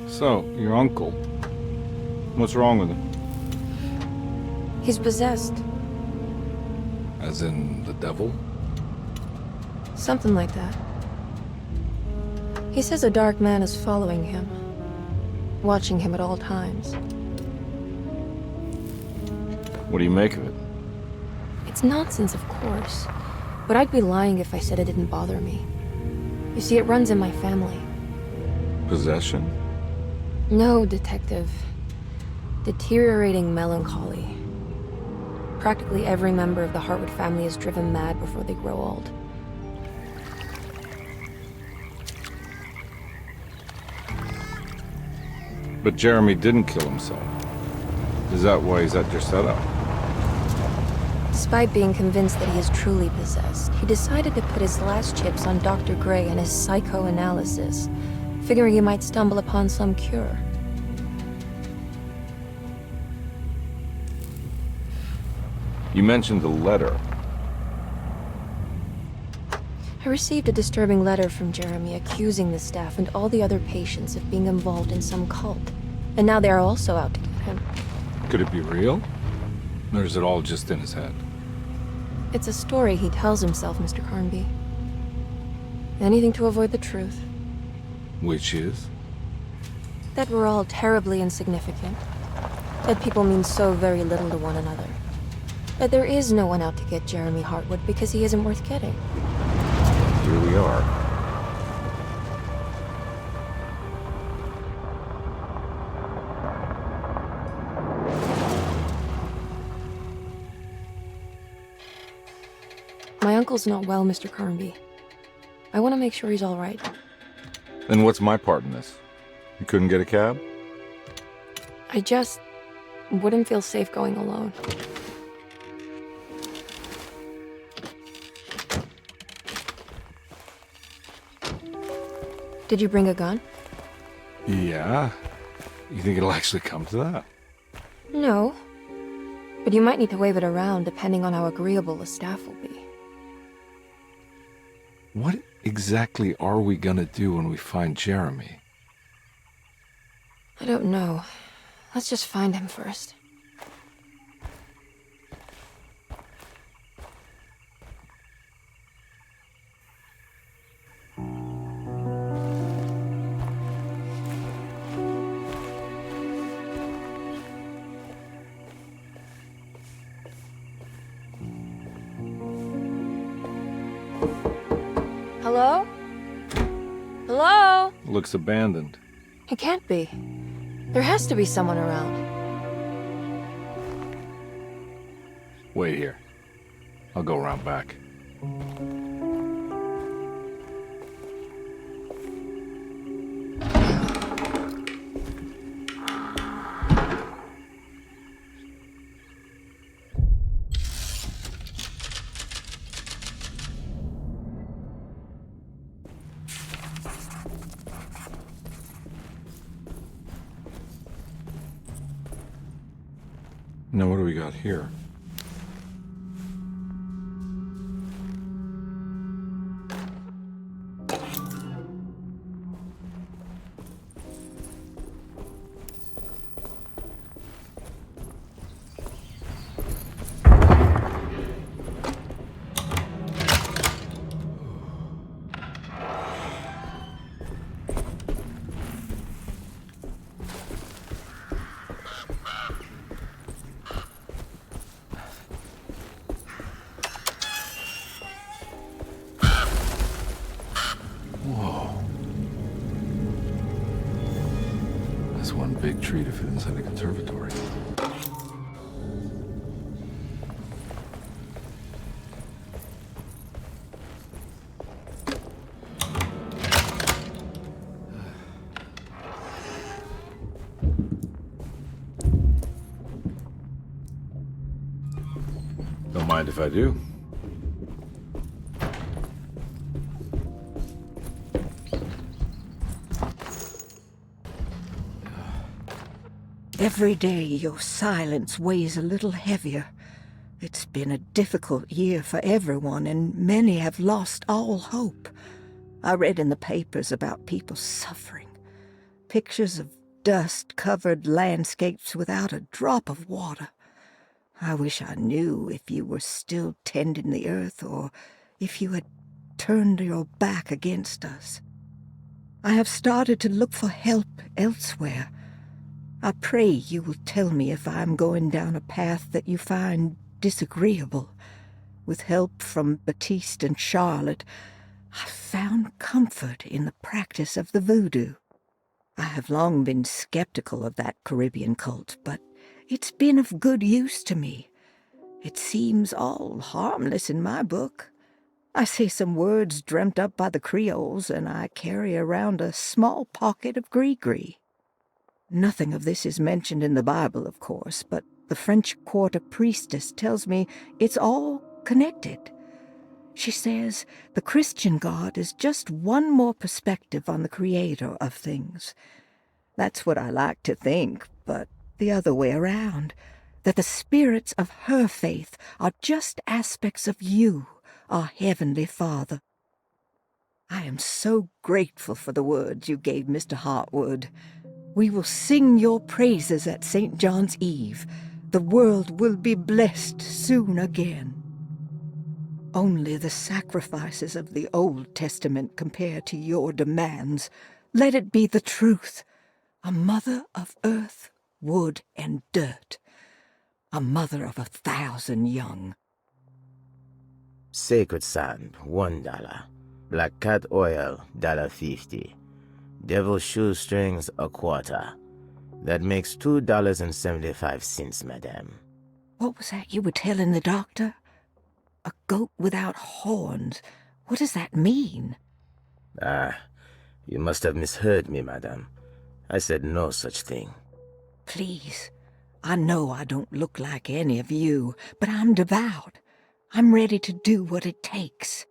So, your uncle. What's wrong with him? He's possessed. As in the devil? Something like that. He says a dark man is following him, watching him at all times. What do you make of it? It's nonsense, of course, but I'd be lying if I said it didn't bother me. You see, it runs in my family. Possession? No, Detective. Deteriorating melancholy. Practically every member of the Hartwood family is driven mad before they grow old. But Jeremy didn't kill himself. Is that why he's at Derceto? Despite being convinced that he is truly possessed, he decided to put his last chips on Dr. Gray and his psychoanalysis, figuring he might stumble upon some cure. You mentioned the letter. I received a disturbing letter from Jeremy accusing the staff and all the other patients of being involved in some cult. And now they are also out to get him. Could it be real? Or is it all just in his head? It's a story he tells himself, Mr. Carnby. Anything to avoid the truth. Which is? That we're all terribly insignificant. That people mean so very little to one another. That there is no one out to get Jeremy Hartwood because he isn't worth getting. Here we are. My uncle's not well, Mr. Carnby. I want to make sure he's all right. Then what's my part in this? You couldn't get a cab? I just wouldn't feel safe going alone. Did you bring a gun? Yeah. You think it'll actually come to that? No. But you might need to wave it around depending on how agreeable the staff will be. What exactly are we gonna do when we find Jeremy? I don't know. Let's just find him first. Hello? Hello? Looks abandoned. It can't be. There has to be someone around. Wait here. I'll go around back. Now what do we got here? That's one big tree to fit inside a conservatory. Don't mind if I do. Every day your silence weighs a little heavier. It's been a difficult year for everyone, and many have lost all hope. I read in the papers about people suffering. pictures of dust-covered landscapes without a drop of water. I wish I knew if you were still tending the earth or if you had turned your back against us. I have started to look for help elsewhere. I pray you will tell me if I am going down a path that you find disagreeable. With help from Baptiste and Charlotte, I found comfort in the practice of the voodoo. I have long been skeptical of that Caribbean cult, but it's been of good use to me. It seems all harmless in my book. I say some words dreamt up by the Creoles, and I carry around a small pocket of gree-gree. Nothing of this is mentioned in the Bible, of course, but the French Quarter priestess tells me it's all connected. She says the Christian God is just one more perspective on the creator of things. That's what I like to think, but the other way around, that the spirits of her faith are just aspects of you, our Heavenly Father. I am so grateful for the words you gave Mr. Hartwood. We will sing your praises at St. John's Eve. The world will be blessed soon again. Only the sacrifices of the Old Testament compare to your demands. Let it be the truth. A mother of earth, wood, and dirt. A mother of 1,000 young. Sacred sand, $1. Black cat oil, $1.50. Devil shoestrings, a quarter. That makes $2.75, madame. What was that you were telling the doctor? A goat without horns. What does that mean? Ah, you must have misheard me, madame. I said no such thing. Please, I know I don't look like any of you, but I'm devout. I'm ready to do what it takes.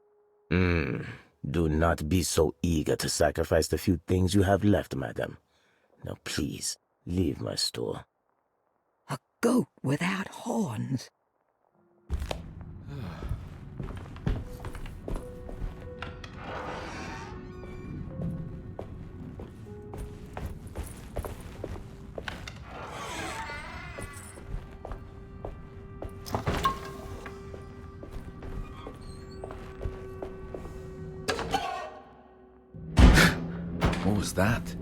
Do not be so eager to sacrifice the few things you have left, madam. Now please, leave my store. A goat without horns. What was that?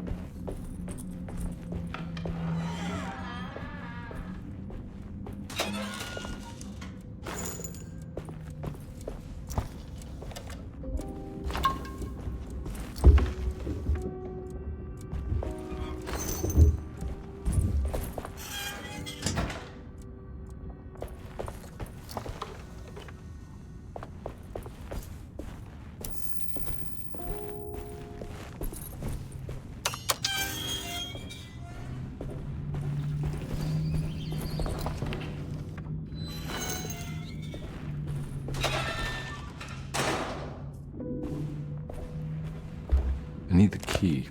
I need the key.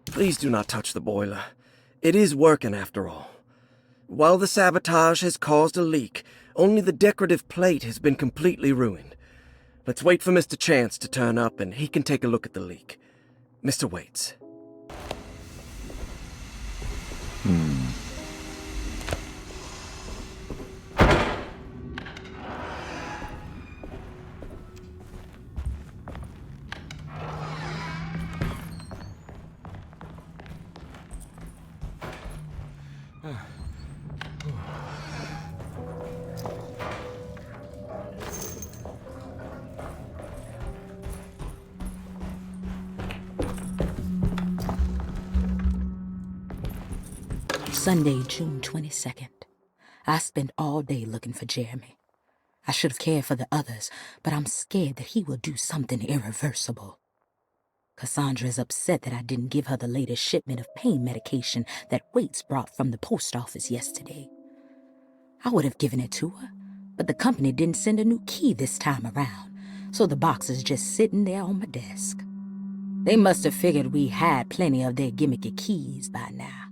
Please do not touch the boiler. It is working after all. While the sabotage has caused a leak, only the decorative plate has been completely ruined. Let's wait for Mr. Chance to turn up and he can take a look at the leak. Mr. Waits. Sunday, June 22nd. I spent all day looking for Jeremy. I should have cared for the others, but I'm scared that he will do something irreversible. Cassandra is upset that I didn't give her the latest shipment of pain medication that Waits brought from the post office yesterday. I would have given it to her, but the company didn't send a new key this time around, so the box is just sitting there on my desk. They must have figured we had plenty of their gimmicky keys by now.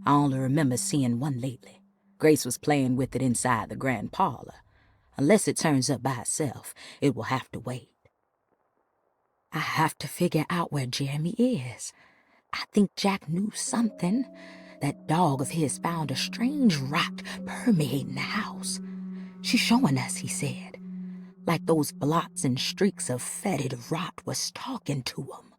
I only remember seeing one lately. Grace was playing with it inside the grand parlor. Unless it turns up by itself, it will have to wait. I have to figure out where Jeremy is. I think Jack knew something. That dog of his found a strange rot permeating the house. She's showing us, he said. Like those blots and streaks of fetid rot was talking to him.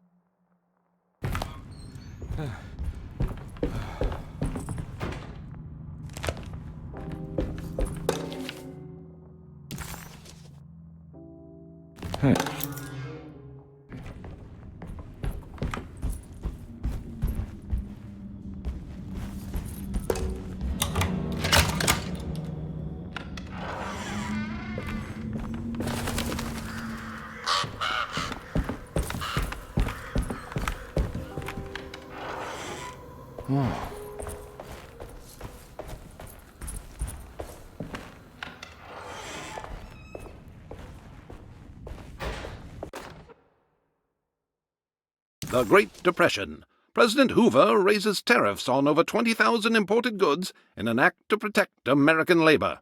The Great Depression. President Hoover raises tariffs on over 20,000 imported goods in an act to protect American labor.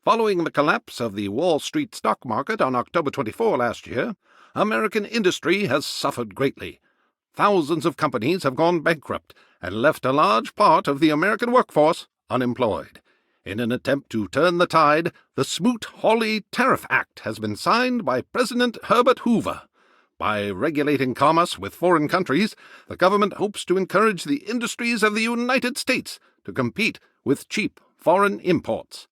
Following the collapse of the Wall Street stock market on October 24 last year, American industry has suffered greatly. Thousands of companies have gone bankrupt and left a large part of the American workforce unemployed. In an attempt to turn the tide, the Smoot-Hawley Tariff Act has been signed by President Herbert Hoover. By regulating commerce with foreign countries, the government hopes to encourage the industries of the United States to compete with cheap foreign imports.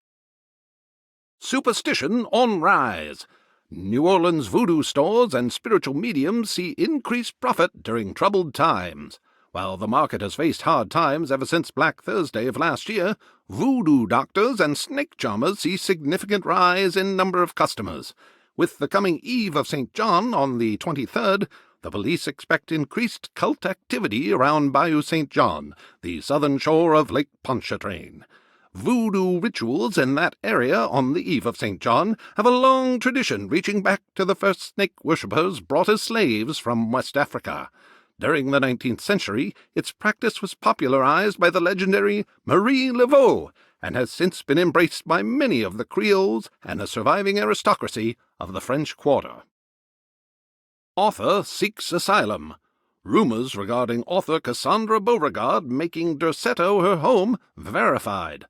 Superstition on rise. New Orleans voodoo stores and spiritual mediums see increased profit during troubled times. While the market has faced hard times ever since Black Thursday of last year, voodoo doctors and snake charmers see significant rise in number of customers. With the coming Eve of St. John on the 23rd, the police expect increased cult activity around Bayou St. John, the southern shore of Lake Pontchartrain. Voodoo rituals in that area on the Eve of St. John have a long tradition reaching back to the first snake worshippers brought as slaves from West Africa. During the 19th century, its practice was popularized by the legendary Marie Laveau, and has since been embraced by many of the Creoles and the surviving aristocracy of the French Quarter. Author seeks asylum. Rumors regarding author Cassandra Beauregard making Derceto her home verified.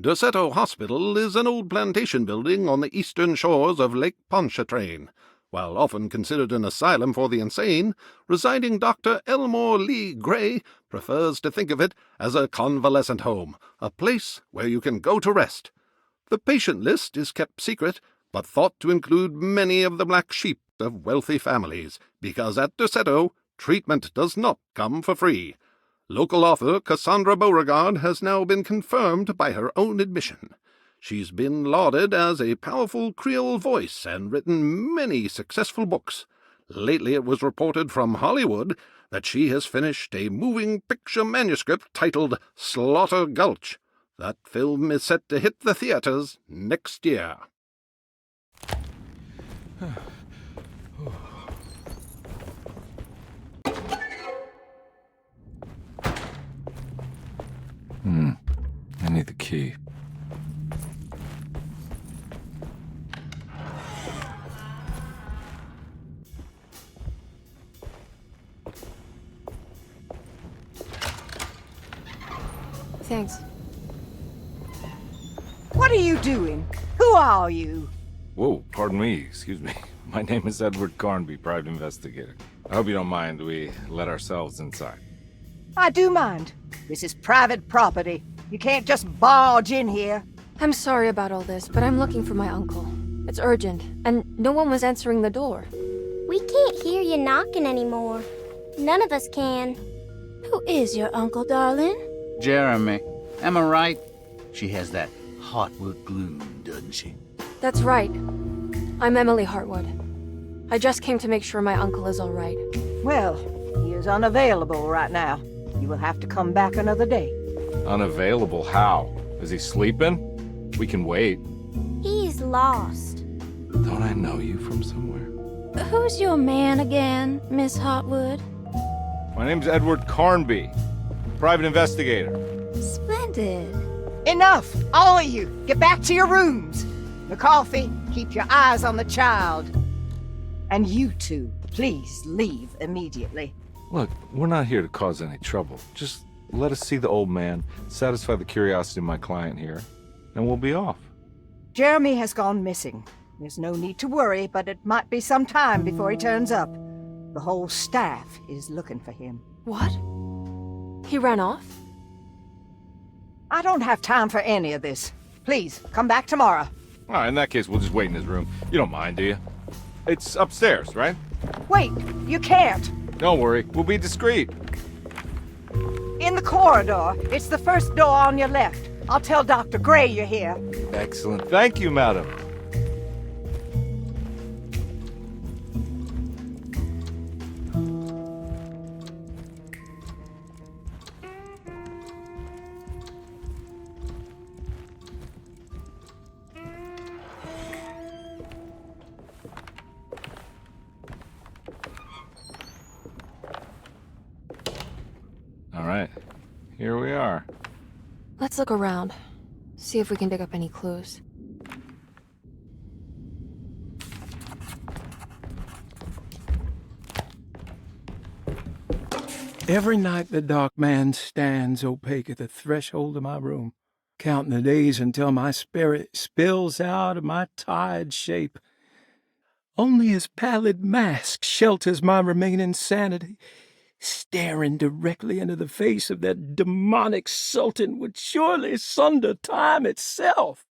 Derceto Hospital is an old plantation building on the eastern shores of Lake Pontchartrain. While often considered an asylum for the insane, residing Dr. Elmore Lee Gray prefers to think of it as a convalescent home, a place where you can go to rest. The patient list is kept secret, but thought to include many of the black sheep of wealthy families, because at Derceto, treatment does not come for free. Local author Cassandra Beauregard has now been confirmed by her own admission. She's been lauded as a powerful Creole voice and written many successful books. Lately it was reported from Hollywood that she has finished a moving picture manuscript titled Slaughter Gulch. That film is set to hit the theaters next year. I need the key. Thanks. What are you doing? Who are you? Whoa, pardon me, excuse me. My name is Edward Carnby, private investigator. I hope you don't mind we let ourselves inside. I do mind. This is private property. You can't just barge in here. I'm sorry about all this, but I'm looking for my uncle. It's urgent, and no one was answering the door. We can't hear you knocking anymore. None of us can. Who is your uncle, darling? Jeremy. Am I right? She has that Heartwood gloom, doesn't she? That's right. I'm Emily Hartwood. I just came to make sure my uncle is all right. Well, he is unavailable right now. You will have to come back another day. Unavailable how? Is he sleeping? We can wait. He's lost. Don't I know you from somewhere? Who's your man again, Miss Hotwood? My name's Edward Carnby, private investigator. Splendid. Enough! All of you! Get back to your rooms! McCarthy, keep your eyes on the child. And you two, please leave immediately. Look, we're not here to cause any trouble. Just let us see the old man, satisfy the curiosity of my client here, and we'll be off. Jeremy has gone missing. There's no need to worry, but it might be some time before he turns up. The whole staff is looking for him. What? He ran off? I don't have time for any of this. Please, come back tomorrow. All right, in that case, we'll just wait in his room. You don't mind, do you? It's upstairs, right? Wait, you can't. Don't worry, we'll be discreet. In the corridor. It's the first door on your left. I'll tell Dr. Gray you're here. Excellent. Thank you, madam. All right, here we are. Let's look around. See if we can dig up any clues. Every night the dark man stands opaque at the threshold of my room, counting the days until my spirit spills out of my tired shape. Only his pallid mask shelters my remaining sanity. Staring directly into the face of that demonic sultan would surely sunder time itself.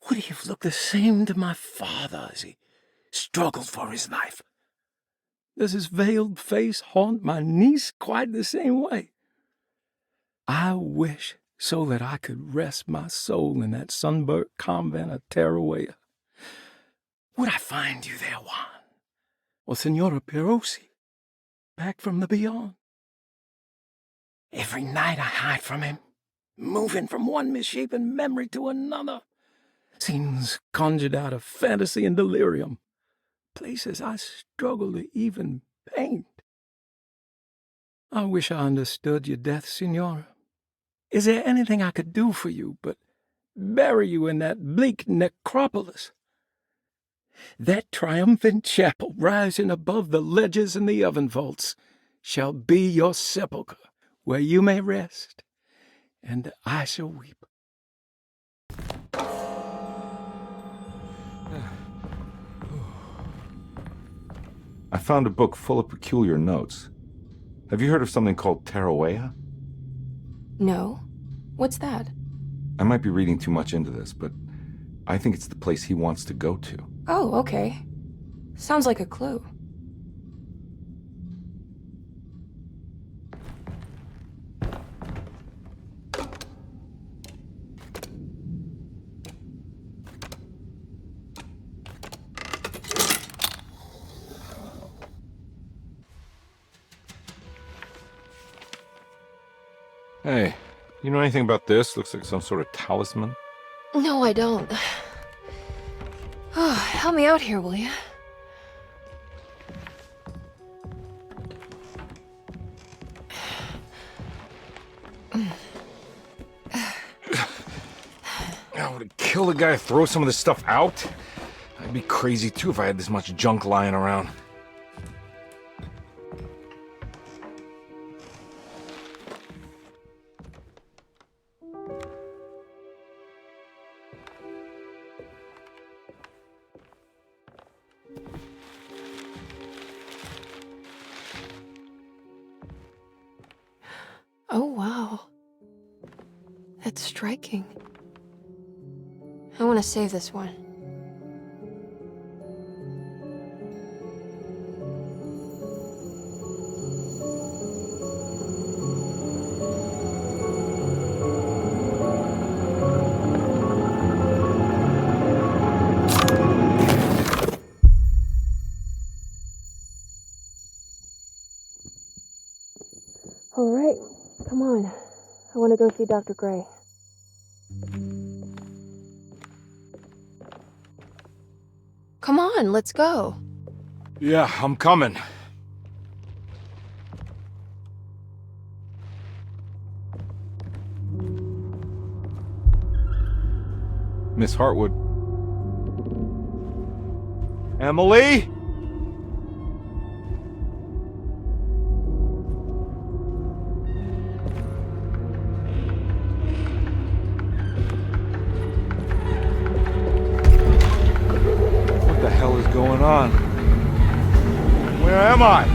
Would he have looked the same to my father as he struggled for his life? Does his veiled face haunt my niece quite the same way? I wish so that I could rest my soul in that sunburnt convent of Tarawea. Would I find you there, Juan? Or Senora Perosi? Back from the beyond. Every night I hide from him, moving from one misshapen memory to another. Scenes conjured out of fantasy and delirium. Places I struggle to even paint. I wish I understood your death, Senora. Is there anything I could do for you but bury you in that bleak necropolis? That triumphant chapel rising above the ledges and the oven vaults shall be your sepulchre, where you may rest, and I shall weep. I found a book full of peculiar notes. Have you heard of something called Tarawea? No. What's that? I might be reading too much into this, but I think it's the place he wants to go to. Oh, okay. Sounds like a clue. Hey, you know anything about this? Looks like some sort of talisman. No, I don't. Oh, help me out here, will you? I would kill the guy to throw some of this stuff out. I'd be crazy too if I had this much junk lying around. Oh, wow. That's striking. I want to save this one. All right, come on. I want to go see Dr. Gray. Come on, let's go. Yeah, I'm coming. Miss Hartwood. Emily? What the hell is going on? Where am I?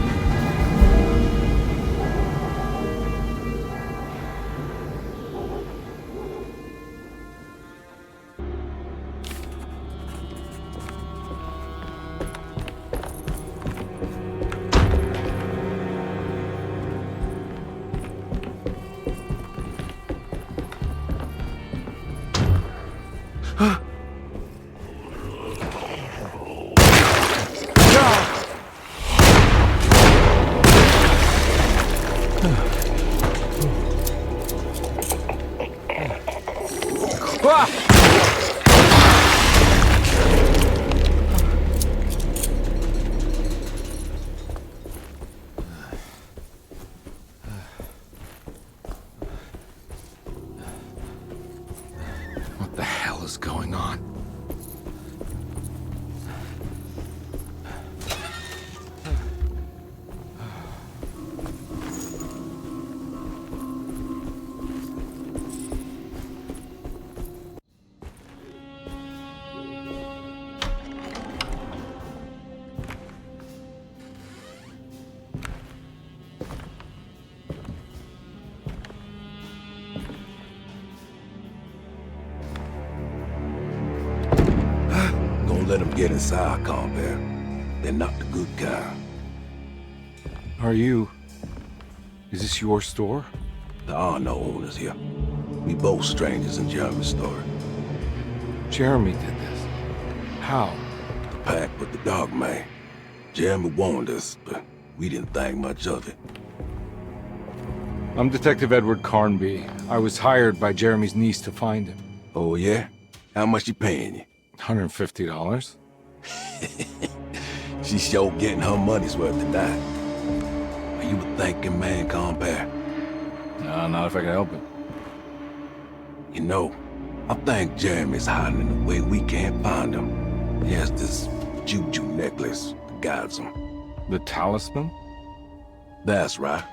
What the hell is going on? Let them get inside, combat. They're not the good kind. Are you... Is this your store? There are no owners here. We both strangers in Jeremy's story. Jeremy did this. How? The pact with the dog man. Jeremy warned us, but we didn't think much of it. I'm Detective Edward Carnby. I was hired by Jeremy's niece to find him. Oh, yeah? How much she paying you? $150. She's sure getting her money's worth tonight. Are you a thinking man, compare? No, not if I can help it. You know, I think Jeremy's hiding in a way we can't find him. He has this juju necklace that guides him. The talisman? That's right.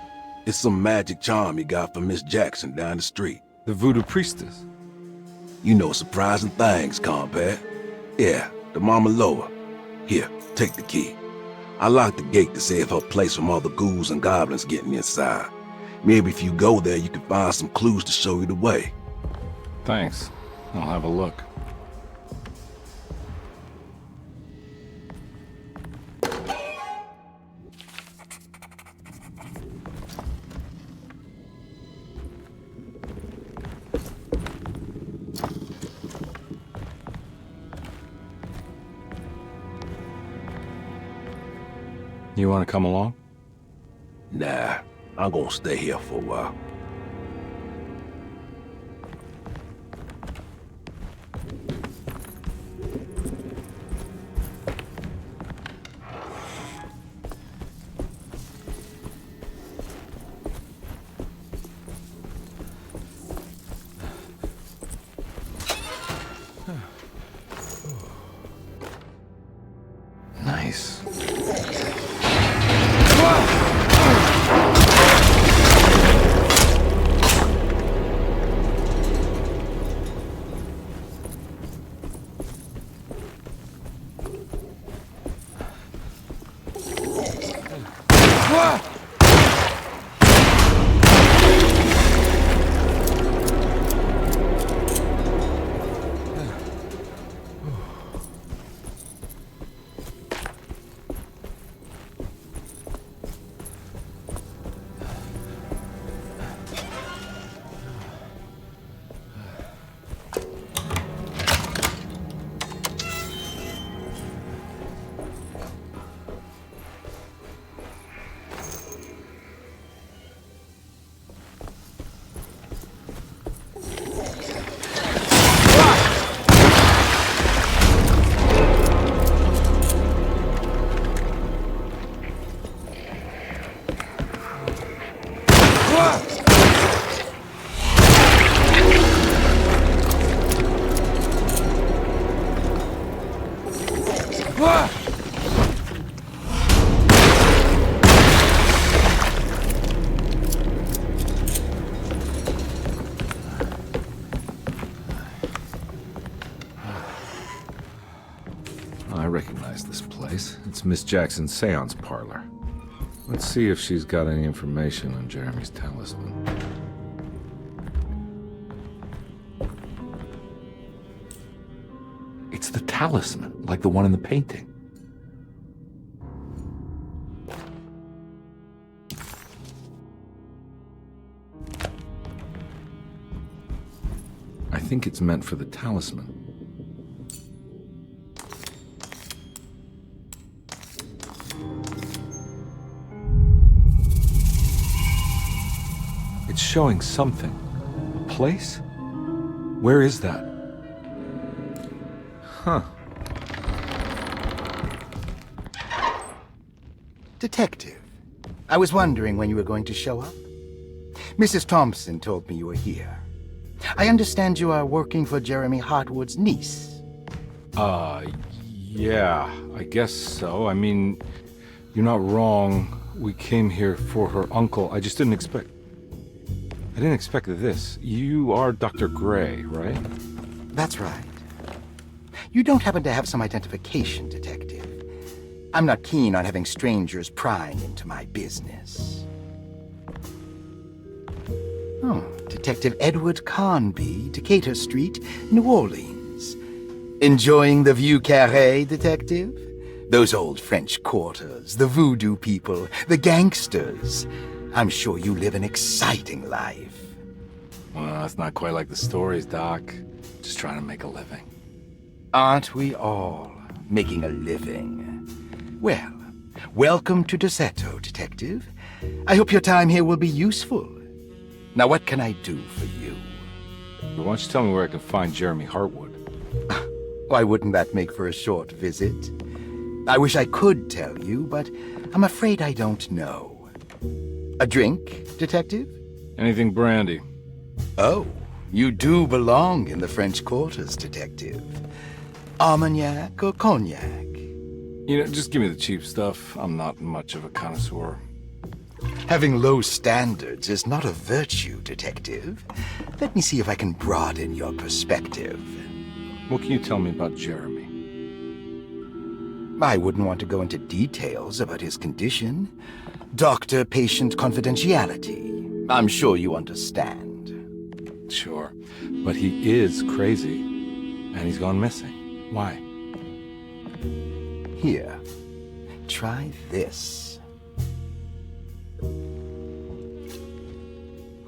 It's some magic charm he got from Miss Jackson down the street. The voodoo priestess? You know surprising things, compare. Yeah, the Mama Loa. Here, take the key. I locked the gate to save her place from all the ghouls and goblins getting inside. Maybe if you go there, you can find some clues to show you the way. Thanks. I'll have a look. You want to come along? Nah, I'm gonna stay here for a while. Nice. Miss Jackson's seance parlor. Let's see if she's got any information on Jeremy's talisman. It's the talisman, like the one in the painting. I think it's meant for the talisman. It's showing something. A place? Where is that? Huh. Detective, I was wondering when you were going to show up. Mrs. Thompson told me you were here. I understand you are working for Jeremy Hartwood's niece. Yeah, I guess so. I mean, you're not wrong. We came here for her uncle. I just didn't expect... I didn't expect this. You are Dr. Gray, right? That's right. You don't happen to have some identification, Detective. I'm not keen on having strangers prying into my business. Oh, Detective Edward Carnby, Decatur Street, New Orleans. Enjoying the Vieux Carré, Detective? Those old French quarters, the voodoo people, the gangsters. I'm sure you live an exciting life. Well, it's not quite like the stories, Doc. Just trying to make a living. Aren't we all making a living? Well, welcome to Derceto, Detective. I hope your time here will be useful. Now, what can I do for you? Why don't you tell me where I can find Jeremy Hartwood? Why wouldn't that make for a short visit? I wish I could tell you, but I'm afraid I don't know. A drink, Detective? Anything brandy. Oh, you do belong in the French quarters, Detective. Armagnac or cognac? You know, just give me the cheap stuff. I'm not much of a connoisseur. Having low standards is not a virtue, Detective. Let me see if I can broaden your perspective. What can you tell me about Jeremy? I wouldn't want to go into details about his condition. Doctor-patient confidentiality. I'm sure you understand. Sure, but he is crazy, and he's gone missing. Why? Here, try this.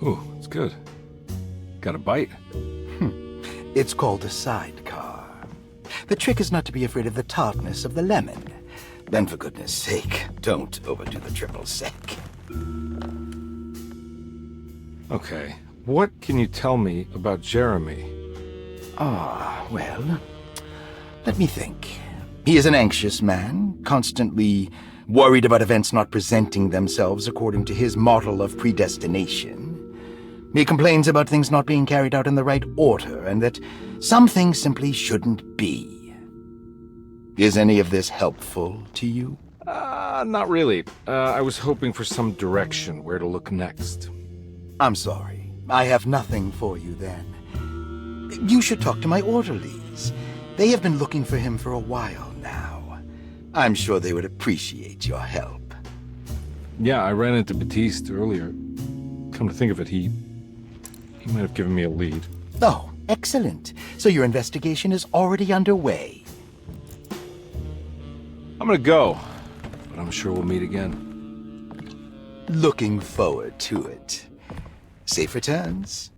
Ooh, it's good. Got a bite? It's called a sidecar. The trick is not to be afraid of the tartness of the lemon. Then, for goodness sake, don't overdo the triple sec. Okay, what can you tell me about Jeremy? Well, let me think. He is an anxious man, constantly worried about events not presenting themselves according to his model of predestination. He complains about things not being carried out in the right order, and that some things simply shouldn't be. Is any of this helpful to you? Not really. I was hoping for some direction where to look next. I'm sorry. I have nothing for you then. You should talk to my orderlies. They have been looking for him for a while now. I'm sure they would appreciate your help. Yeah, I ran into Batiste earlier. Come to think of it, he might have given me a lead. Oh, excellent. So your investigation is already underway. I'm gonna go, but I'm sure we'll meet again. Looking forward to it. Safe returns.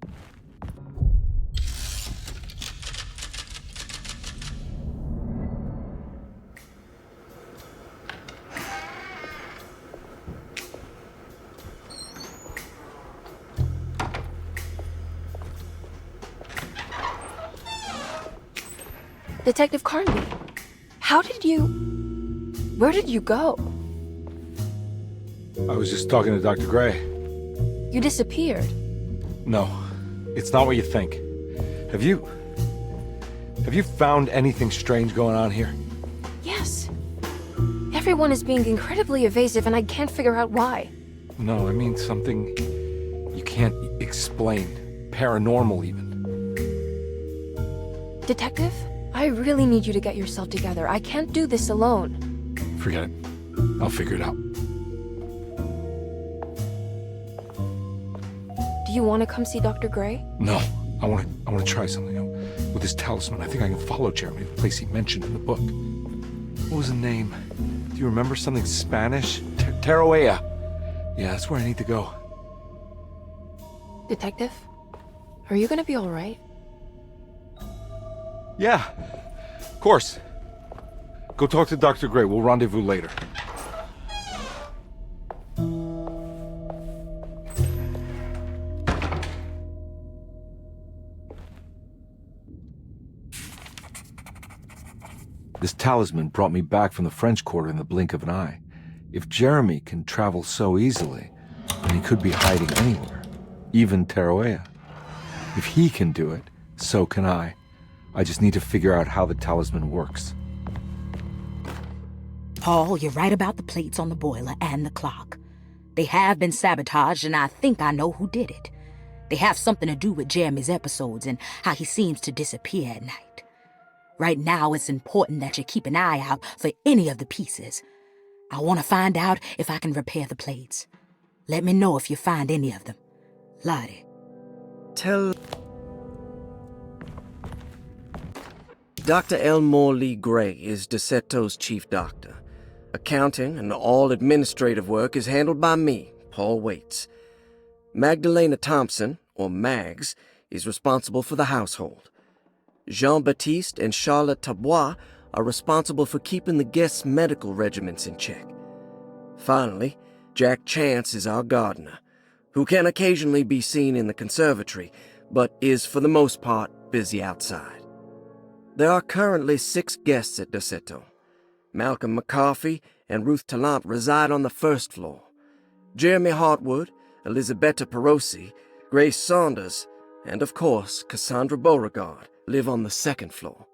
Detective Carnby, where did you go? I was just talking to Dr. Gray. You disappeared. No, it's not what you think. Have you found anything strange going on here? Yes. Everyone is being incredibly evasive and I can't figure out why. No, I mean something you can't explain. Paranormal, even. Detective, I really need you to get yourself together. I can't do this alone. Forget it. I'll figure it out. Do you want to come see Dr. Gray? No. I want to try something. With this talisman, I think I can follow Jeremy to the place he mentioned in the book. What was the name? Do you remember something Spanish? Tarawea. Yeah, that's where I need to go. Detective? Are you gonna be alright? Yeah, of course. Go talk to Dr. Gray. We'll rendezvous later. This talisman brought me back from the French Quarter in the blink of an eye. If Jeremy can travel so easily, then he could be hiding anywhere, even Tarawea. If he can do it, so can I. I just need to figure out how the talisman works. Paul, you're right about the plates on the boiler and the clock. They have been sabotaged, and I think I know who did it. They have something to do with Jeremy's episodes and how he seems to disappear at night. Right now, it's important that you keep an eye out for any of the pieces. I want to find out if I can repair the plates. Let me know if you find any of them. Lottie. Tell Dr. Elmore Lee Gray is Derceto's chief doctor. Accounting and all administrative work is handled by me, Paul Waits. Magdalena Thompson, or Mags, is responsible for the household. Jean-Baptiste and Charlotte Tabois are responsible for keeping the guests' medical regimens in check. Finally, Jack Chance is our gardener, who can occasionally be seen in the conservatory, but is for the most part busy outside. There are currently 6 guests at Derceto. Malcolm McCarthy and Ruth Tallant reside on the first floor. Jeremy Hartwood, Elisabetta Perosi, Grace Saunders, and of course Cassandra Beauregard live on the second floor.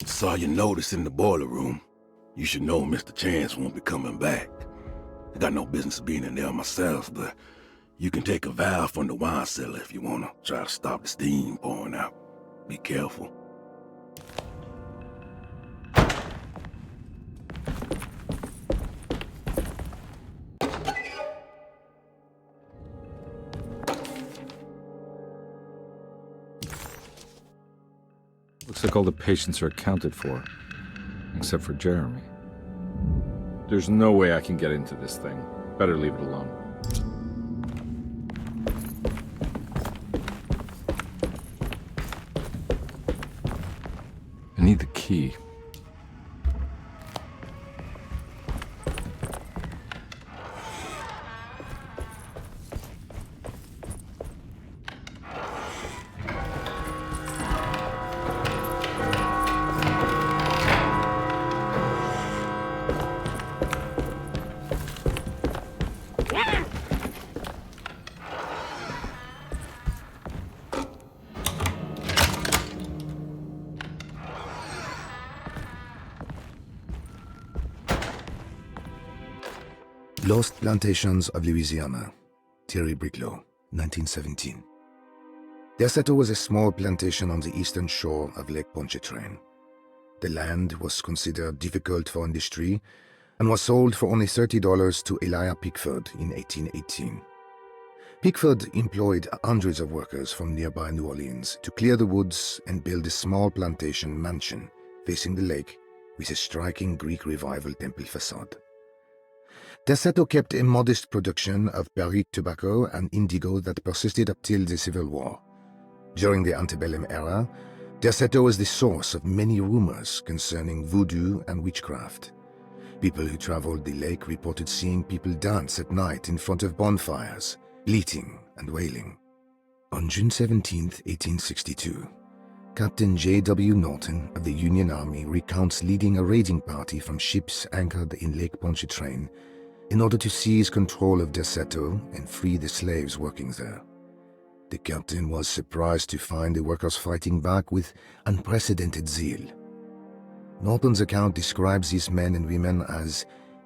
Saw your notice in the boiler room. You should know Mr. Chance won't be coming back. I got no business being in there myself, but you can take a valve from the wine cellar if you want to try to stop the steam pouring out. Be careful. Looks like all the patients are accounted for, except for Jeremy. There's no way I can get into this thing. Better leave it alone. I need the key. Lost Plantations of Louisiana, Thierry Bricklow, 1917. Derceto was a small plantation on the eastern shore of Lake Pontchartrain. The land was considered difficult for industry and was sold for only $30 to Elijah Pickford in 1818. Pickford employed hundreds of workers from nearby New Orleans to clear the woods and build a small plantation mansion facing the lake with a striking Greek Revival temple facade. Derceto kept a modest production of Barrique tobacco and indigo that persisted up till the Civil War. During the antebellum era, Derceto was the source of many rumors concerning voodoo and witchcraft. People who traveled the lake reported seeing people dance at night in front of bonfires, bleating and wailing. On June 17, 1862, Captain J.W. Norton of the Union Army recounts leading a raiding party from ships anchored in Lake Pontchartrain in order to seize control of Derceto and free the slaves working there. The captain was surprised to find the workers fighting back with unprecedented zeal. Norton's account describes these men and women as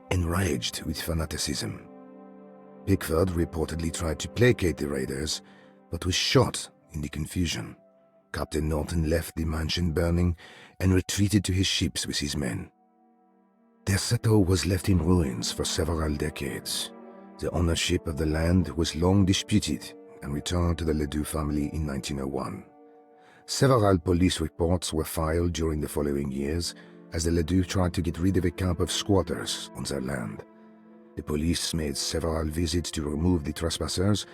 enraged with fanaticism. Pickford reportedly tried to placate the raiders, but was shot in the confusion. Captain Norton left the mansion burning and retreated to his ships with his men. Derceto was left in ruins for several decades. The ownership of the land was long disputed and returned to the Ledoux family in 1901. Several police reports were filed during the following years as the Ledoux tried to get rid of a camp of squatters on their land. The police made several visits to remove the trespassers,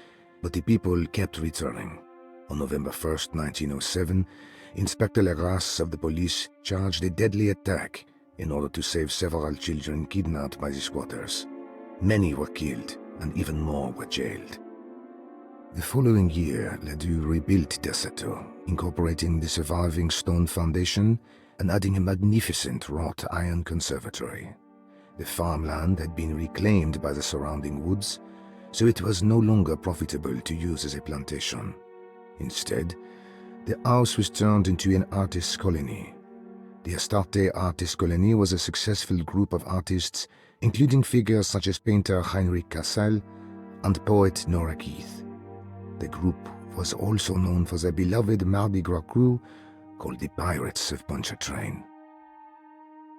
but the people kept returning. On November 1st, 1907, Inspector Legras of the police charged a deadly attack in order to save several children kidnapped by the squatters. Many were killed, and even more were jailed. The following year, Ledoux rebuilt Derceto, incorporating the surviving stone foundation and adding a magnificent wrought iron conservatory. The farmland had been reclaimed by the surrounding woods, so it was no longer profitable to use as a plantation. Instead, the house was turned into an artist's colony. The Astarte Artist Colony was a successful group of artists, including figures such as painter Heinrich Cassel and poet Nora Keith. The group was also known for their beloved Mardi Gras crew called the Pirates of Pontchartrain.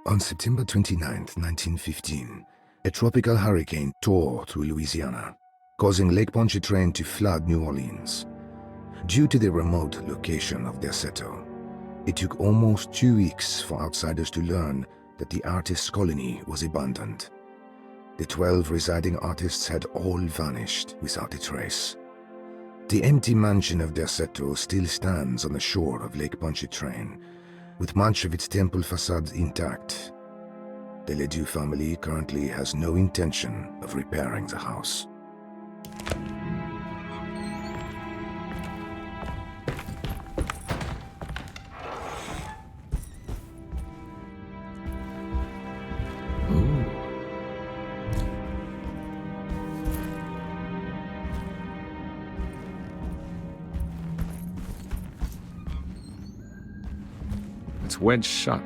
On September 29, 1915, a tropical hurricane tore through Louisiana, causing Lake Pontchartrain to flood New Orleans. Due to the remote location of Derceto, it took almost 2 weeks for outsiders to learn that the artist's colony was abandoned. The 12 residing artists had all vanished without a trace. The empty mansion of Derceto still stands on the shore of Lake Pontchartrain, with much of its temple facade intact. The Ledoux family currently has no intention of repairing the house. It's wedged shut.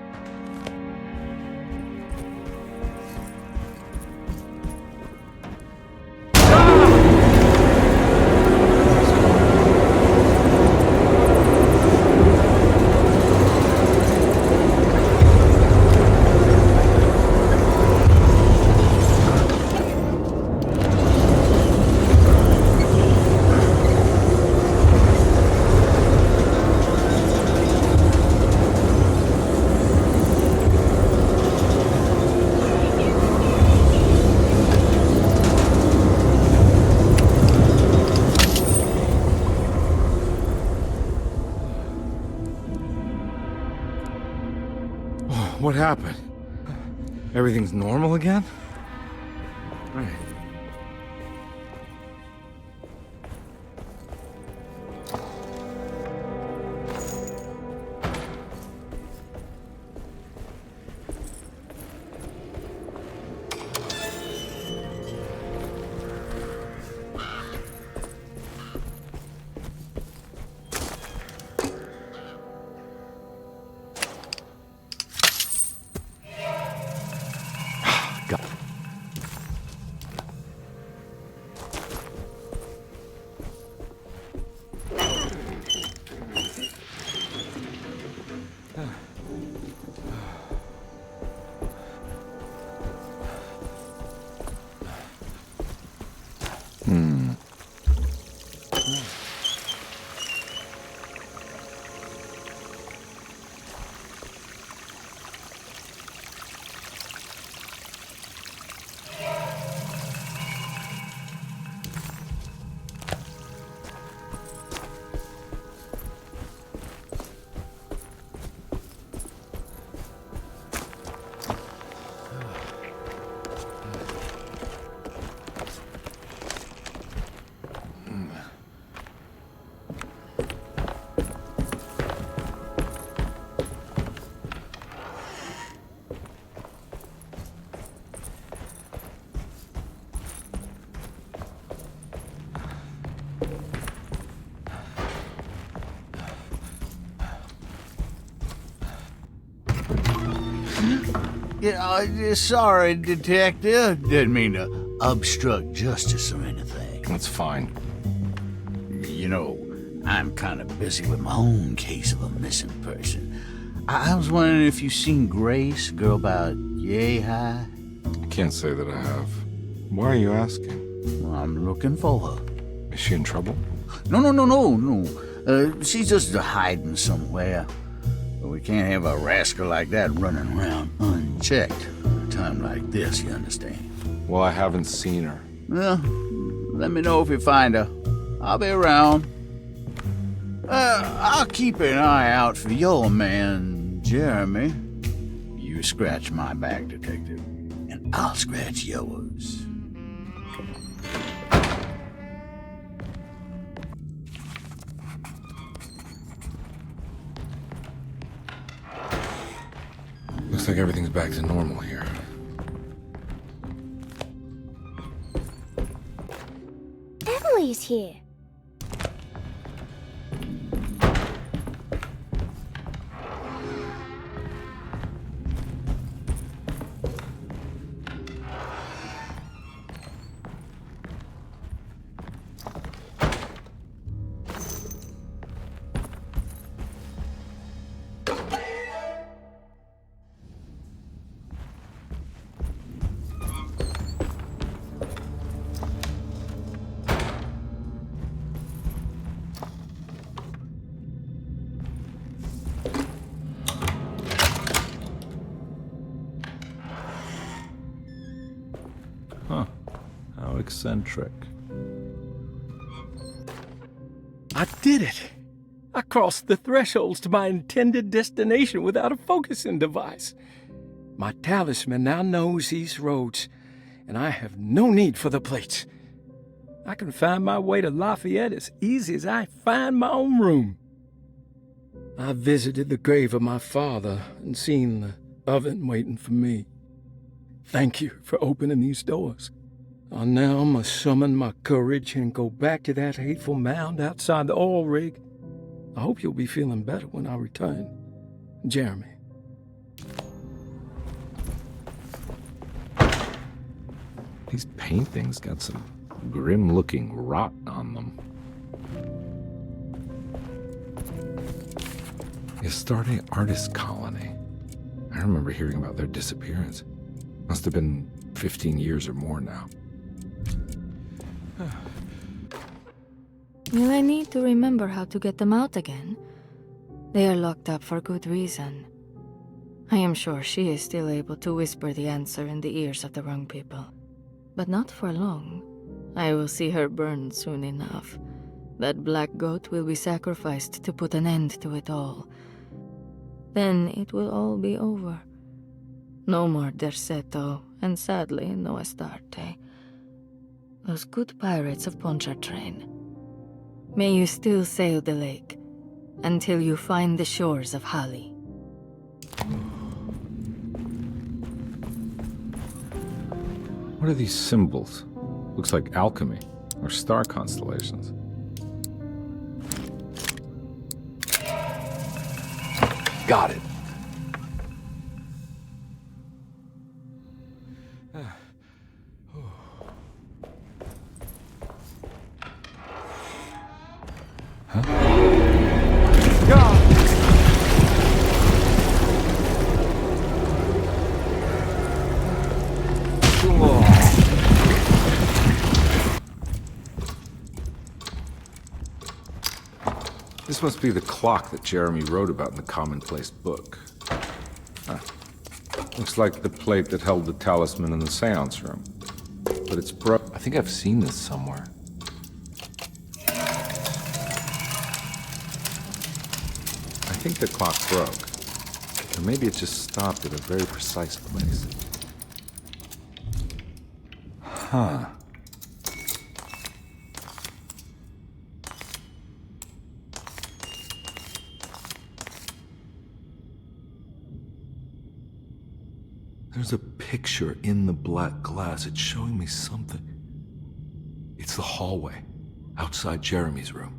What happened? Everything's normal again? Right. Yeah, sorry, Detective. Didn't mean to obstruct justice or anything. That's fine. You know, I'm kind of busy with my own case of a missing person. I was wondering if you've seen Grace, a girl about yay high? I can't say that I have. Why are you asking? Well, I'm looking for her. Is she in trouble? No. She's just hiding somewhere. But we can't have a rascal like that running around unchecked. At a time like this, you understand? Well, I haven't seen her. Well, let me know if you find her. I'll be around. I'll keep an eye out for your man, Jeremy. You scratch my back, Detective, and I'll scratch yours. Looks like everything's back to normal here. Emily's here. Huh. How eccentric. I did it! I crossed the thresholds to my intended destination without a focusing device. My talisman now knows these roads, and I have no need for the plates. I can find my way to Lafayette as easy as I find my own room. I visited the grave of my father and seen the oven waiting for me. Thank you for opening these doors. I now must summon my courage and go back to that hateful mound outside the oil rig. I hope you'll be feeling better when I return. Jeremy. These paintings got some grim-looking rot on them. The Astarte Artist Colony. I remember hearing about their disappearance. Must have been 15 years or more now. Will I need to remember how to get them out again? They are locked up for good reason. I am sure she is still able to whisper the answer in the ears of the wrong people. But not for long. I will see her burned soon enough. That black goat will be sacrificed to put an end to it all. Then it will all be over. No more Derceto, and sadly, no Astarte. Those good pirates of Pontchartrain. May you still sail the lake, until you find the shores of Hali. What are these symbols? Looks like alchemy, or star constellations. Got it. This must be the clock that Jeremy wrote about in the commonplace book. Huh. Looks like the plate that held the talisman in the seance room. But it's broke. I think I've seen this somewhere. I think the clock broke. Or maybe it just stopped at a very precise place. Huh. There's a picture in the black glass. It's showing me something. It's the hallway outside Jeremy's room.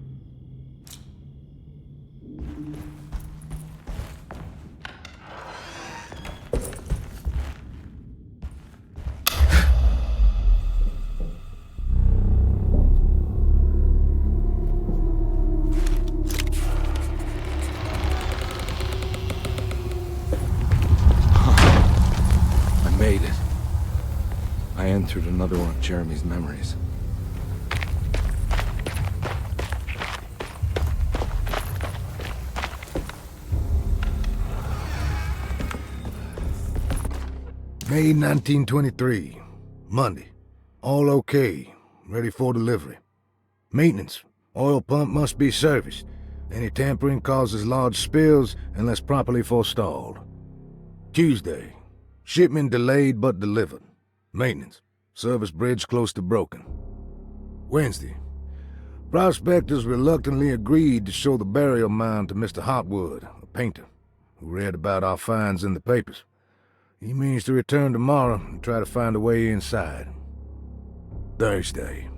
entered another one of Jeremy's memories. May 1923, Monday. All okay, ready for delivery. Maintenance. Oil pump must be serviced. Any tampering causes large spills unless properly forestalled. Tuesday. Shipment delayed but delivered. Maintenance. Service bridge close to broken. Wednesday. Prospectors reluctantly agreed to show the burial mound to Mr. Hotwood, a painter, who read about our finds in the papers. He means to return tomorrow and try to find a way inside. Thursday.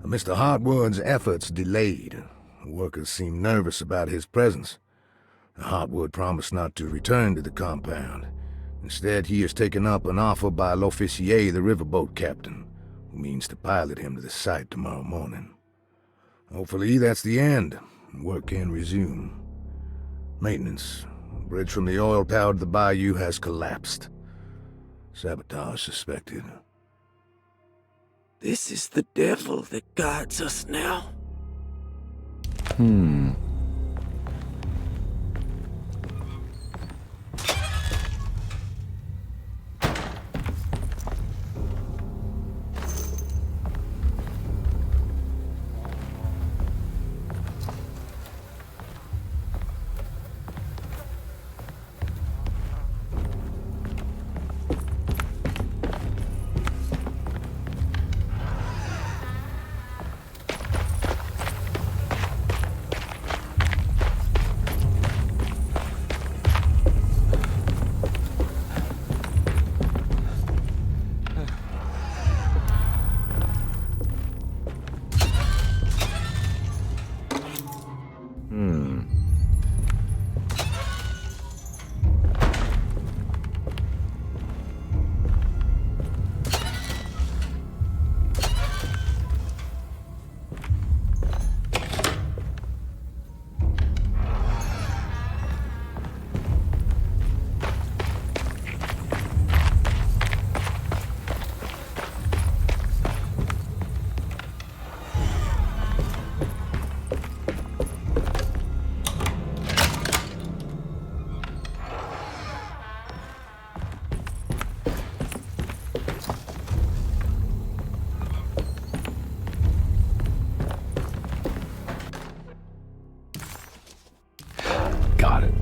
Mr. Hotwood's efforts delayed. The workers seemed nervous about his presence. Hotwood promised not to return to the compound. Instead, he has taken up an offer by L'Officier, the riverboat captain, who means to pilot him to the site tomorrow morning. Hopefully that's the end, and work can resume. Maintenance. Bridge from the oil tower to the bayou has collapsed. Sabotage suspected. This is the devil that guides us now. Got it.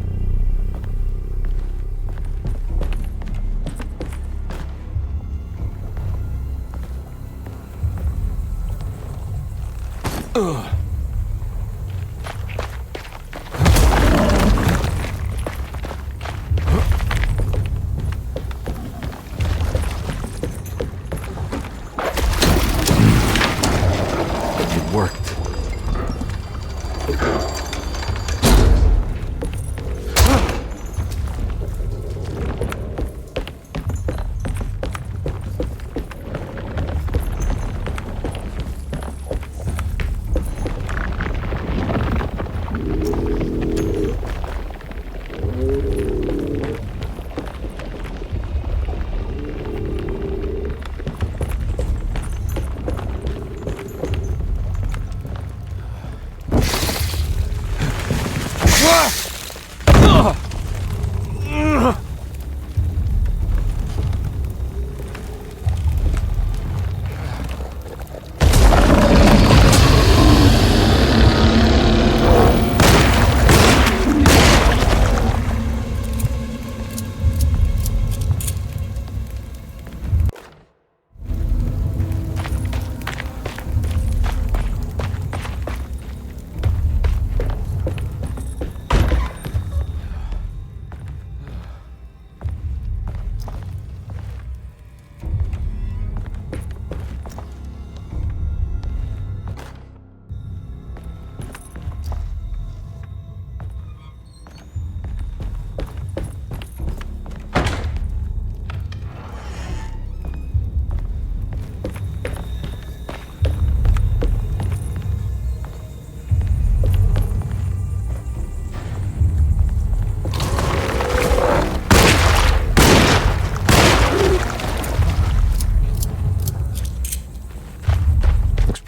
Ugh. It worked.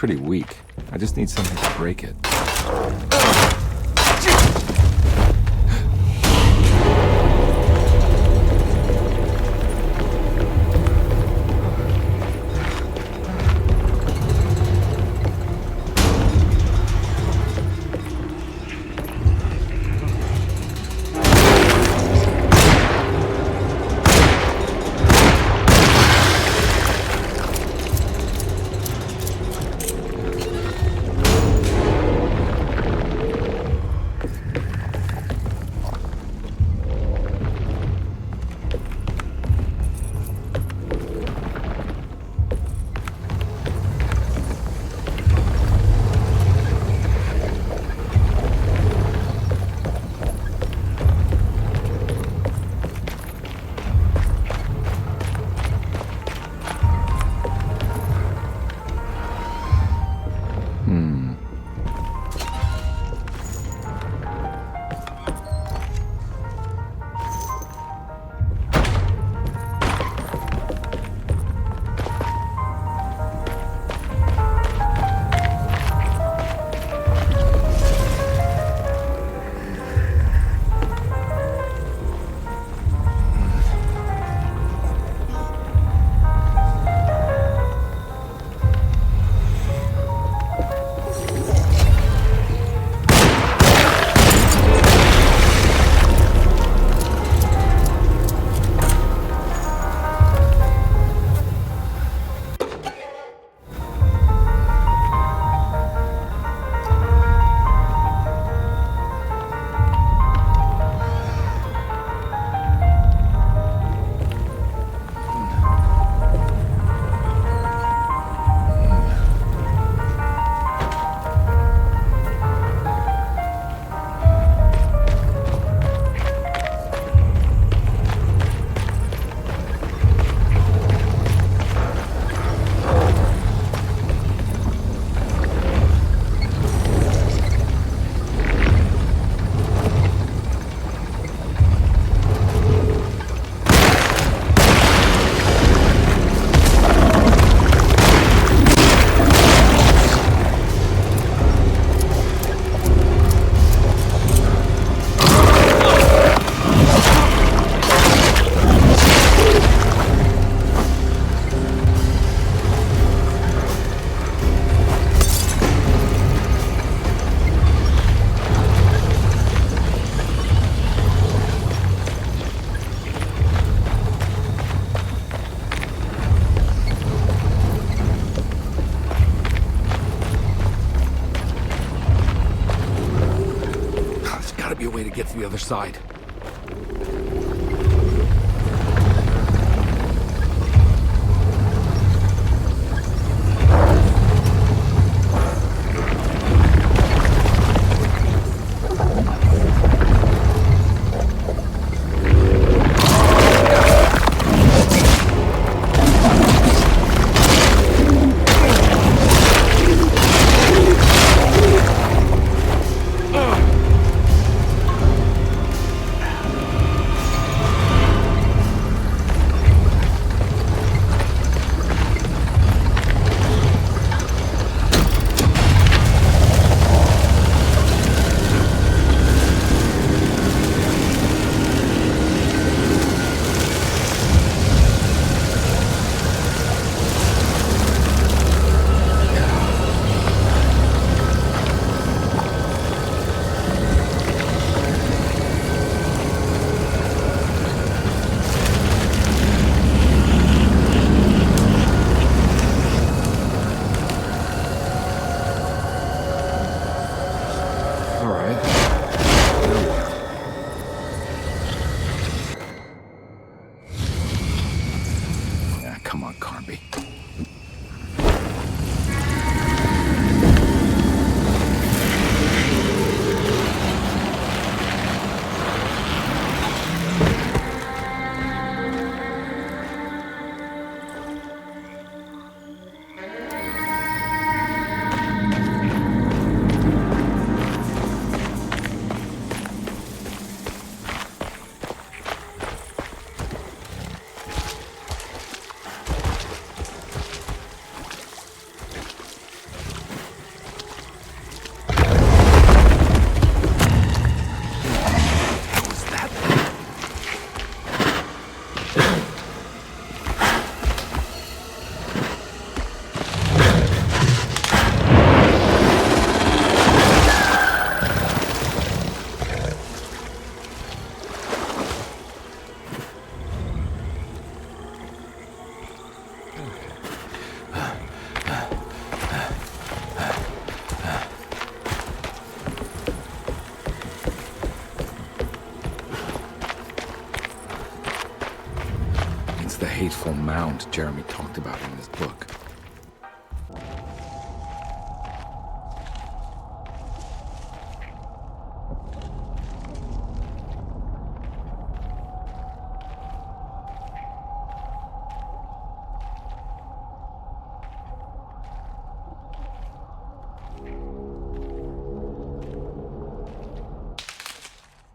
pretty weak. I just need something to break it. Get to the other side. hateful mound Jeremy talked about in his book.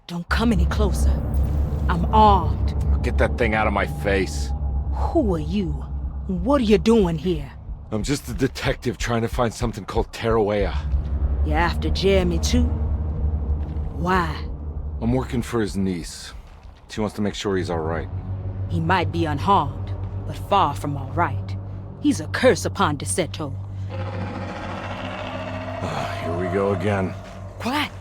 Don't come any closer. I'm armed. Get that thing out of my face. Who are you? What are you doing here? I'm just a detective trying to find something called Tarawea. You after Jeremy too? Why? I'm working for his niece. She wants to make sure he's alright. He might be unharmed, but far from alright. He's a curse upon Derceto. Here we go again. Quiet.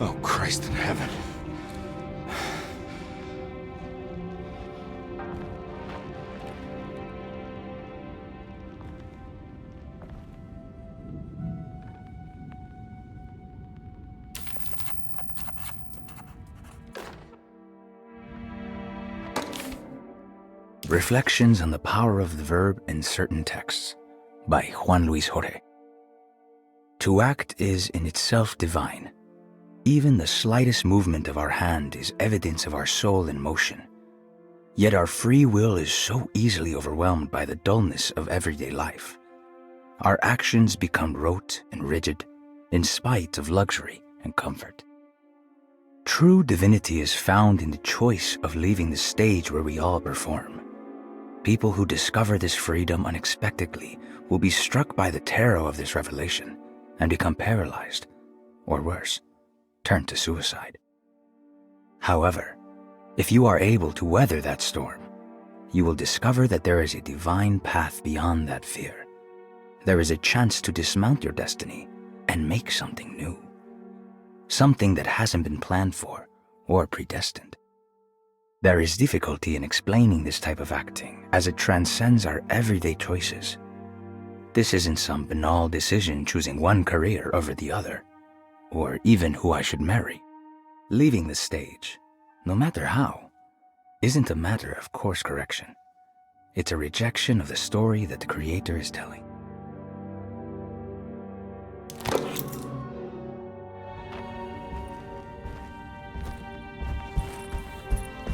Oh, Christ in heaven. Reflections on the Power of the Verb in Certain Texts by Juan Luis Jorge. To act is in itself divine. Even the slightest movement of our hand is evidence of our soul in motion. Yet our free will is so easily overwhelmed by the dullness of everyday life. Our actions become rote and rigid, in spite of luxury and comfort. True divinity is found in the choice of leaving the stage where we all perform. People who discover this freedom unexpectedly will be struck by the terror of this revelation and become paralyzed, or worse, turn to suicide. However, if you are able to weather that storm, you will discover that there is a divine path beyond that fear. There is a chance to dismount your destiny and make something new. Something that hasn't been planned for or predestined. There is difficulty in explaining this type of acting as it transcends our everyday choices. This isn't some banal decision choosing one career over the other, or even who I should marry. Leaving the stage, no matter how, isn't a matter of course correction. It's a rejection of the story that the Creator is telling.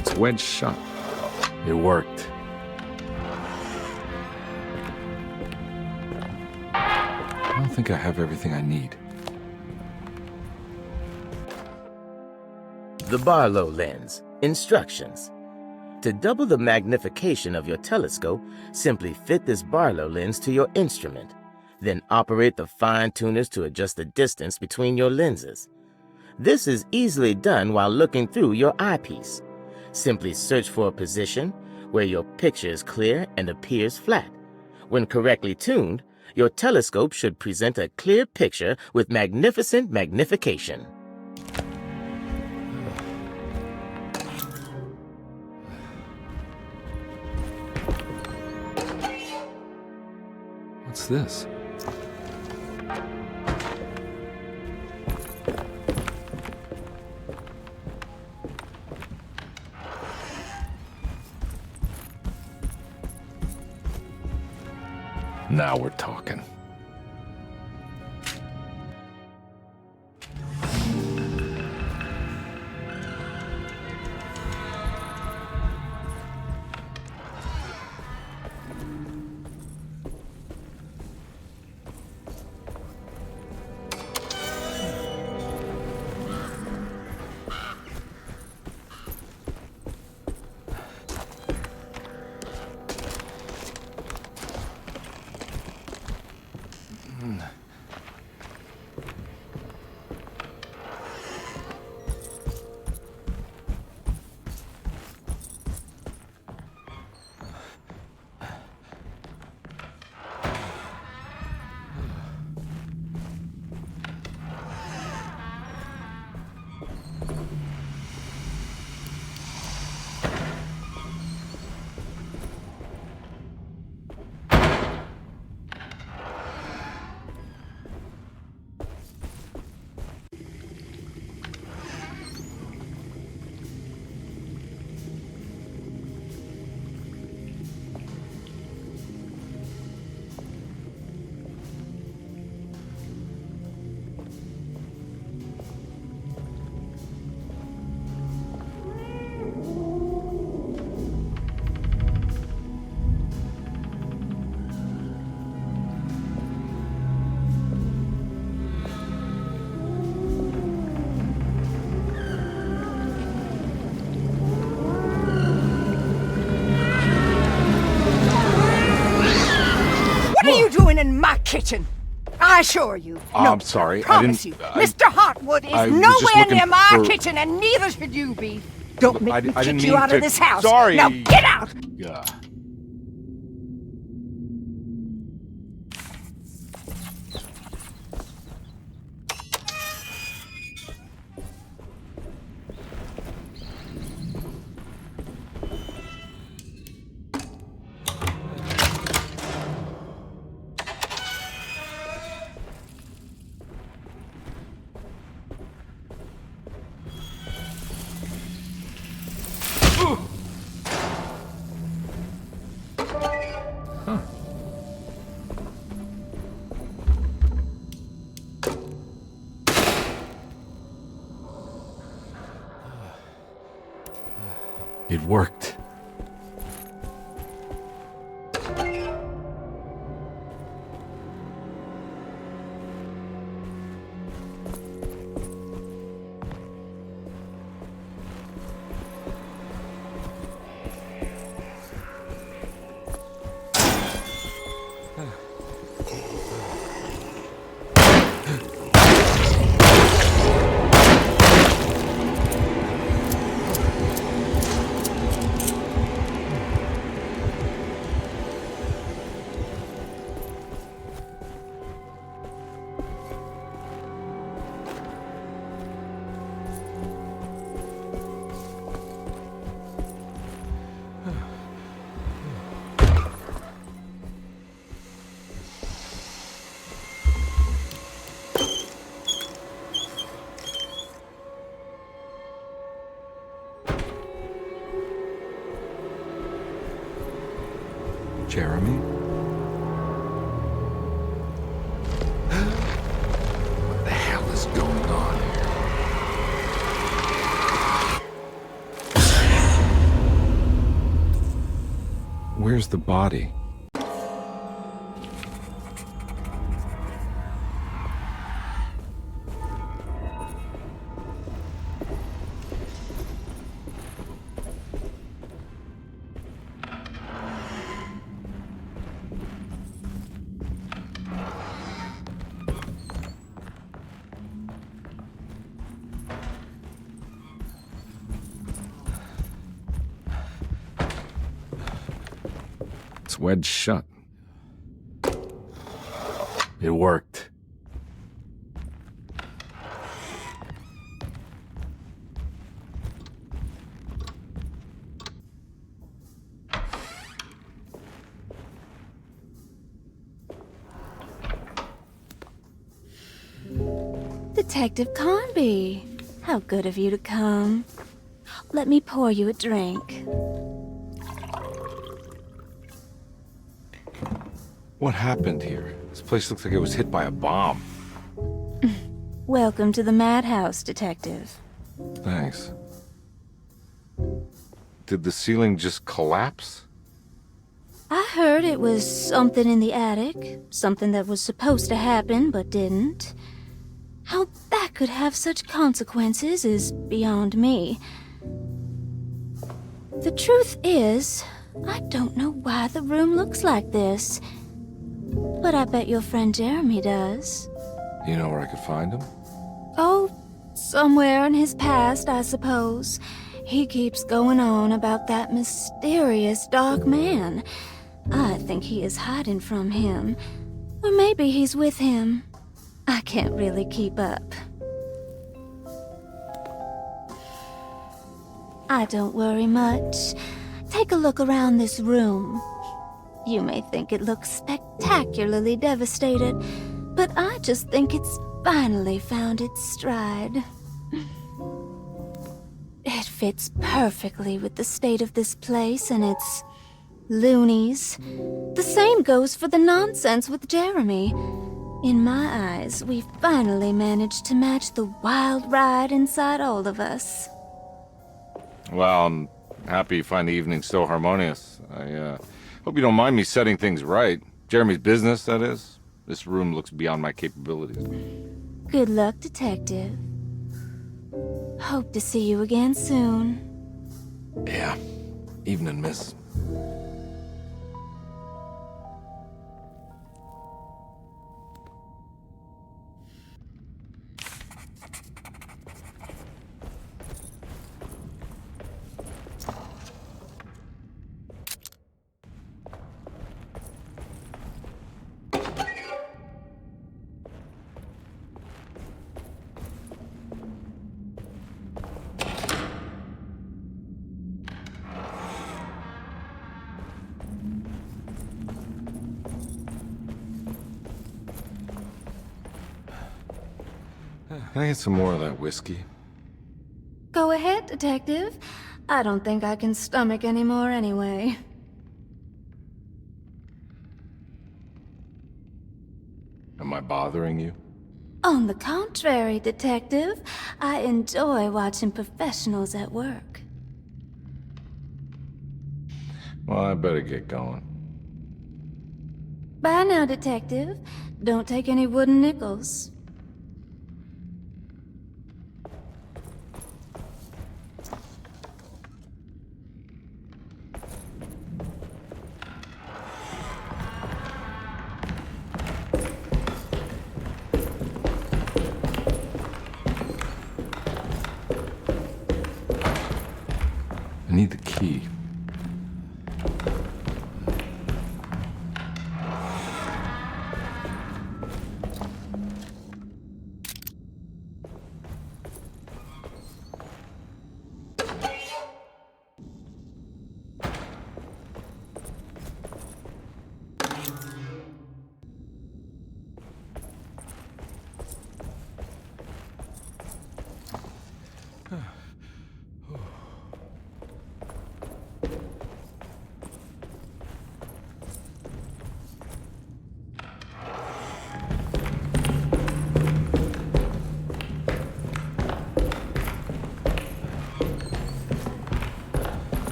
It's wedged shut. It worked. I don't think I have everything I need. The Barlow lens. Instructions. To double the magnification of your telescope, simply fit this Barlow lens to your instrument. Then operate the fine-tuners to adjust the distance between your lenses. This is easily done while looking through your eyepiece. Simply search for a position where your picture is clear and appears flat. When correctly tuned, your telescope should present a clear picture with magnificent magnification. What's this? Now we're talking. in my kitchen. I assure you. I'm sorry. I promise you. Mr. Hotwood is nowhere near my kitchen, and neither should you be. Don't make me kick you out of this house. Sorry. Now get out! Yeah. It worked. Jeremy? What the hell is going on here? Where's the body? It's wedged shut. It worked. Detective Conby, how good of you to come. Let me pour you a drink. What happened here? This place looks like it was hit by a bomb. Welcome to the madhouse, Detective. Thanks. Did the ceiling just collapse? I heard it was something in the attic, something that was supposed to happen but didn't. How that could have such consequences is beyond me. The truth is, I don't know why the room looks like this. But I bet your friend Jeremy does. Do you know where I could find him? Oh, somewhere in his past, I suppose. He keeps going on about that mysterious dark man. I think he is hiding from him. Or maybe he's with him. I can't really keep up. I don't worry much. Take a look around this room. You may think it looks spectacularly devastated, but I just think it's finally found its stride. It fits perfectly with the state of this place and its loonies. The same goes for the nonsense with Jeremy. In my eyes, we finally managed to match the wild ride inside all of us. Well, I'm happy you find the evening so harmonious. I hope you don't mind me setting things right. Jeremy's business, that is. This room looks beyond my capabilities. Good luck, Detective. Hope to see you again soon. Yeah. Evening, miss. Can I get some more of that whiskey? Go ahead, Detective. I don't think I can stomach any more anyway. Am I bothering you? On the contrary, Detective, I enjoy watching professionals at work. Well, I better get going. Bye now, Detective. Don't take any wooden nickels. I need the key.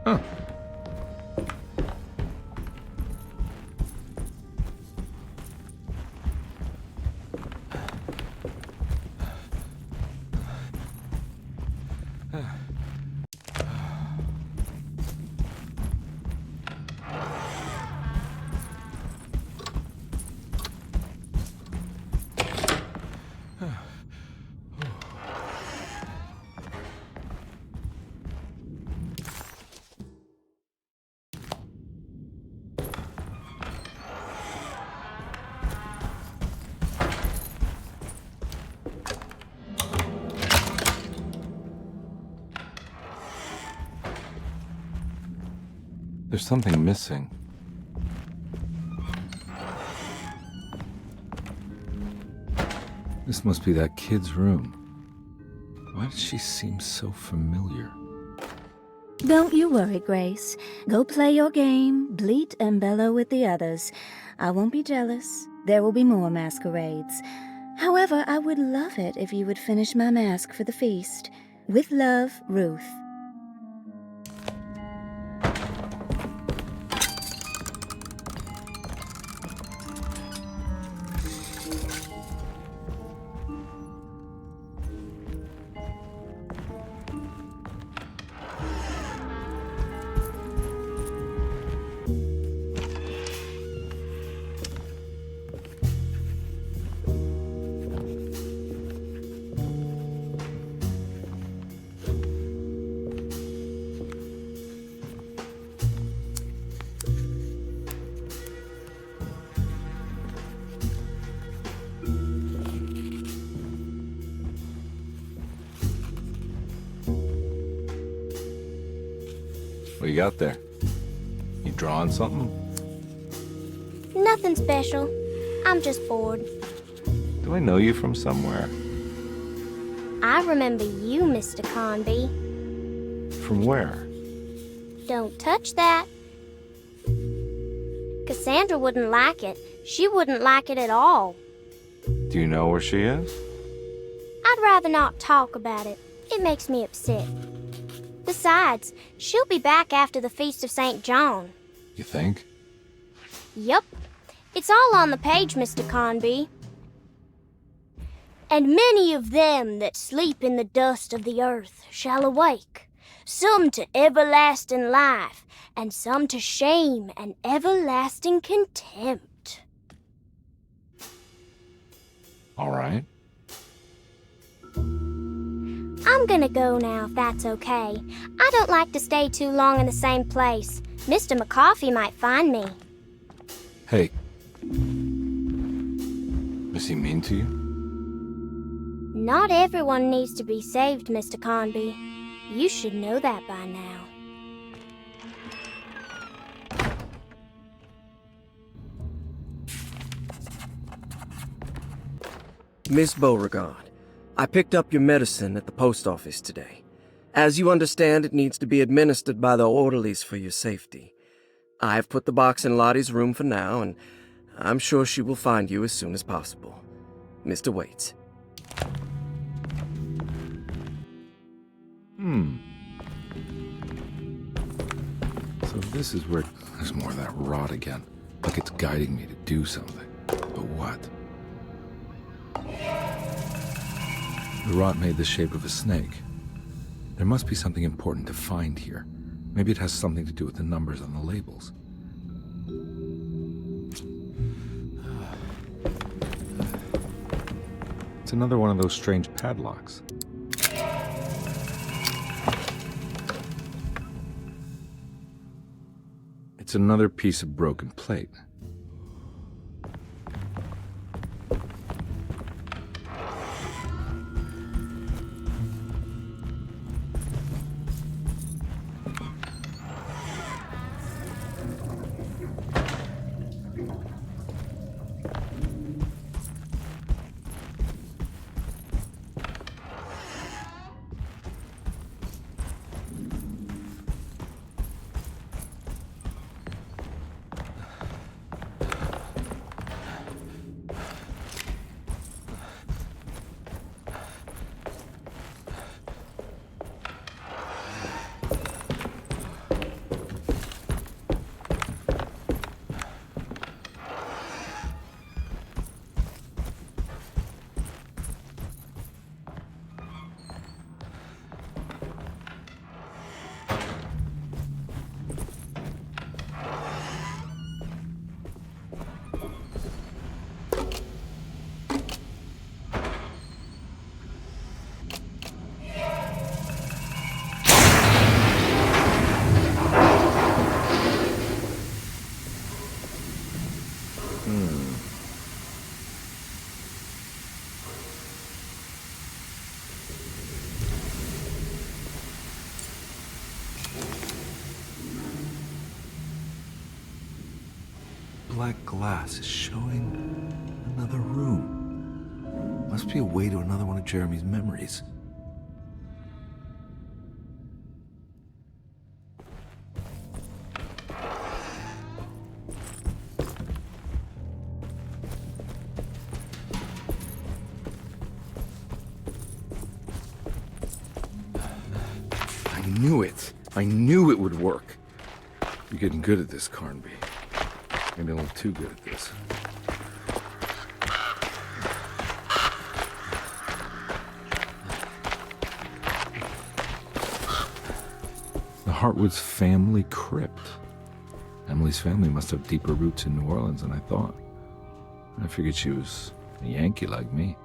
Huh. There's something missing. This must be that kid's room. Why does she seem so familiar? Don't you worry, Grace. Go play your game, bleat and bellow with the others. I won't be jealous. There will be more masquerades. However, I would love it if you would finish my mask for the feast. With love, Ruth. got there? You drawing something? Nothing special. I'm just bored. Do I know you from somewhere? I remember you, Mr. Conby. From where? Don't touch that. Cassandra wouldn't like it. She wouldn't like it at all. Do you know where she is? I'd rather not talk about it. It makes me upset. Besides, she'll be back after the Feast of St. John. You think? Yup. It's all on the page, Mr. Conby. And many of them that sleep in the dust of the earth shall awake, some to everlasting life, and some to shame and everlasting contempt. All right. I'm gonna go now, if that's okay. I don't like to stay too long in the same place. Mr. McCoffey might find me. Hey. Is he mean to you? Not everyone needs to be saved, Mr. Conby. You should know that by now. Miss Beauregard, I picked up your medicine at the post office today. As you understand, it needs to be administered by the orderlies for your safety. I've put the box in Lottie's room for now, and I'm sure she will find you as soon as possible. Mr. Waits. So this is where there's more of that rot again. Like it's guiding me to do something. But what? The rot made the shape of a snake. There must be something important to find here. Maybe it has something to do with the numbers on the labels. It's another one of those strange padlocks. It's another piece of broken plate. Black glass is showing another room. Must be a way to another one of Jeremy's memories. I knew it. I knew it would work. You're getting good at this, Carnby. Maybe a little too good at this. The Hartwood's family crypt. Emily's family must have deeper roots in New Orleans than I thought. I figured she was a Yankee like me.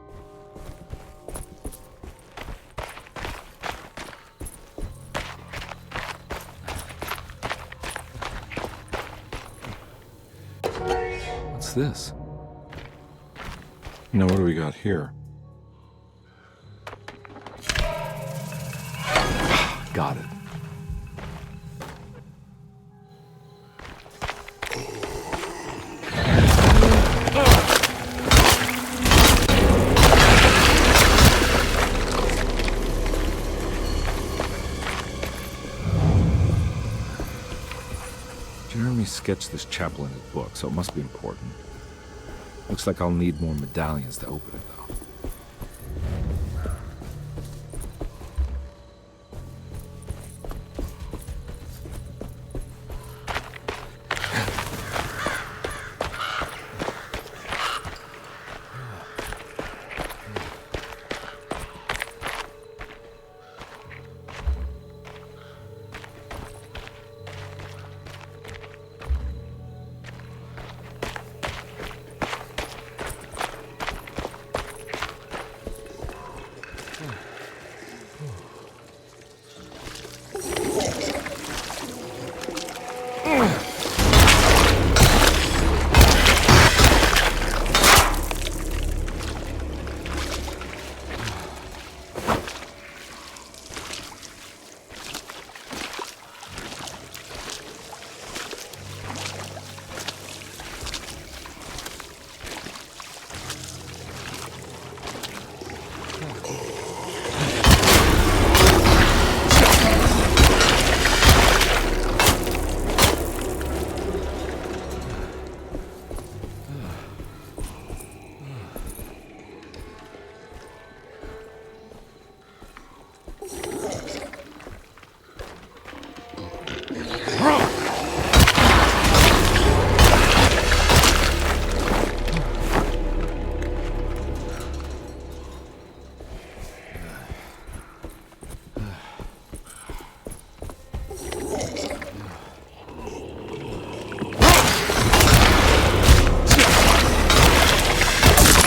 What's this? What do we got here? Got it. sketched this chapel in his book, so it must be important. Looks like I'll need more medallions to open it, though.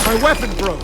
My weapon broke.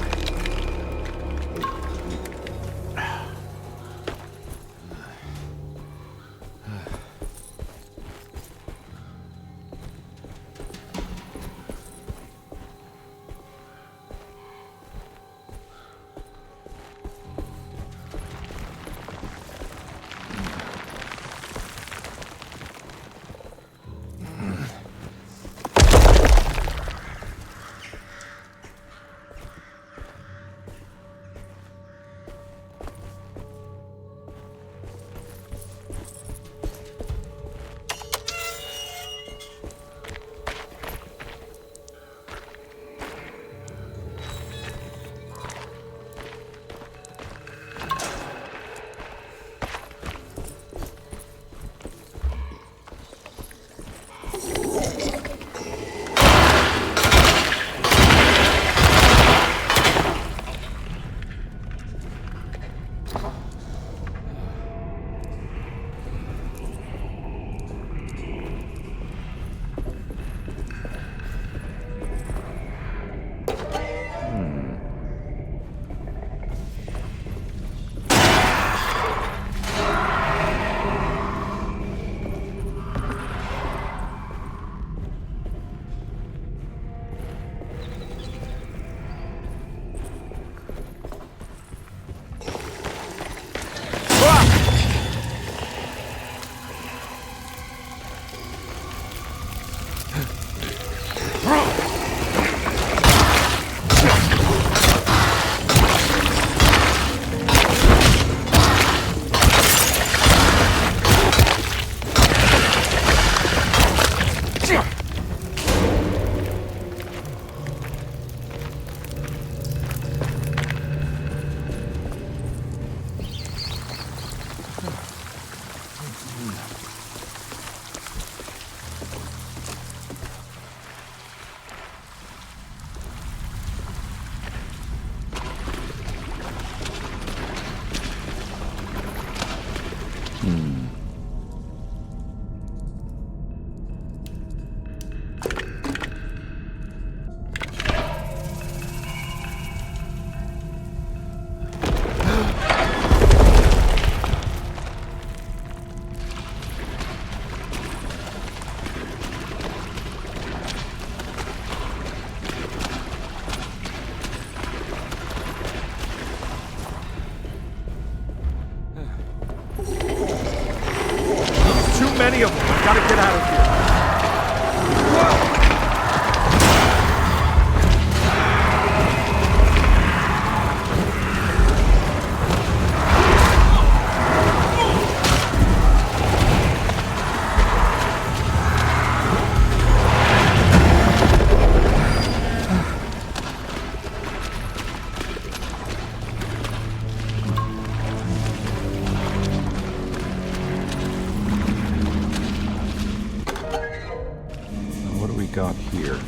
got here?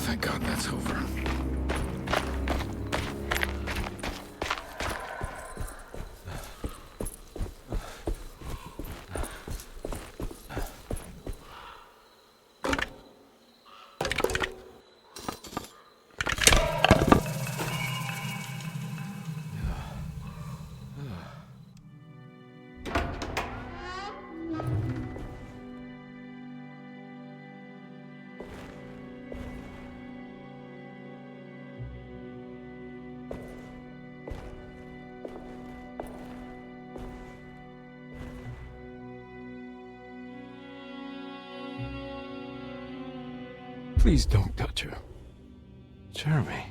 Thank God that's over. Please don't touch her. Jeremy,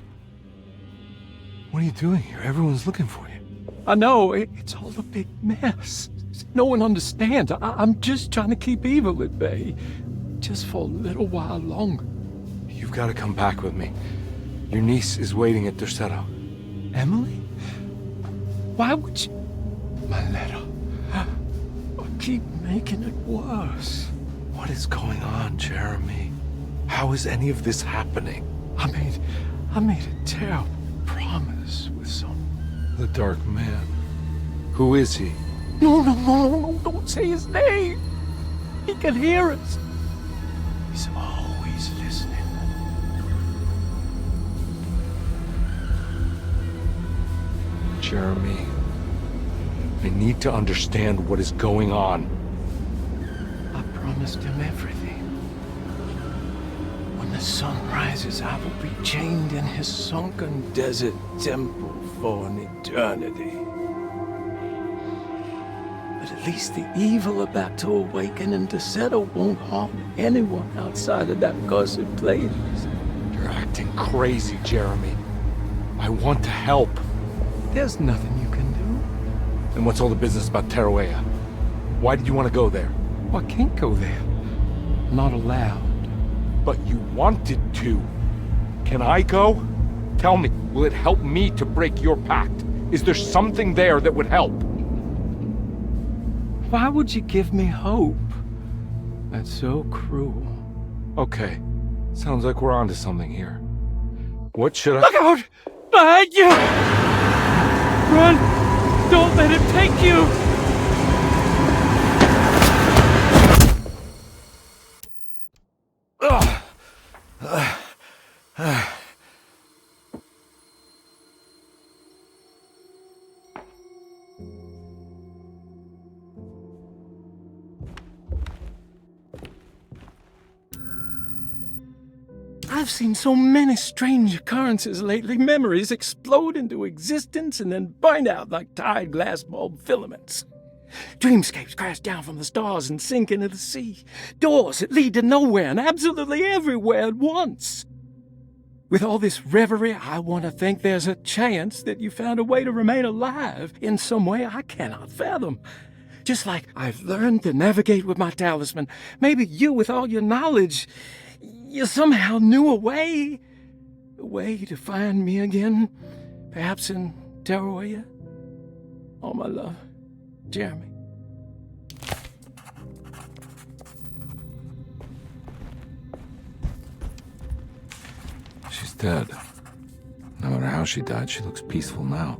what are you doing here? Everyone's looking for you. I know, it's all a big mess. No one understands. I'm just trying to keep evil at bay. Just for a little while longer. You've got to come back with me. Your niece is waiting at Derceto. Emily? Why would you... My letter. I keep making it worse. What is going on, Jeremy? How is any of this happening? I made a terrible promise with someone. The Dark Man. Who is he? No, don't say his name. He can hear us. He's always listening. Jeremy, I need to understand what is going on. I promised him everything. When the sun rises, I will be chained in his sunken desert temple for an eternity. But at least the evil about to awaken in Derceto won't harm anyone outside of that cursed place. You're acting crazy, Jeremy. I want to help. There's nothing you can do. And what's all the business about Tarawea? Why did you want to go there? Well, I can't go there. I'm not allowed. But you wanted to. Can I go? Tell me, will it help me to break your pact? Is there something there that would help? Why would you give me hope? That's so cruel. Okay, sounds like we're onto something here. What should I— Look out! Behind you! Run! Don't let it take you! I've seen so many strange occurrences lately. Memories explode into existence and then burn out like tired glass bulb filaments. Dreamscapes crash down from the stars and sink into the sea. Doors that lead to nowhere and absolutely everywhere at once. With all this reverie, I want to think there's a chance that you found a way to remain alive in some way I cannot fathom. Just like I've learned to navigate with my talisman. Maybe you, with all your knowledge, you somehow knew a way to find me again, perhaps in Tarawea. All my love, Jeremy. She's dead. No matter how she died, she looks peaceful now.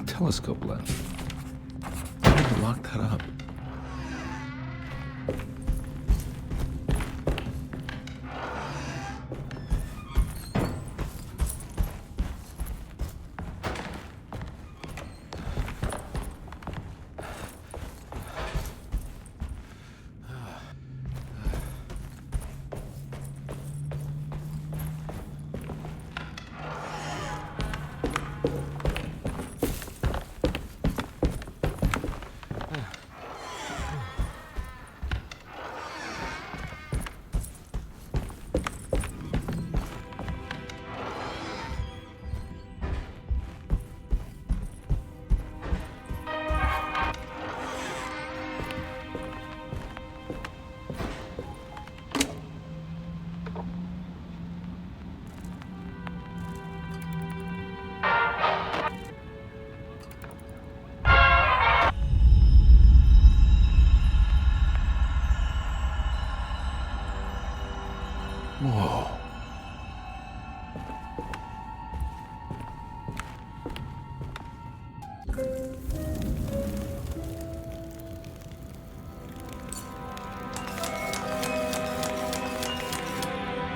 Telescope lens. Why did you lock that up?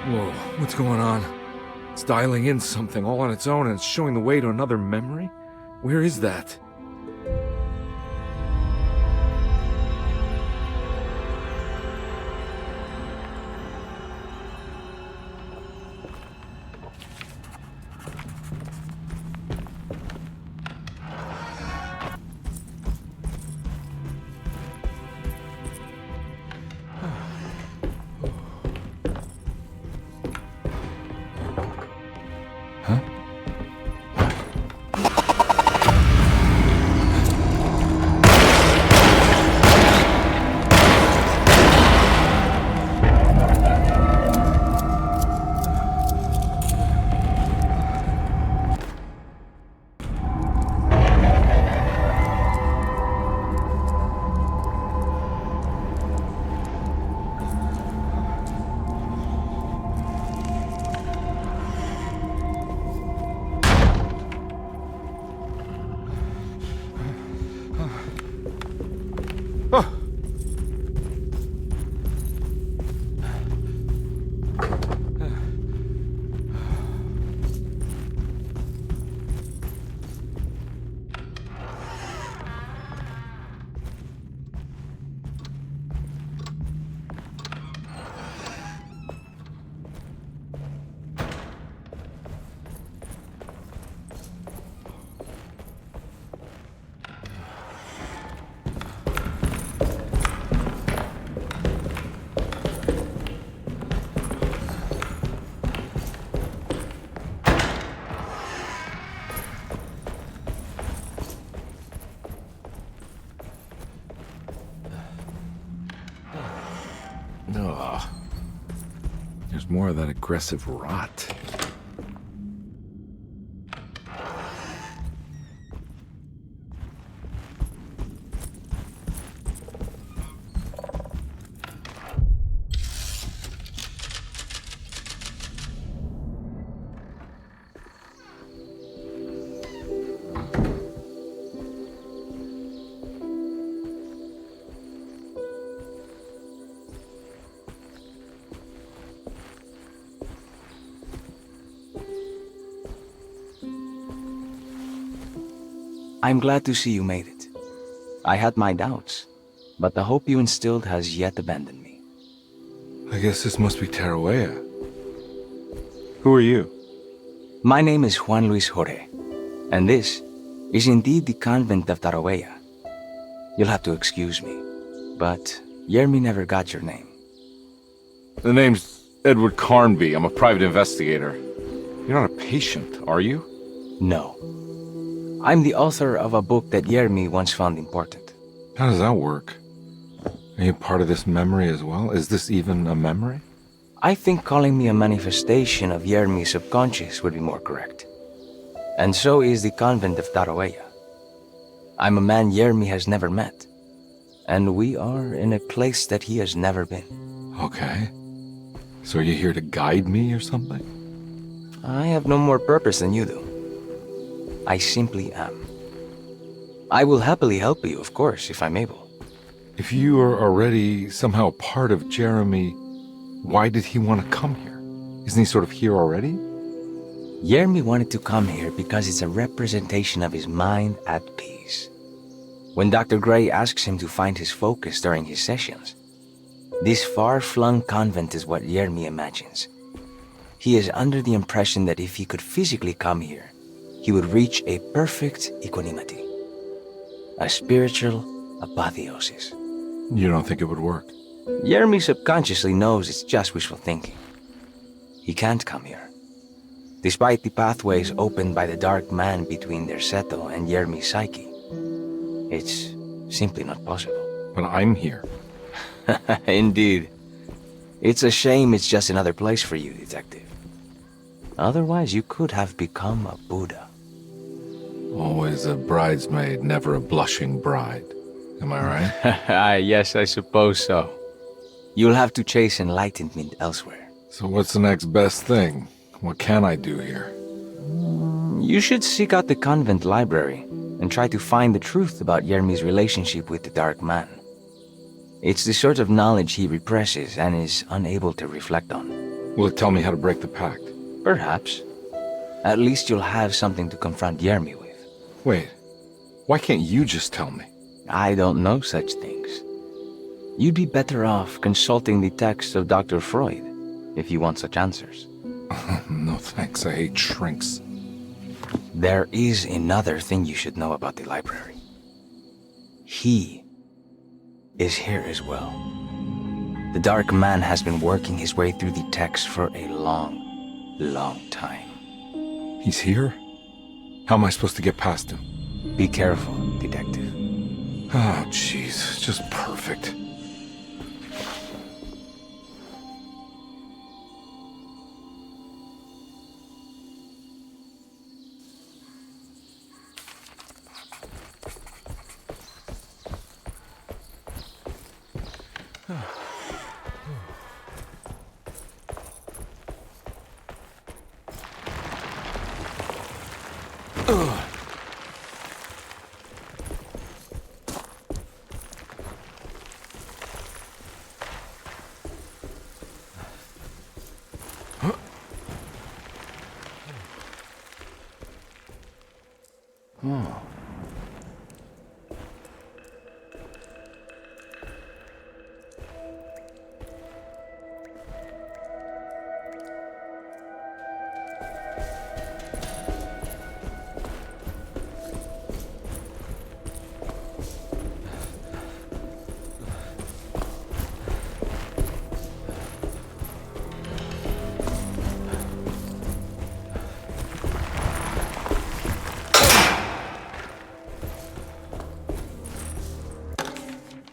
Whoa, what's going on? It's dialing in something all on its own and it's showing the way to another memory? Where is that? Ugh. There's more of that aggressive rot. I'm glad to see you made it. I had my doubts, but the hope you instilled has yet abandoned me. I guess this must be Tarawea. Who are you? My name is Juan Luis Jorge, and this is indeed the convent of Tarawea. You'll have to excuse me, but Yermi never got your name. The name's Edward Carnby. I'm a private investigator. You're not a patient, are you? No. I'm the author of a book that Yermi once found important. How does that work? Are you part of this memory as well? Is this even a memory? I think calling me a manifestation of Yermi's subconscious would be more correct. And so is the convent of Tarawea. I'm a man Yermi has never met, and we are in a place that he has never been. Okay. So are you here to guide me or something? I have no more purpose than you do. I simply am. I will happily help you, of course, if I'm able. If you are already somehow part of Jeremy, why did he want to come here? Isn't he sort of here already? Yermi wanted to come here because it's a representation of his mind at peace. When Dr. Gray asks him to find his focus during his sessions, this far-flung convent is what Yermi imagines. He is under the impression that if he could physically come here, he would reach a perfect equanimity, a spiritual apotheosis. You don't think it would work? Yermi subconsciously knows it's just wishful thinking. He can't come here. Despite the pathways opened by the dark man between Derceto and Yermi's psyche, it's simply not possible. But I'm here. Indeed. It's a shame it's just another place for you, Detective. Otherwise, you could have become a Buddha. Always a bridesmaid, never a blushing bride. Am I right? Yes, I suppose so. You'll have to chase enlightenment elsewhere. So what's the next best thing? What can I do here? You should seek out the convent library and try to find the truth about Yermi's relationship with the Dark Man. It's the sort of knowledge he represses and is unable to reflect on. Will it tell me how to break the pact? Perhaps. At least you'll have something to confront Jeremy with. Wait, why can't you just tell me? I don't know such things. You'd be better off consulting the texts of Dr. Freud, if you want such answers. No thanks, I hate shrinks. There is another thing you should know about the library. He is here as well. The Dark Man has been working his way through the text for a long time. He's here? How am I supposed to get past him? Be careful, Detective. Oh, jeez, just perfect.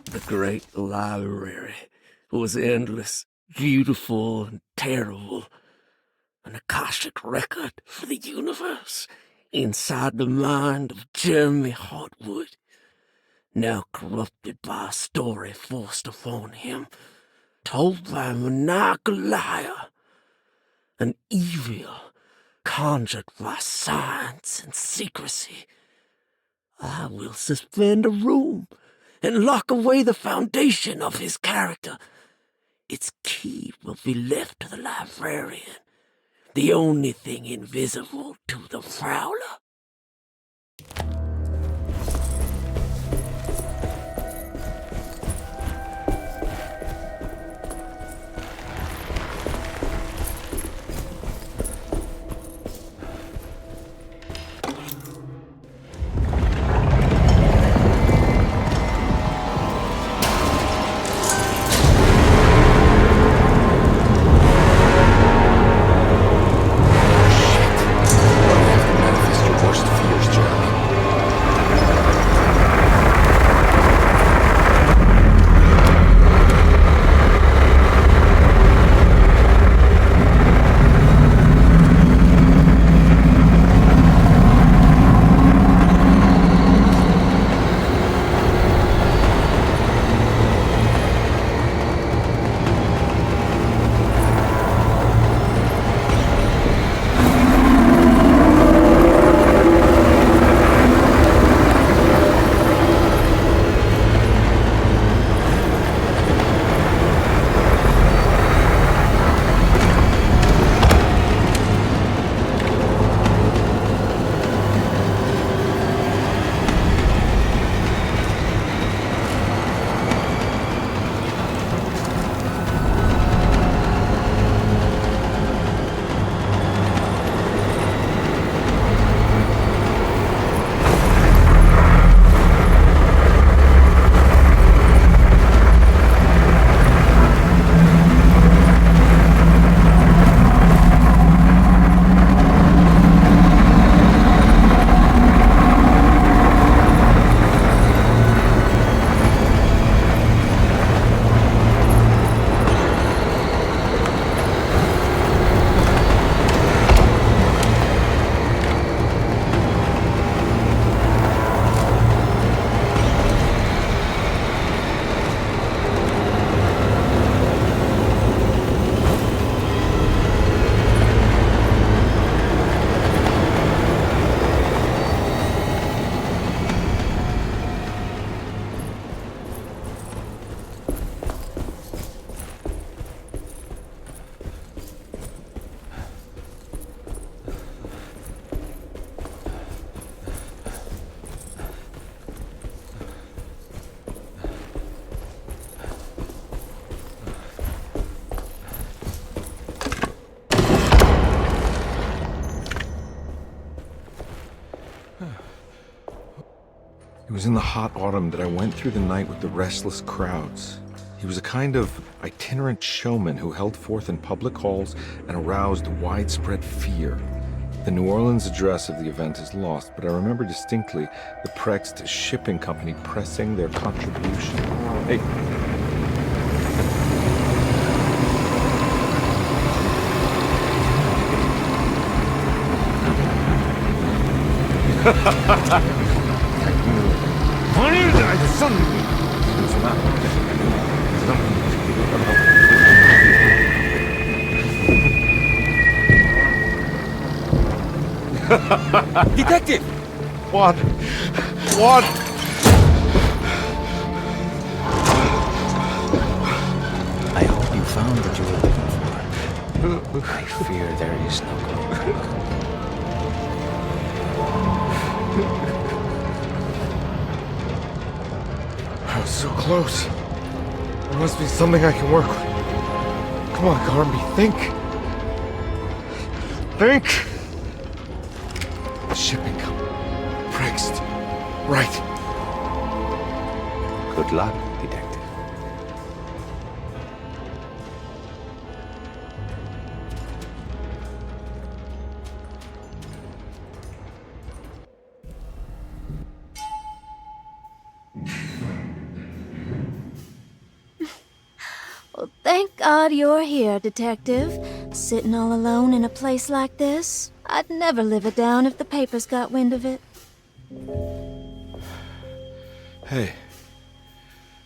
The great library was endless, beautiful, and terrible. An Akashic record for the universe inside the mind of Jeremy Hartwood, now corrupted by a story forced upon him, told by a maniacal liar, an evil conjured by science and secrecy. I will suspend a room and lock away the foundation of his character. Its key will be left to the librarian, the only thing invisible to the prowler. Manifest your was in the hot autumn that I went through the night with the restless crowds. He was a kind of itinerant showman who held forth in public halls and aroused widespread fear. The New Orleans address of the event is lost, but I remember distinctly the Prext Shipping Company pressing their contribution. Hey. Detective! What? What? I hope you found what you were looking for. I fear there is no going back. I was so close. There must be something I can work with. Come on, Carnby, think. Think! The shipping company. Prext. Right. Good luck, detective. Well, thank God you're here, Detective. Sitting all alone in a place like this. I'd never live it down if the papers got wind of it. Hey.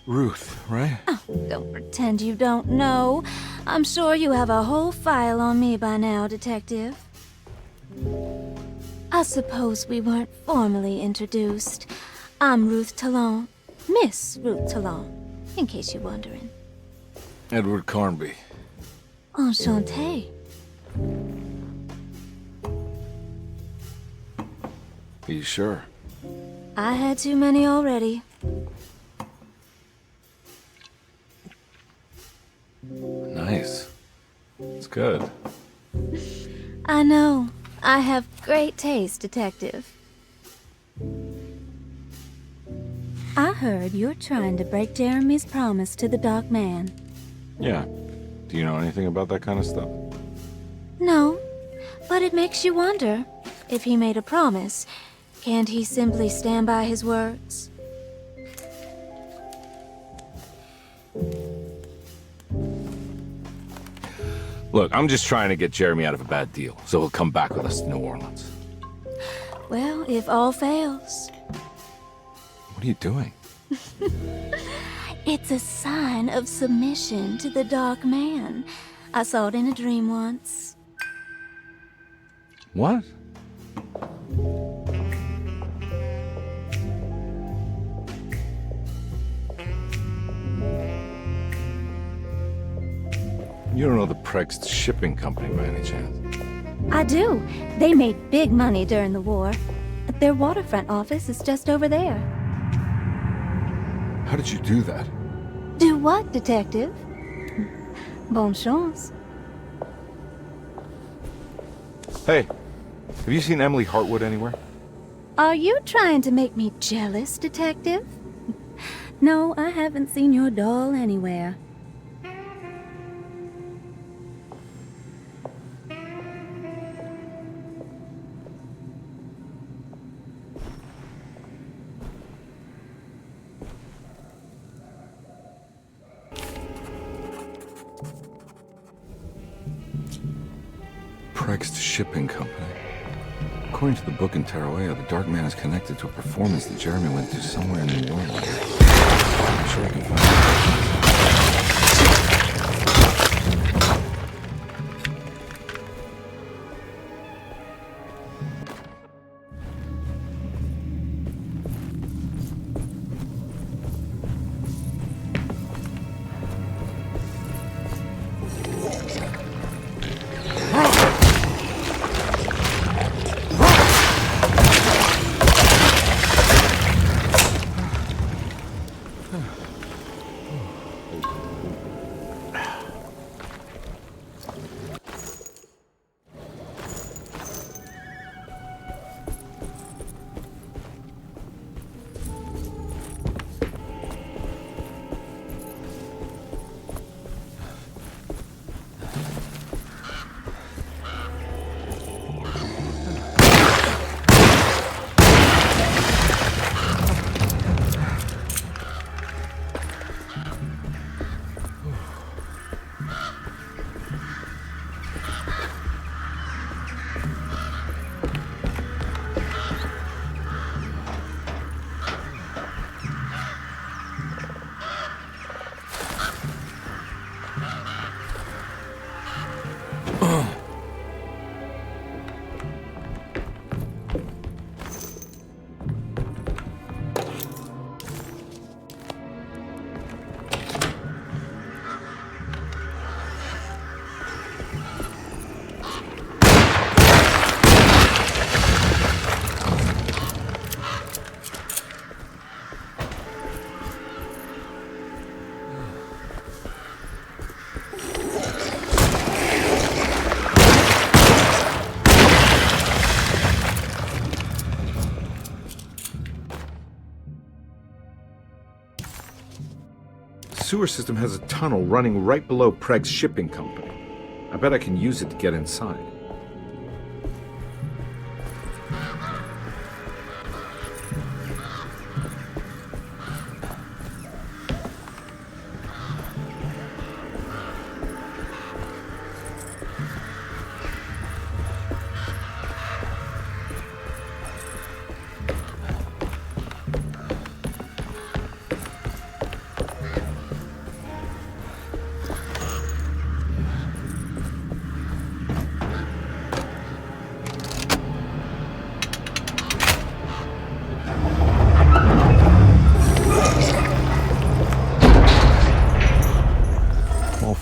Ruth, right? Oh, don't pretend you don't know. I'm sure you have a whole file on me by now, Detective. I suppose we weren't formally introduced. I'm Ruth Talon. Miss Ruth Talon, in case you're wondering. Edward Carnby. Enchanté. Are you sure? I had too many already. Nice. It's good. I know. I have great taste, Detective. I heard you're trying to break Jeremy's promise to the Dark Man. Yeah. Do you know anything about that kind of stuff? No, but it makes you wonder. If he made a promise, can't he simply stand by his words? Look, I'm just trying to get Jeremy out of a bad deal, so he'll come back with us to New Orleans. Well, if all fails. What are you doing? It's a sign of submission to the Dark Man. I saw it in a dream once. What? You don't know the Prext Shipping Company by any chance? I do. They made big money during the war. Their waterfront office is just over there. How did you do that? Do what, Detective? Bonne chance. Hey, have you seen Emily Hartwood anywhere? Are you trying to make me jealous, Detective? No, I haven't seen your doll anywhere. Prext Shipping Company. According to the book in Tarawea, the Dark Man is connected to a performance that Jeremy went to somewhere in New Orleans. I'm sure I can find it. sewer system has a tunnel running right below Preg's shipping company. I bet I can use it to get inside.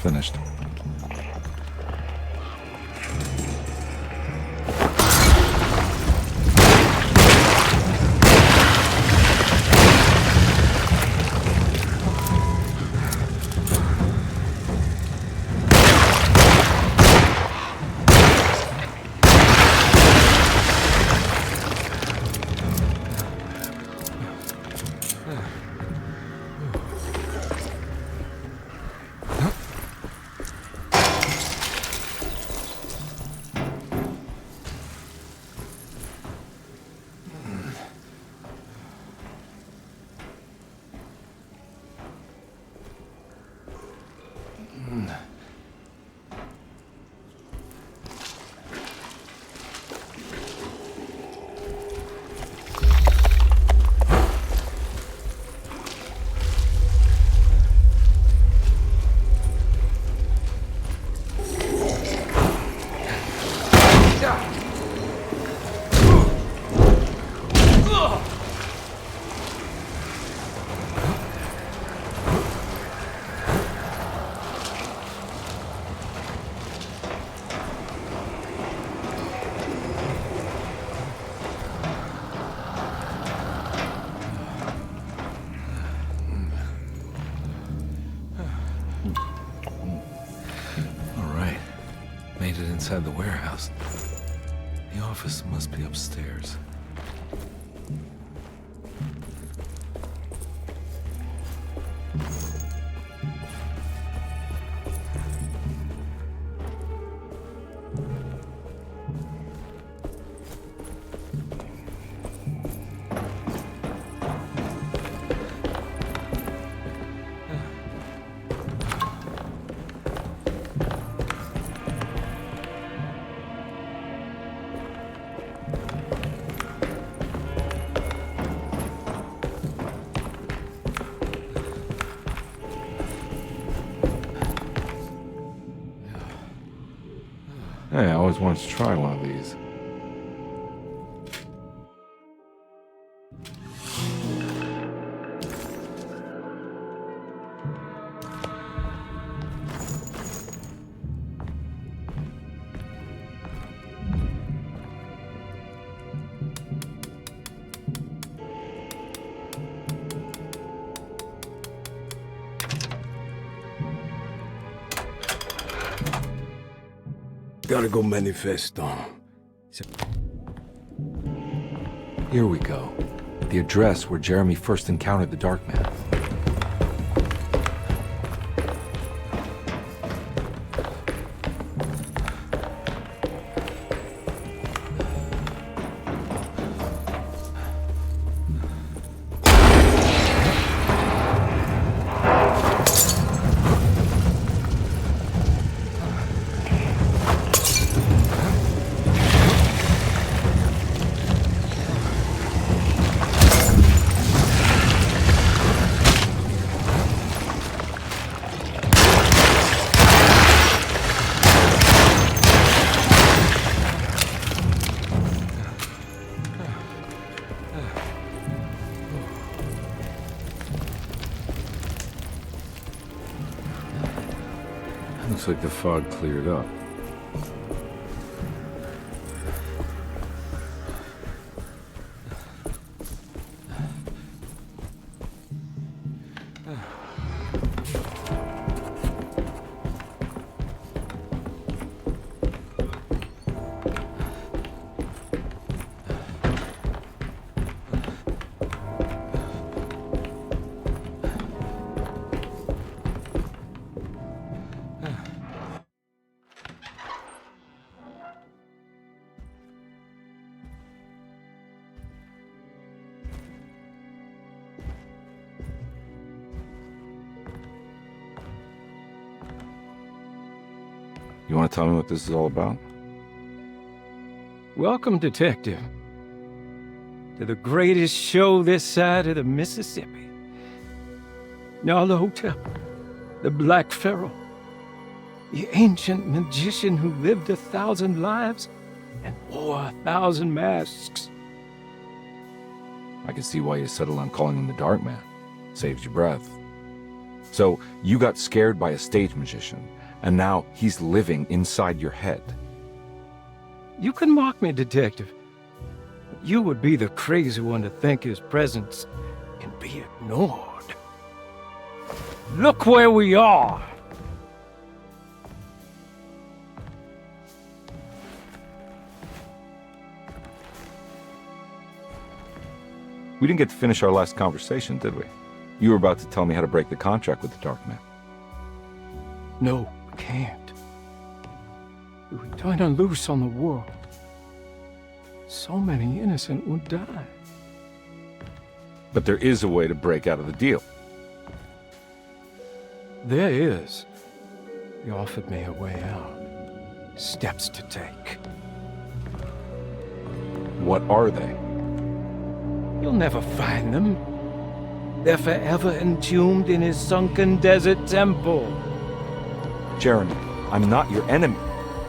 Finished. Made it inside the warehouse. The office must be upstairs. Hey, I always wanted to try one of these. Gotta go manifesto. Here we go. The address where Jeremy first encountered the Dark Man. Looks like the fog cleared up. You want to tell me what this is all about? Welcome, Detective, to the greatest show this side of the Mississippi. Nyala Hotel, the Black Pharaoh, the ancient magician who lived 1,000 lives and wore 1,000 masks. I can see why you settled on calling him the Dark Man. Saves your breath. So, you got scared by a stage magician, and now he's living inside your head. You can mock me, Detective. But you would be the crazy one to think his presence can be ignored. Look where we are! We didn't get to finish our last conversation, did we? You were about to tell me how to break the contract with the Dark Man. No, we can't. If we turn her loose on the world, so many innocent would die. But there is a way to break out of the deal. There is. He offered me a way out. Steps to take. What are they? You'll never find them. They're forever entombed in his sunken desert temple. Jeremy, I'm not your enemy.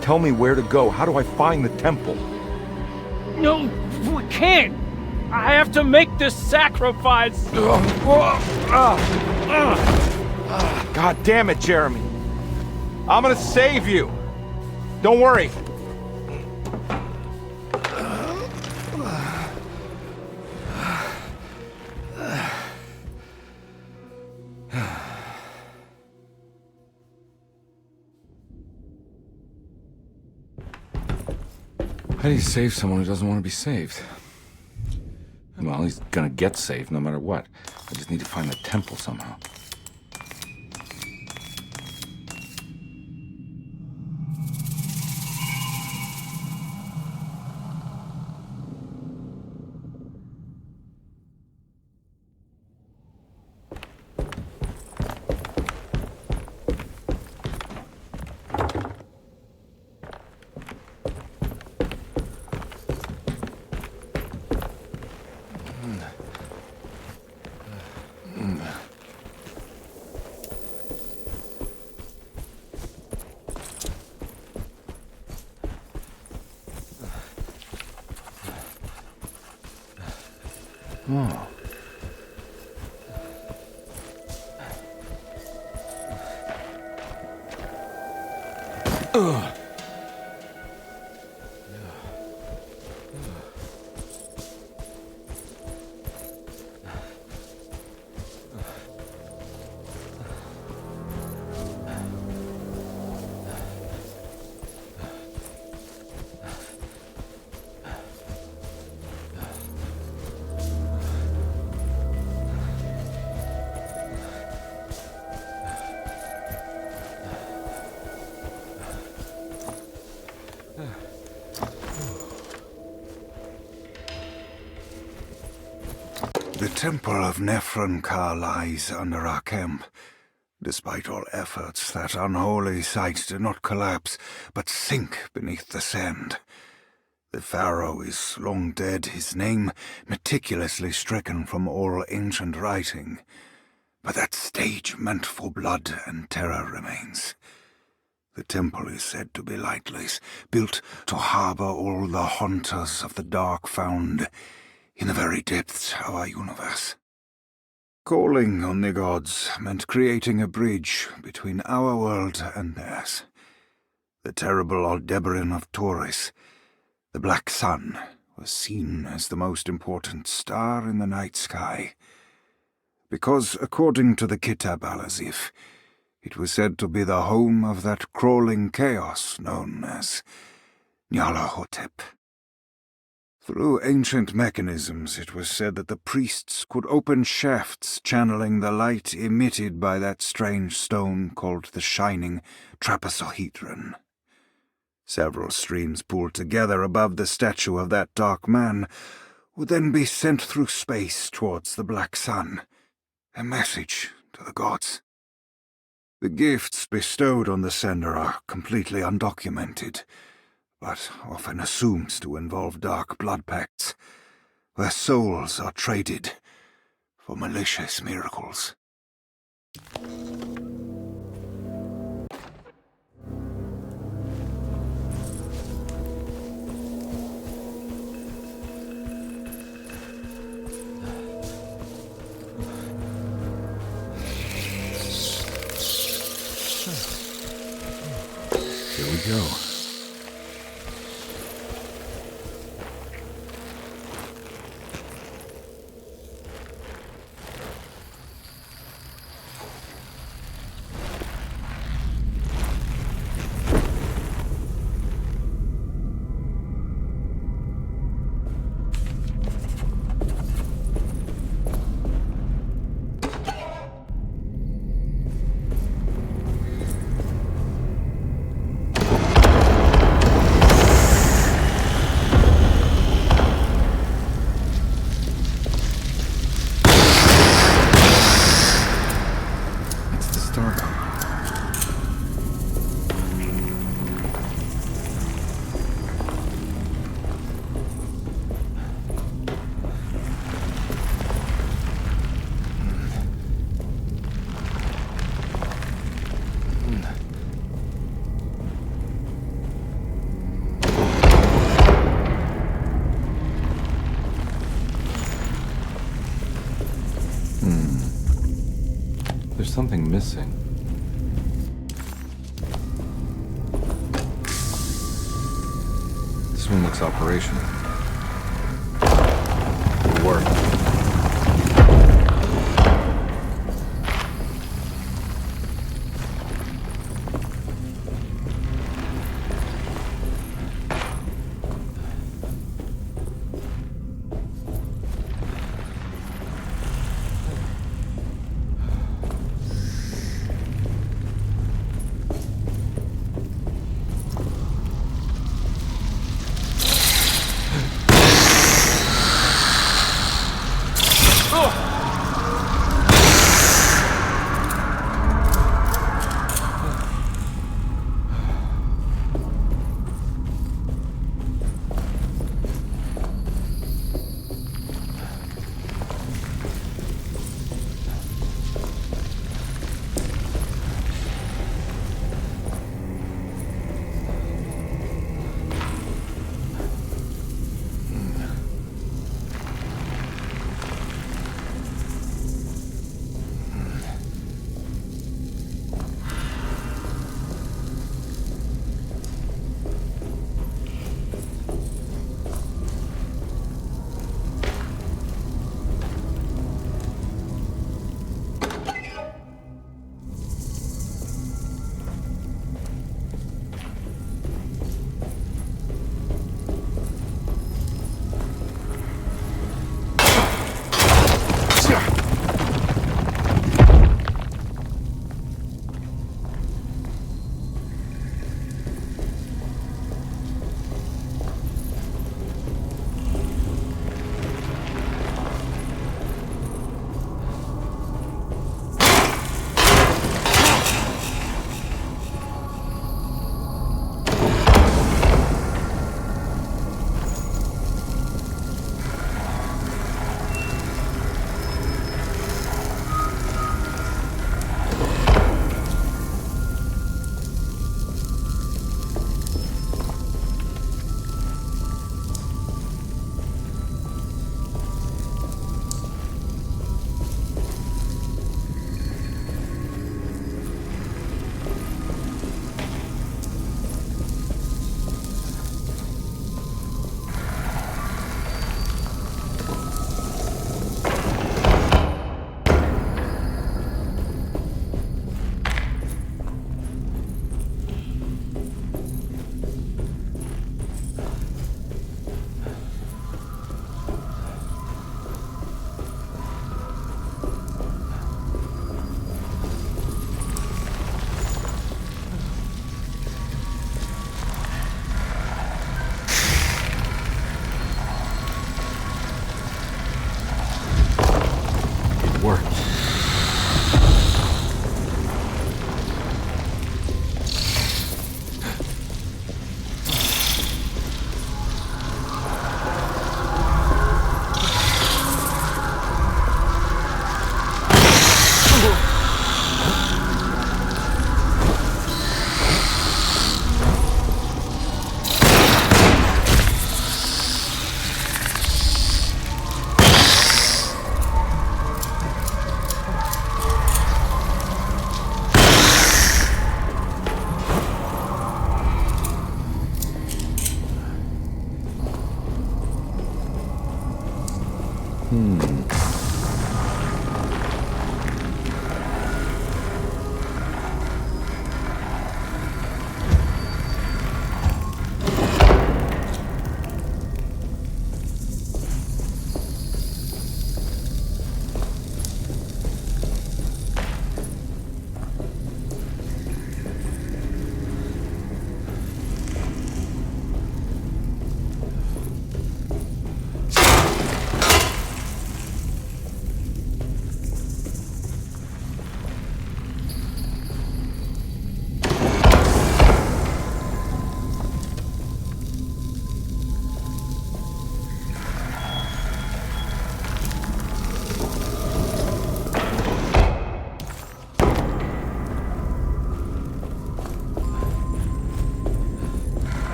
Tell me where to go. How do I find the temple? No, we can't. I have to make this sacrifice. God damn it, Jeremy. I'm gonna save you. Don't worry. How do you save someone who doesn't want to be saved? Well, he's gonna get saved no matter what. I just need to find the temple somehow. Oh. Ugh. The Temple of Nephron-Ka lies under our camp. Despite all efforts, that unholy site did not collapse, but sink beneath the sand. The pharaoh is long dead, his name meticulously stricken from all ancient writing. But that stage meant for blood and terror remains. The temple is said to be lightless, built to harbor all the haunters of the dark found in the very depths of our universe. Calling on the gods meant creating a bridge between our world and theirs. The terrible Aldebaran of Taurus, the Black Sun, was seen as the most important star in the night sky, because, according to the Kitab al-Azif, it was said to be the home of that crawling chaos known as Nyarlathotep. Through ancient mechanisms, it was said that the priests could open shafts channeling the light emitted by that strange stone called the Shining Trapezohedron. Several streams pooled together above the statue of that dark man would then be sent through space towards the Black Sun, a message to the gods. The gifts bestowed on the sender are completely undocumented, but often assumed to involve dark blood pacts, where souls are traded for malicious miracles. Here we go. There's something missing. This one looks operational. It'll work.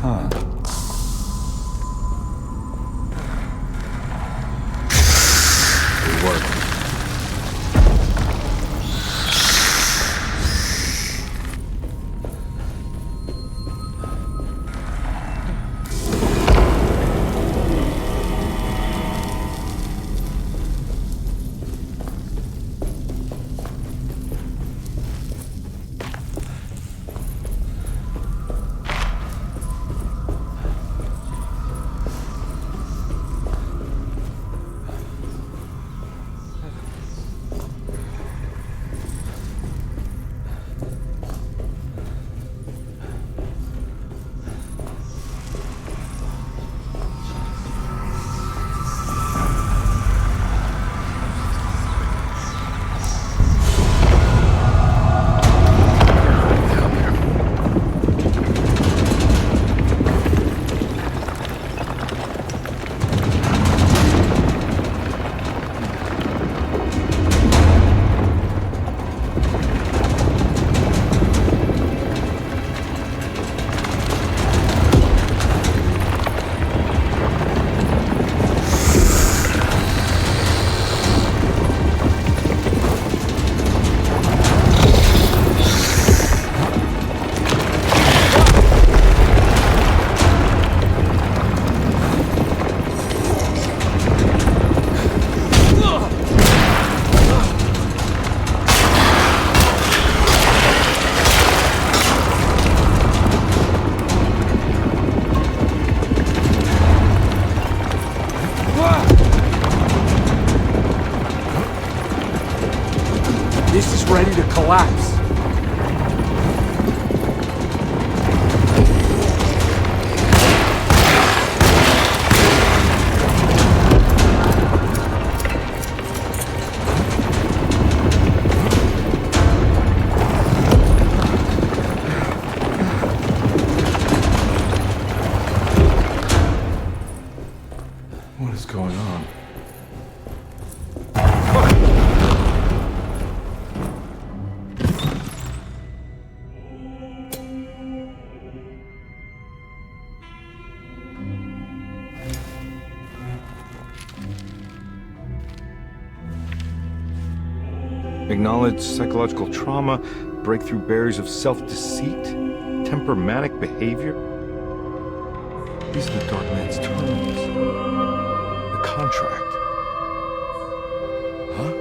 Huh. Good work. This is ready to collapse. What is going on? Acknowledge psychological trauma, breakthrough barriers of self-deceit, temperamental behavior. These are the Dark Man's terms. The contract. Huh?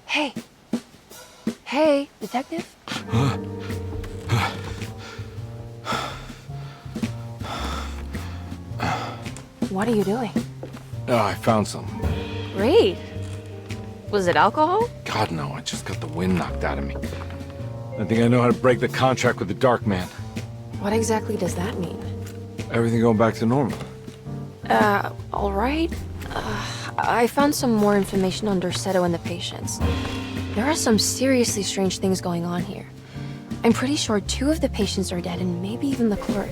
Hey. Hey, detective? What are you doing? Oh, I found some. Great. Was it alcohol? God, no, I just got the wind knocked out of me. I think I know how to break the contract with the Dark Man. What exactly does that mean? Everything going back to normal. All right. I found some more information on Derceto and the patients. There are some seriously strange things going on here. I'm pretty sure 2 of the patients are dead and maybe even the clerk.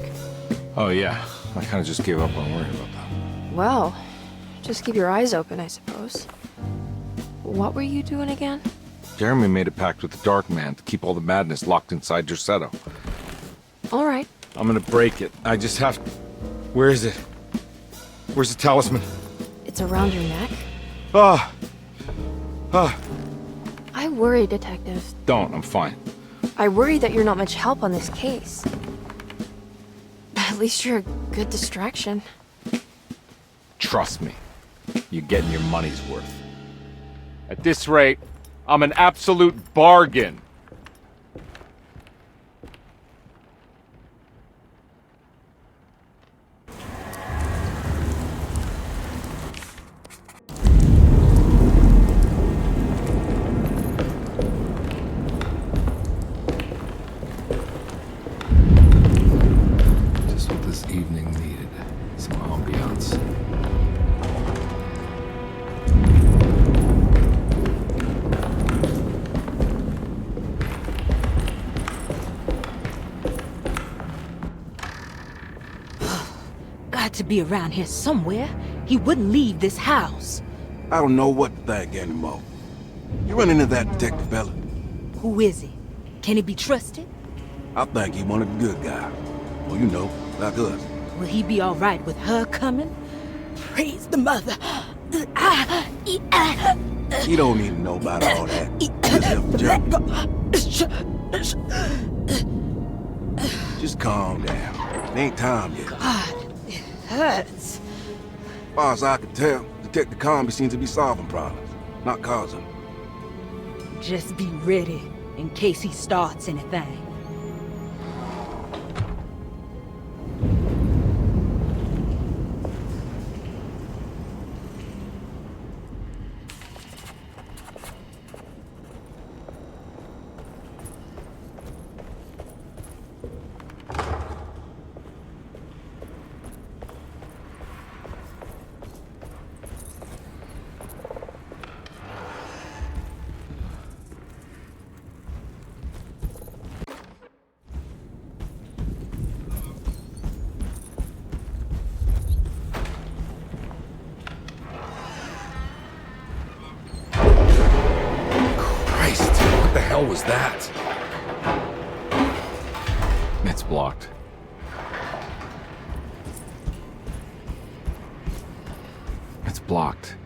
Oh, yeah. I kind of just gave up on worrying about that. Well, just keep your eyes open, I suppose. What were you doing again? Jeremy made a pact with the Dark Man to keep all the madness locked inside Derceto. All right. I'm gonna break it. I just have to... Where is it? Where's the talisman? It's around your neck? Ah! I worry, Detective. Don't, I'm fine. I worry that you're not much help on this case. At least you're a good distraction. Trust me. You're getting your money's worth. At this rate, I'm an absolute bargain. to be around here somewhere. He wouldn't leave this house. I don't know what to think anymore. You run into that detective fella? Who is he? Can he be trusted? I think he one of the good guys. Well, you know, like us. Will he be all right with her coming? Praise the mother. He don't need to know about all that. Just calm down. It ain't time yet. God, it hurts. As far as I can tell, Detective Comby seems to be solving problems, not causing them. Just be ready in case he starts anything. What the hell was that? It's blocked. It's blocked.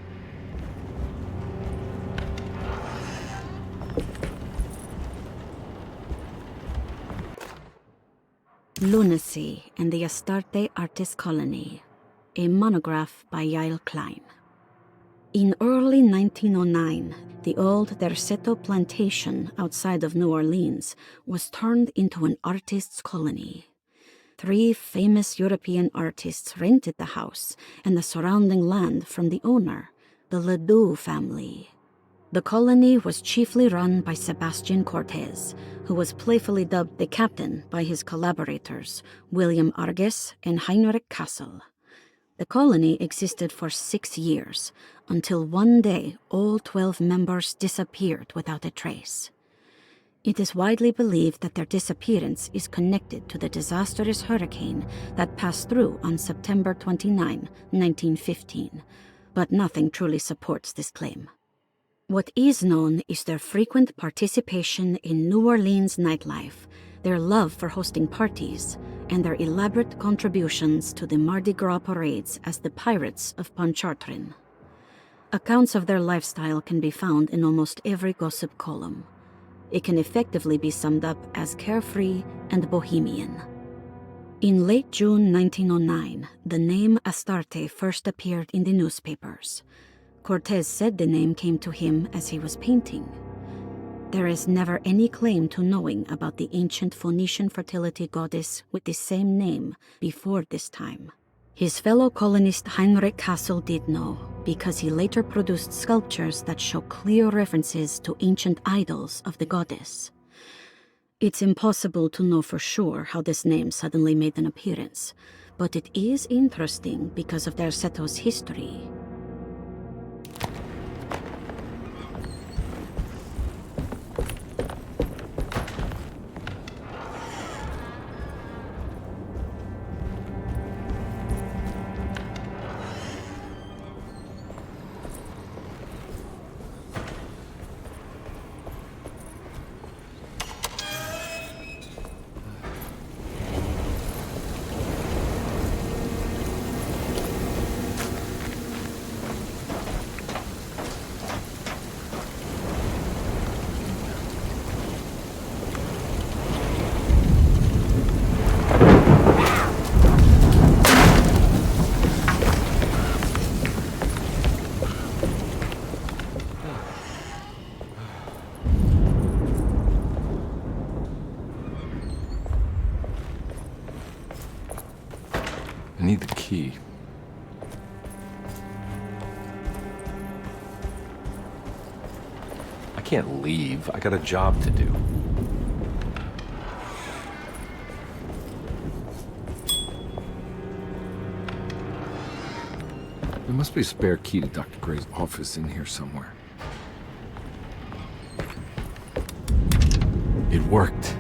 Lunacy and the Astarte Artist Colony, a monograph by Yael Klein. In early 1909, the old Derceto plantation outside of New Orleans was turned into an artists' colony. 3 famous European artists rented the house and the surrounding land from the owner, the Ledoux family. The colony was chiefly run by Sebastian Cortez, who was playfully dubbed the captain by his collaborators, William Arges and Heinrich Kassel. The colony existed for 6 years, until one day all 12 members disappeared without a trace. It is widely believed that their disappearance is connected to the disastrous hurricane that passed through on September 29, 1915, but nothing truly supports this claim. What is known is their frequent participation in New Orleans nightlife, their love for hosting parties, and their elaborate contributions to the Mardi Gras parades as the Pirates of Pontchartrain. Accounts of their lifestyle can be found in almost every gossip column. It can effectively be summed up as carefree and bohemian. In late June 1909, the name Astarte first appeared in the newspapers. Cortez said the name came to him as he was painting. There is never any claim to knowing about the ancient Phoenician fertility goddess with the same name before this time. His fellow colonist Heinrich Kassel did know, because he later produced sculptures that show clear references to ancient idols of the goddess. It's impossible to know for sure how this name suddenly made an appearance, but it is interesting because of Derceto's history. I need the key. I can't leave. I got a job to do. There must be a spare key to Dr. Gray's office in here somewhere. It worked.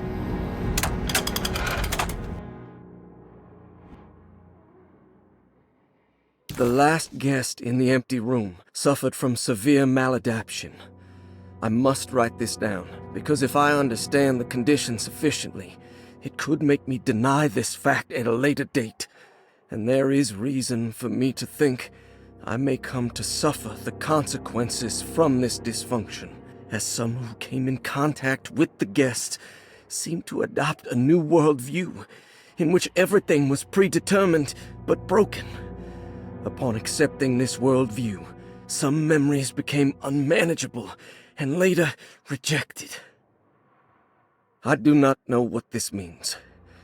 the last guest in the empty room suffered from severe maladaptation. I must write this down, because if I understand the condition sufficiently, it could make me deny this fact at a later date, and there is reason for me to think I may come to suffer the consequences from this dysfunction, as some who came in contact with the guest seemed to adopt a new worldview in which everything was predetermined but broken. Upon accepting this worldview, some memories became unmanageable and later rejected. I do not know what this means.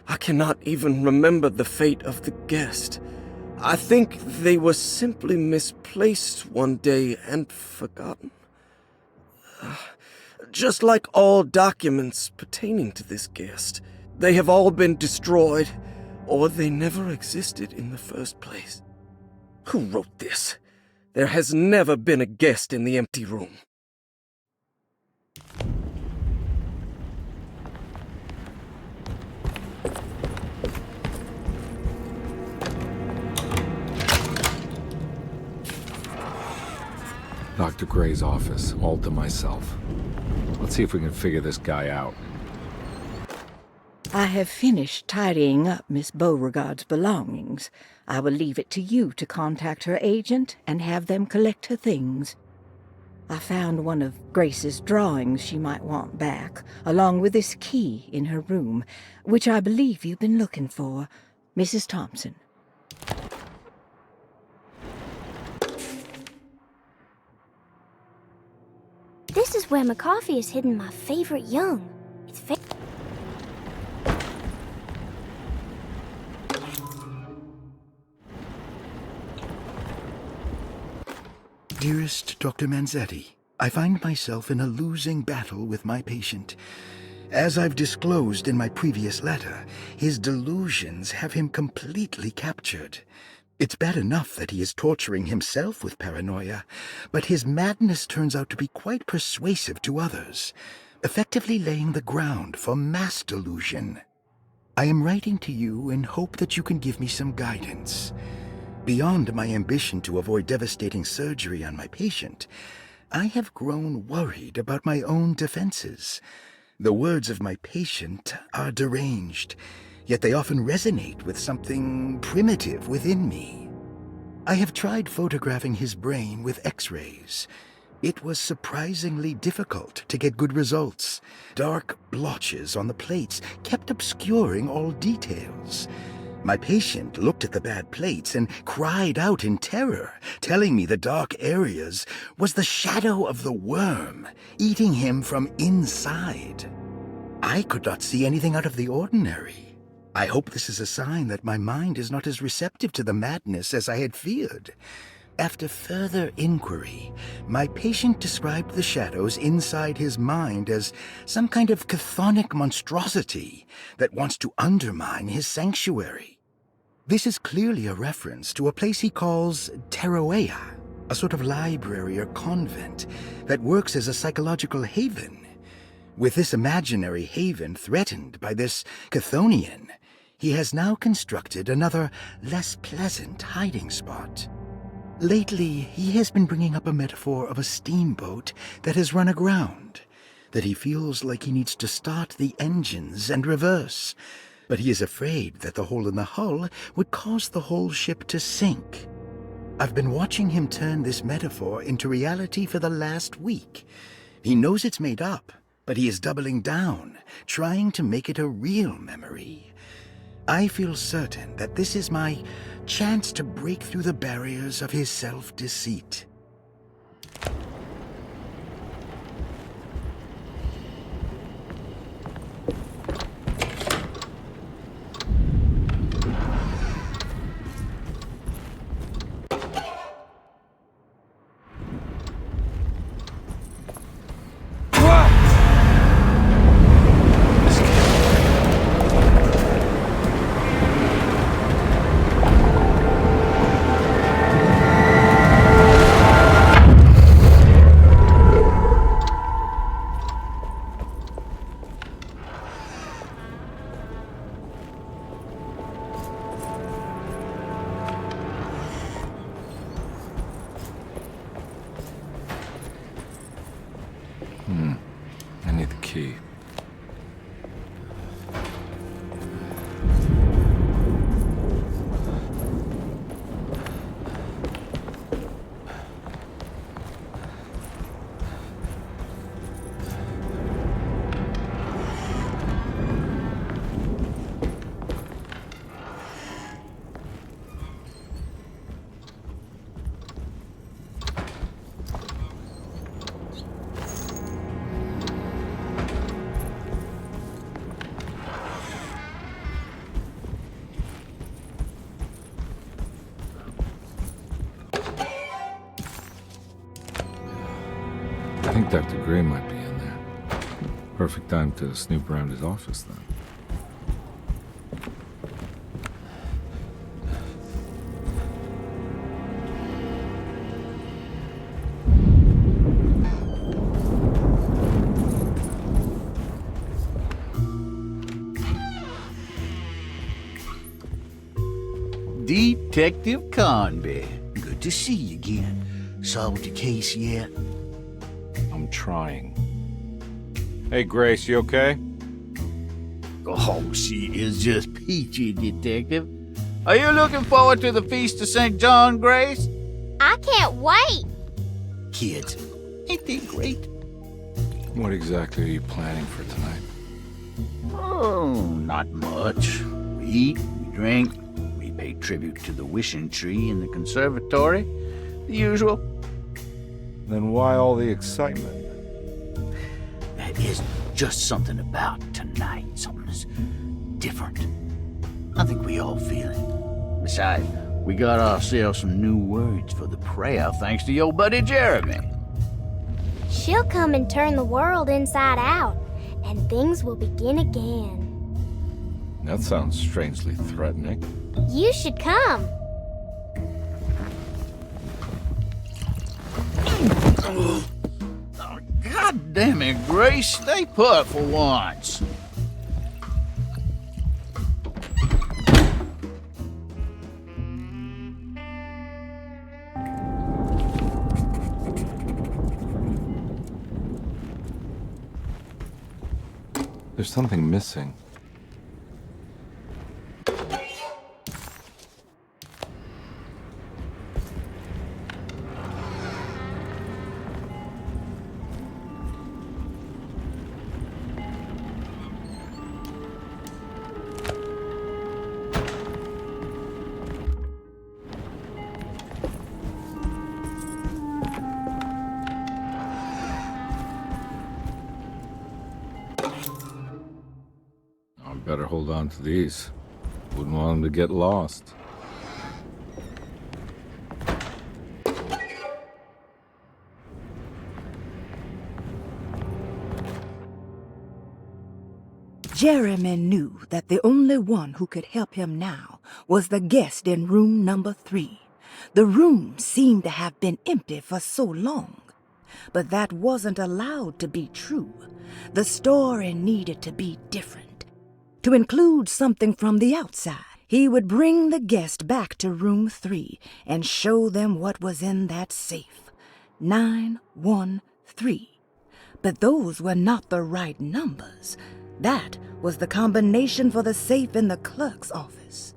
I cannot even remember the fate of the guest. I think they were simply misplaced one day and forgotten. Just like all documents pertaining to this guest, they have all been destroyed, or they never existed in the first place. Who wrote this? There has never been a guest in the empty room. Dr. Gray's office, all to myself. Let's see if we can figure this guy out. I have finished tidying up Miss Beauregard's belongings. I will leave it to you to contact her agent and have them collect her things. I found one of Grace's drawings she might want back, along with this key in her room, which I believe you've been looking for. Mrs. Thompson. This is where McCoffey has hidden my favorite young. It's Dearest Dr. Manzetti, I find myself in a losing battle with my patient. As I've disclosed in my previous letter, his delusions have him completely captured. It's bad enough that he is torturing himself with paranoia, but his madness turns out to be quite persuasive to others, effectively laying the ground for mass delusion. I am writing to you in hope that you can give me some guidance. Beyond my ambition to avoid devastating surgery on my patient, I have grown worried about my own defenses. The words of my patient are deranged, yet they often resonate with something primitive within me. I have tried photographing his brain with X-rays. It was surprisingly difficult to get good results. Dark blotches on the plates kept obscuring all details. My patient looked at the bad plates and cried out in terror, telling me the dark areas was the shadow of the worm, eating him from inside. I could not see anything out of the ordinary. I hope this is a sign that my mind is not as receptive to the madness as I had feared. After further inquiry, my patient described the shadows inside his mind as some kind of chthonic monstrosity that wants to undermine his sanctuary. This is clearly a reference to a place he calls Teroea, a sort of library or convent that works as a psychological haven. With this imaginary haven threatened by this Chthonian, he has now constructed another, less pleasant hiding spot. Lately, he has been bringing up a metaphor of a steamboat that has run aground, that he feels like he needs to start the engines and reverse, but he is afraid that the hole in the hull would cause the whole ship to sink. I've been watching him turn this metaphor into reality for the last week. He knows it's made up, but he is doubling down, trying to make it a real memory. I feel certain that this is my chance to break through the barriers of his self-deceit. I need the key. I think Dr. Gray might be in there. Perfect time to snoop around his office, then. Detective Conby. Good to see you again. Solved your case yet? I'm trying. Hey, Grace, you okay? Oh, she is just peachy, Detective. Are you looking forward to the Feast of St. John, Grace? I can't wait. Kids, ain't they great? What exactly are you planning for tonight? Oh, not much. We eat, we drink, we pay tribute to the wishing tree in the conservatory. The usual. Then why all the excitement? There is just something about tonight. Something's different. I think we all feel it. Besides, we got ourselves some new words for the prayer thanks to your buddy Jeremy. She'll come and turn the world inside out, and things will begin again. That sounds strangely threatening. You should come. Oh, God damn it, Grace. Stay put for once. There's something missing. Better hold on to these. Wouldn't want them to get lost. Jeremy knew that the only one who could help him now was the guest in room number 3. The room seemed to have been empty for so long. But that wasn't allowed to be true. The story needed to be different. To include something from the outside, he would bring the guest back to room 3 and show them what was in that safe. 913. But those were not the right numbers. That was the combination for the safe in the clerk's office.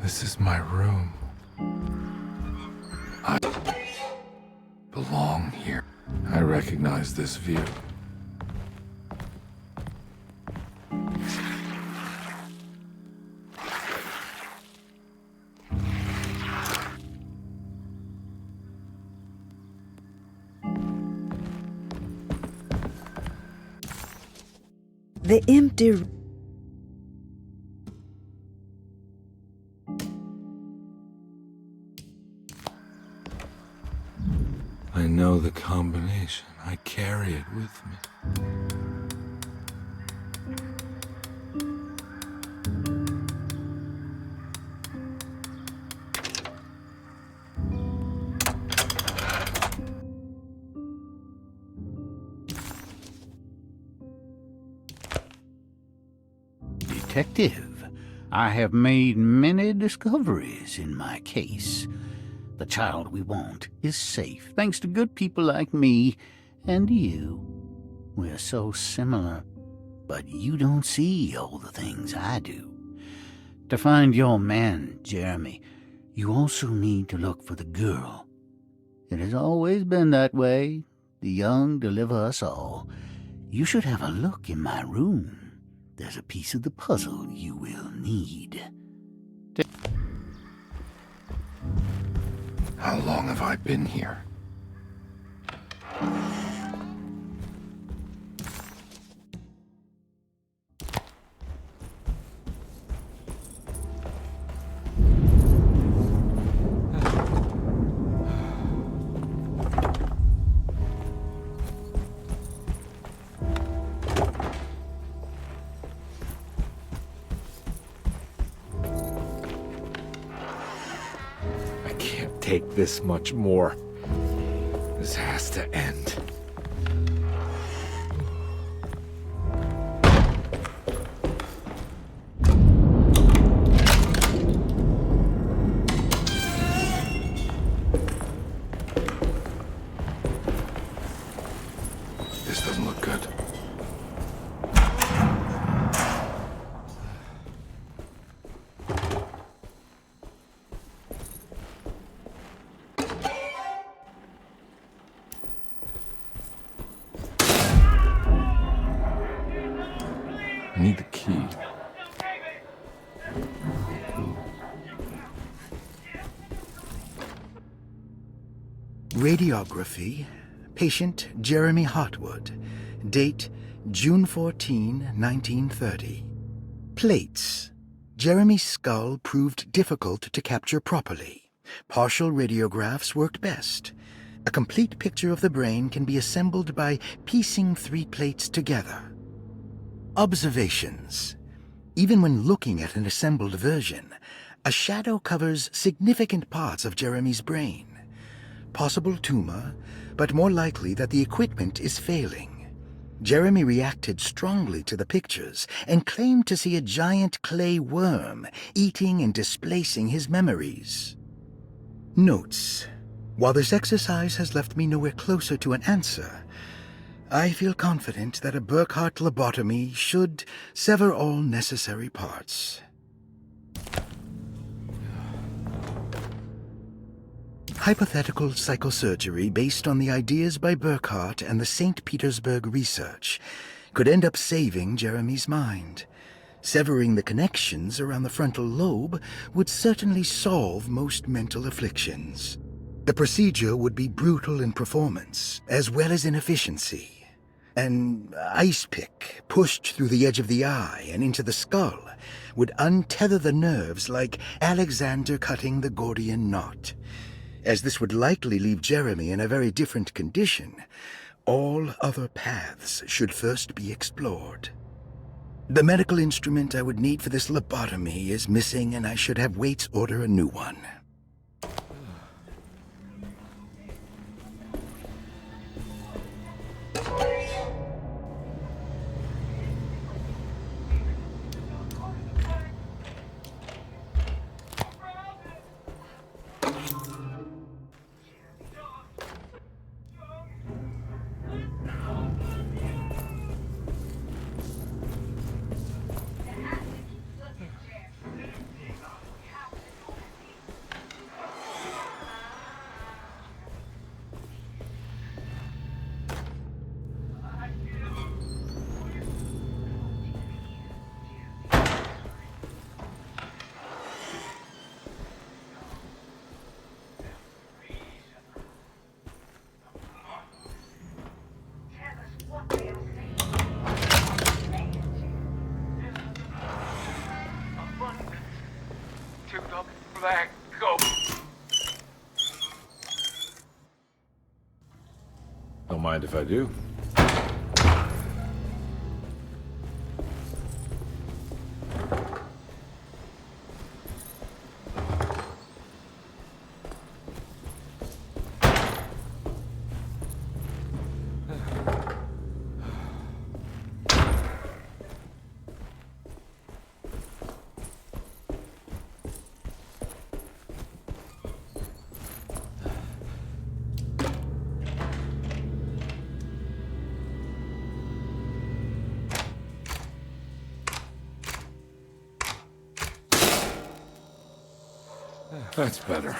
This is my room. I belong here. I recognize this view. The empty... I know the combination. I carry it with me. Detective, I have made many discoveries in my case. The child we want is safe, thanks to good people like me and you. We're so similar, but you don't see all the things I do. To find your man, Jeremy, you also need to look for the girl. It has always been that way. The young deliver us all. You should have a look in my room. There's a piece of the puzzle you will need. How long have I been here? Take this much more. This has to end. This doesn't look good. I need the key. Radiography. Patient Jeremy Hartwood. Date June 14, 1930. Plates. Jeremy's skull proved difficult to capture properly. Partial radiographs worked best. A complete picture of the brain can be assembled by piecing 3 plates together. Observations. Even when looking at an assembled version, a shadow covers significant parts of Jeremy's brain. Possible tumor, but more likely that the equipment is failing. Jeremy reacted strongly to the pictures and claimed to see a giant clay worm eating and displacing his memories. Notes. While this exercise has left me nowhere closer to an answer, I feel confident that a Burkhardt lobotomy should sever all necessary parts. Hypothetical psychosurgery based on the ideas by Burkhardt and the St. Petersburg research could end up saving Jeremy's mind. Severing the connections around the frontal lobe would certainly solve most mental afflictions. The procedure would be brutal in performance, as well as in efficiency. An ice pick pushed through the edge of the eye and into the skull would untether the nerves like Alexander cutting the Gordian knot. As this would likely leave Jeremy in a very different condition, all other paths should first be explored. The medical instrument I would need for this lobotomy is missing, and I should have Waits order a new one. that go? Don't mind if I do. That's better.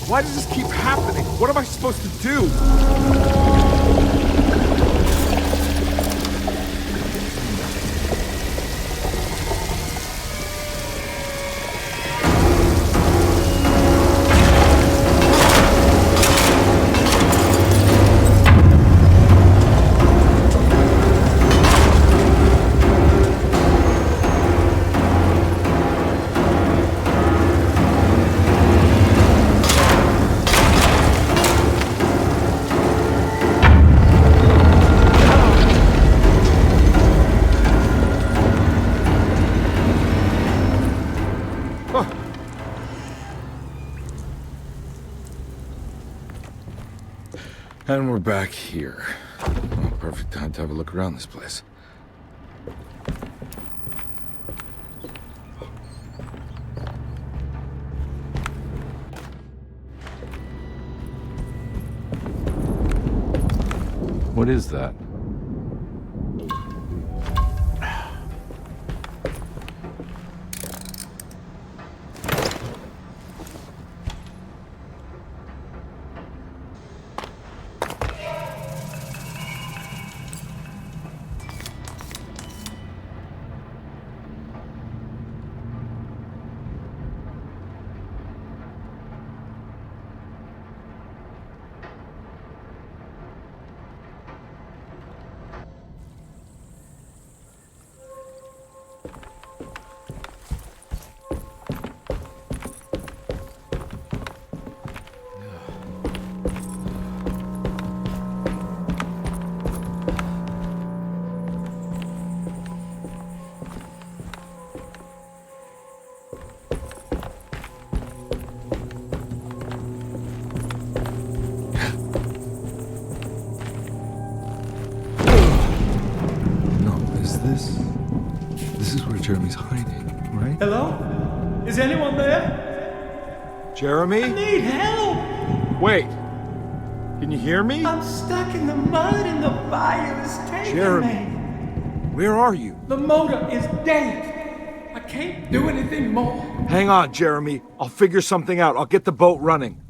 Why does this keep happening? What am I supposed to do? And we're back here. Well, perfect time to have a look around this place. What is that? This is where Jeremy's hiding, right? Hello? Is anyone there? Jeremy? I need help! Wait! Can you hear me? I'm stuck in the mud and the fire is taking Jeremy, me. where are you? The motor is dead. I can't do anything more. Hang on, Jeremy. I'll figure something out. I'll get the boat running.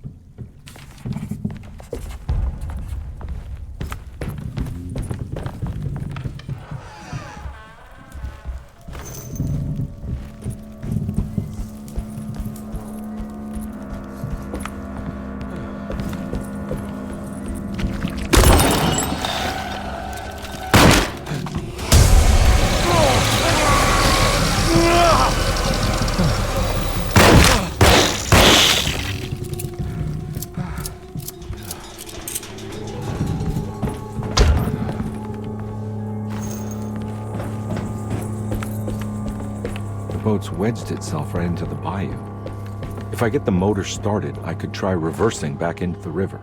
The boat's wedged itself right into the bayou. If I get the motor started, I could try reversing back into the river.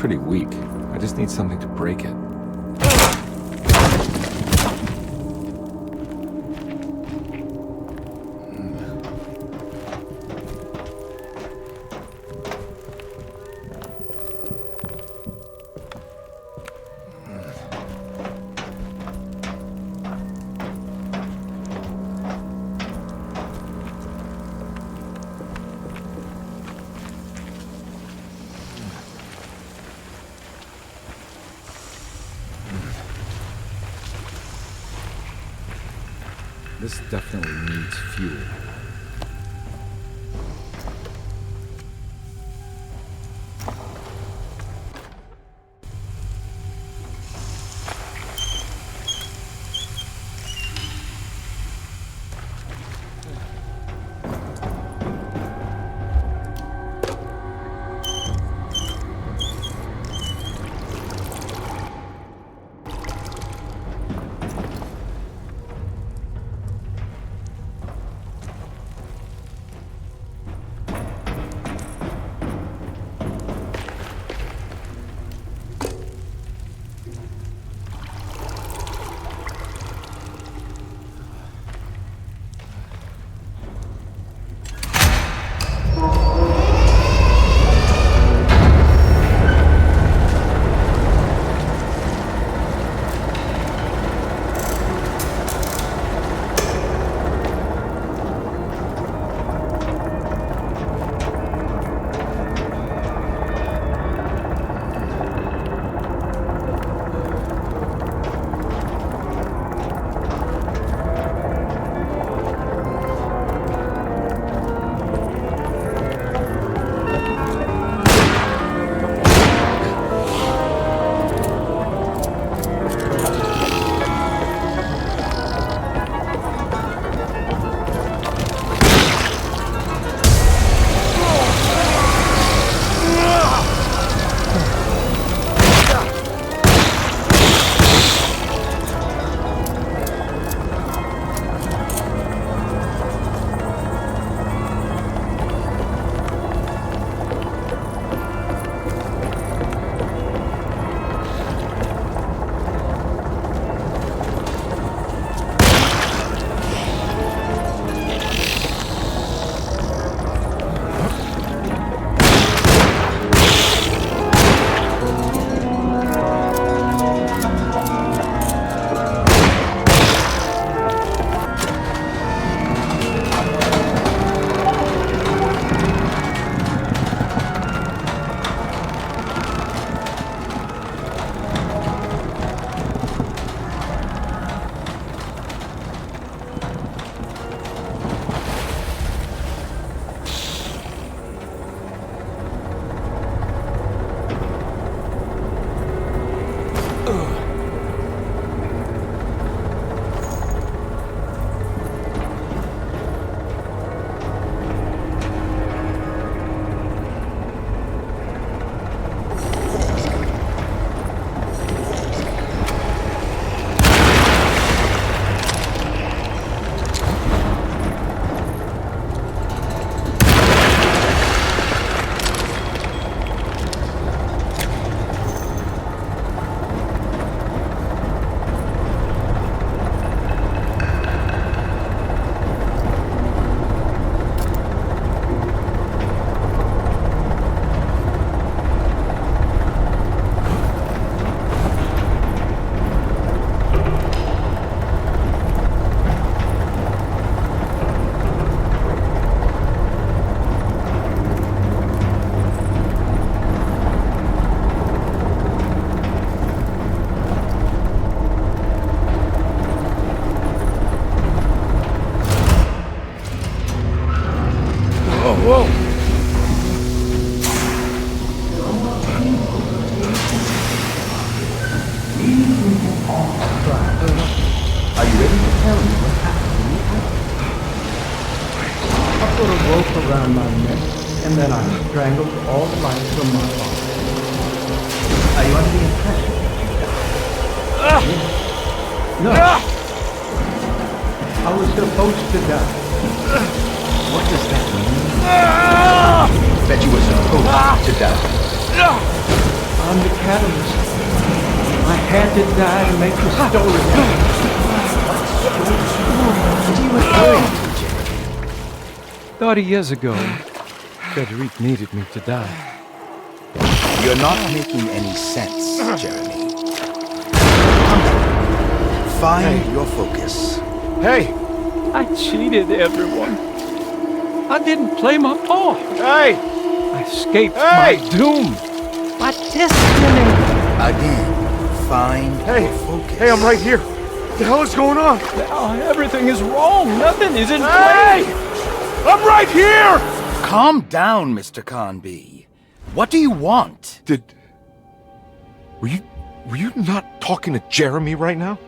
pretty weak. I just need something to break it. This definitely needs fuel. around my neck, and then I strangled all the life from my body. Are you under the impression that you died? No. I was supposed to die. What does that mean? That you were supposed to die? I'm the catalyst. I had to die to make the story happen. 30 years ago, Frederic needed me to die. You're not making any sense, Jeremy. Find your focus. Hey! I cheated everyone. I didn't play my part. Hey! I escaped my doom. My destiny. Again, find your focus. Hey, I'm right here. What the hell is going on? Now everything is wrong. Nothing is in Hey! place. I'm right here! Calm down, Mr. Conby. What do you want? Were you not talking to Jeremy right now?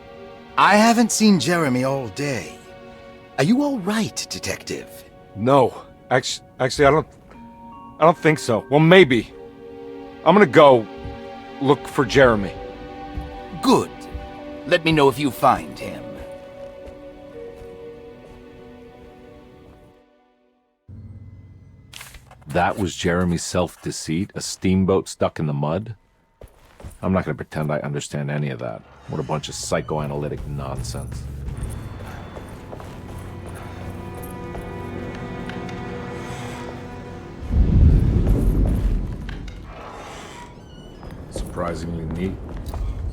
I haven't seen Jeremy all day. Are you all right, Detective? No. Actually, I don't think so. Well, maybe. I'm gonna go look for Jeremy. Good. Let me know if you find him. That was Jeremy's self-deceit? A steamboat stuck in the mud? I'm not gonna pretend I understand any of that. What a bunch of psychoanalytic nonsense. Surprisingly neat.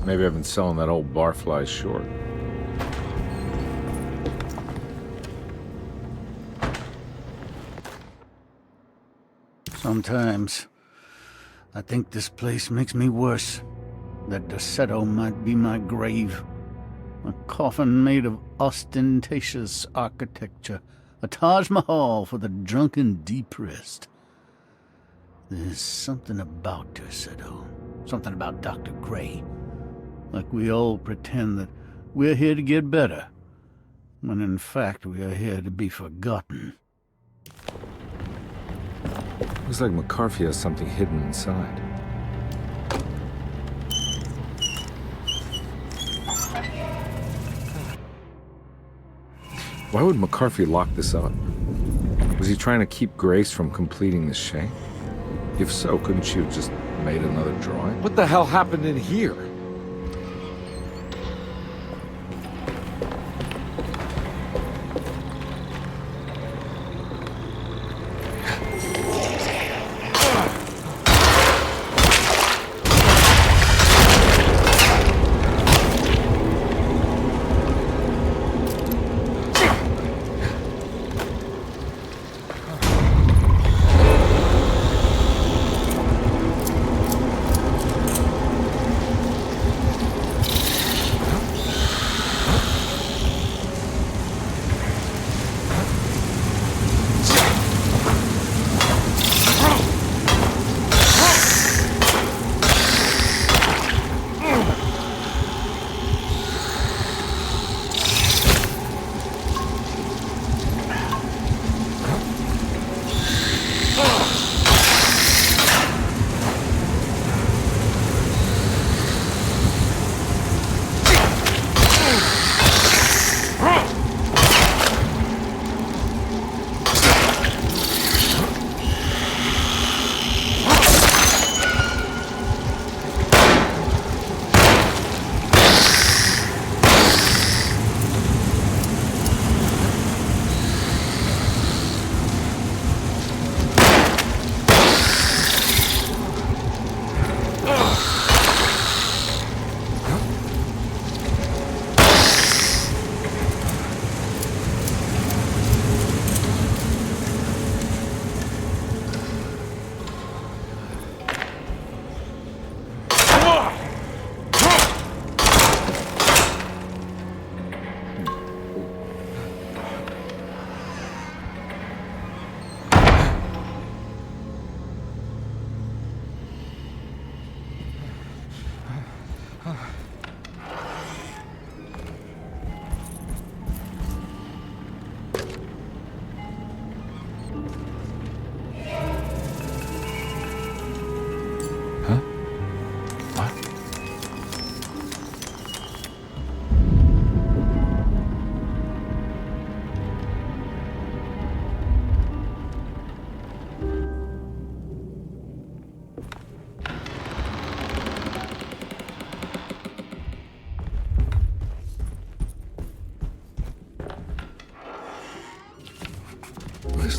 Maybe I've been selling that old barfly short. Sometimes I think this place makes me worse. That Derceto might be my grave. A coffin made of ostentatious architecture. A Taj Mahal for the drunken depressed. There's something about Derceto. Something about Dr. Gray. Like we all pretend that we're here to get better. When in fact we are here to be forgotten. Looks like McCarthy has something hidden inside. Why would McCarthy lock this up? Was he trying to keep Grace from completing the shape? If so, couldn't she have just made another drawing? What the hell happened in here?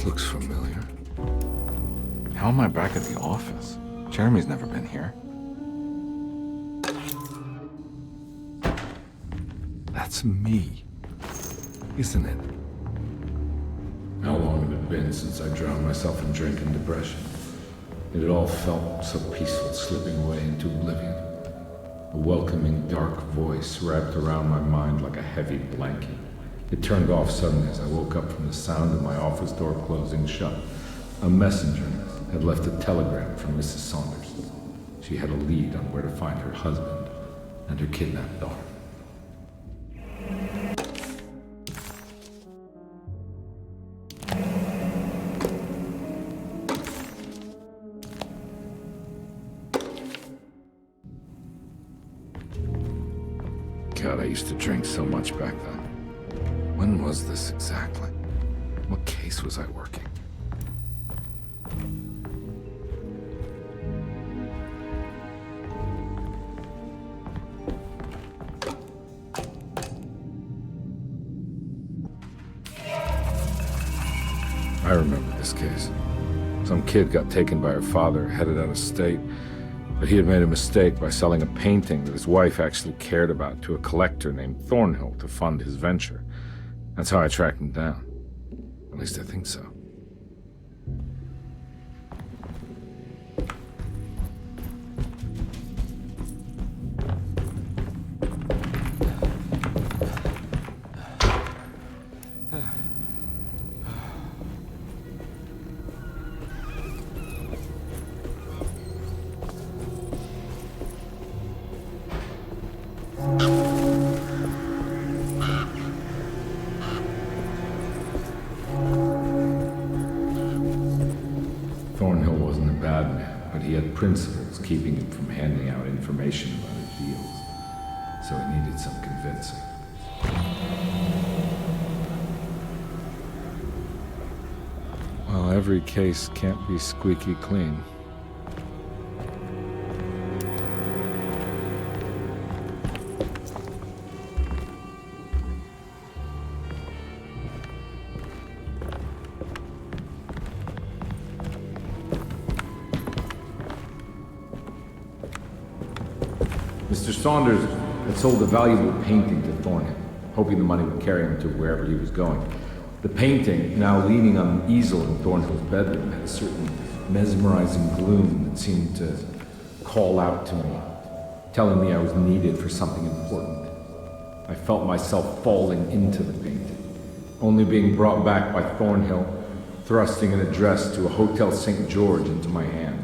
looks familiar. How am I back at the office? Jeremy's never been here. That's me, isn't it? How long had it been since I drowned myself in drink and depression? It had all felt so peaceful, slipping away into oblivion. A welcoming, dark voice wrapped around my mind like a heavy blanket. It turned off suddenly as I woke up from the sound of my office door closing shut. A messenger had left a telegram from Mrs. Saunders. She had a lead on where to find her husband and her kidnapped daughter. God, I used to drink so much back then. When was this exactly? What case was I working? I remember this case. Some kid got taken by her father, headed out of state, but he had made a mistake by selling a painting that his wife actually cared about to a collector named Thornhill to fund his venture. That's how I tracked him down. At least I think so. Principles keeping him from handing out information about his deals, so he needed some convincing. Well, every case can't be squeaky clean. Mr. Saunders had sold a valuable painting to Thornhill, hoping the money would carry him to wherever he was going. The painting, now leaning on an easel in Thornhill's bedroom, had a certain mesmerizing gloom that seemed to call out to me, telling me I was needed for something important. I felt myself falling into the painting, only being brought back by Thornhill, thrusting an address to a Hotel St. George into my hand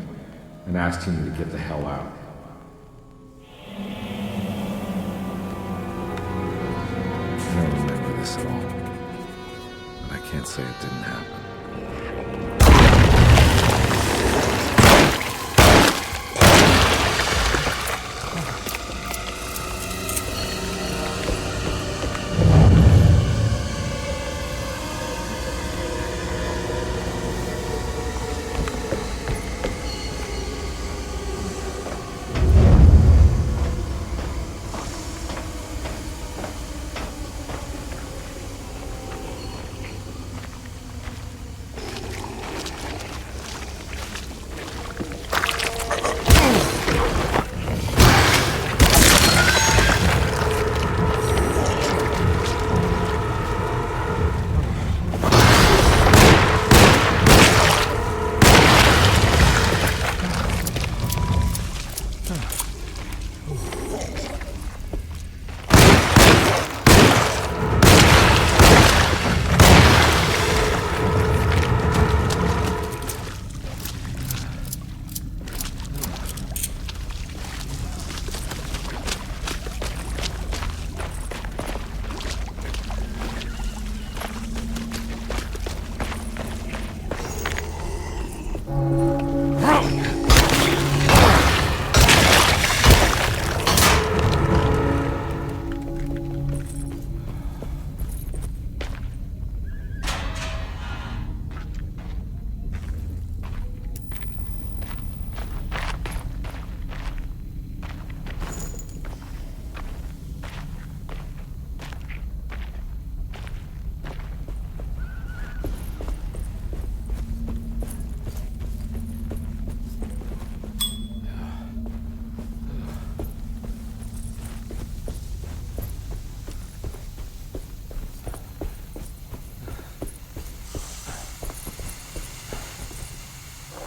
and asking me to get the hell out. I don't remember this at all, but I can't say it didn't happen.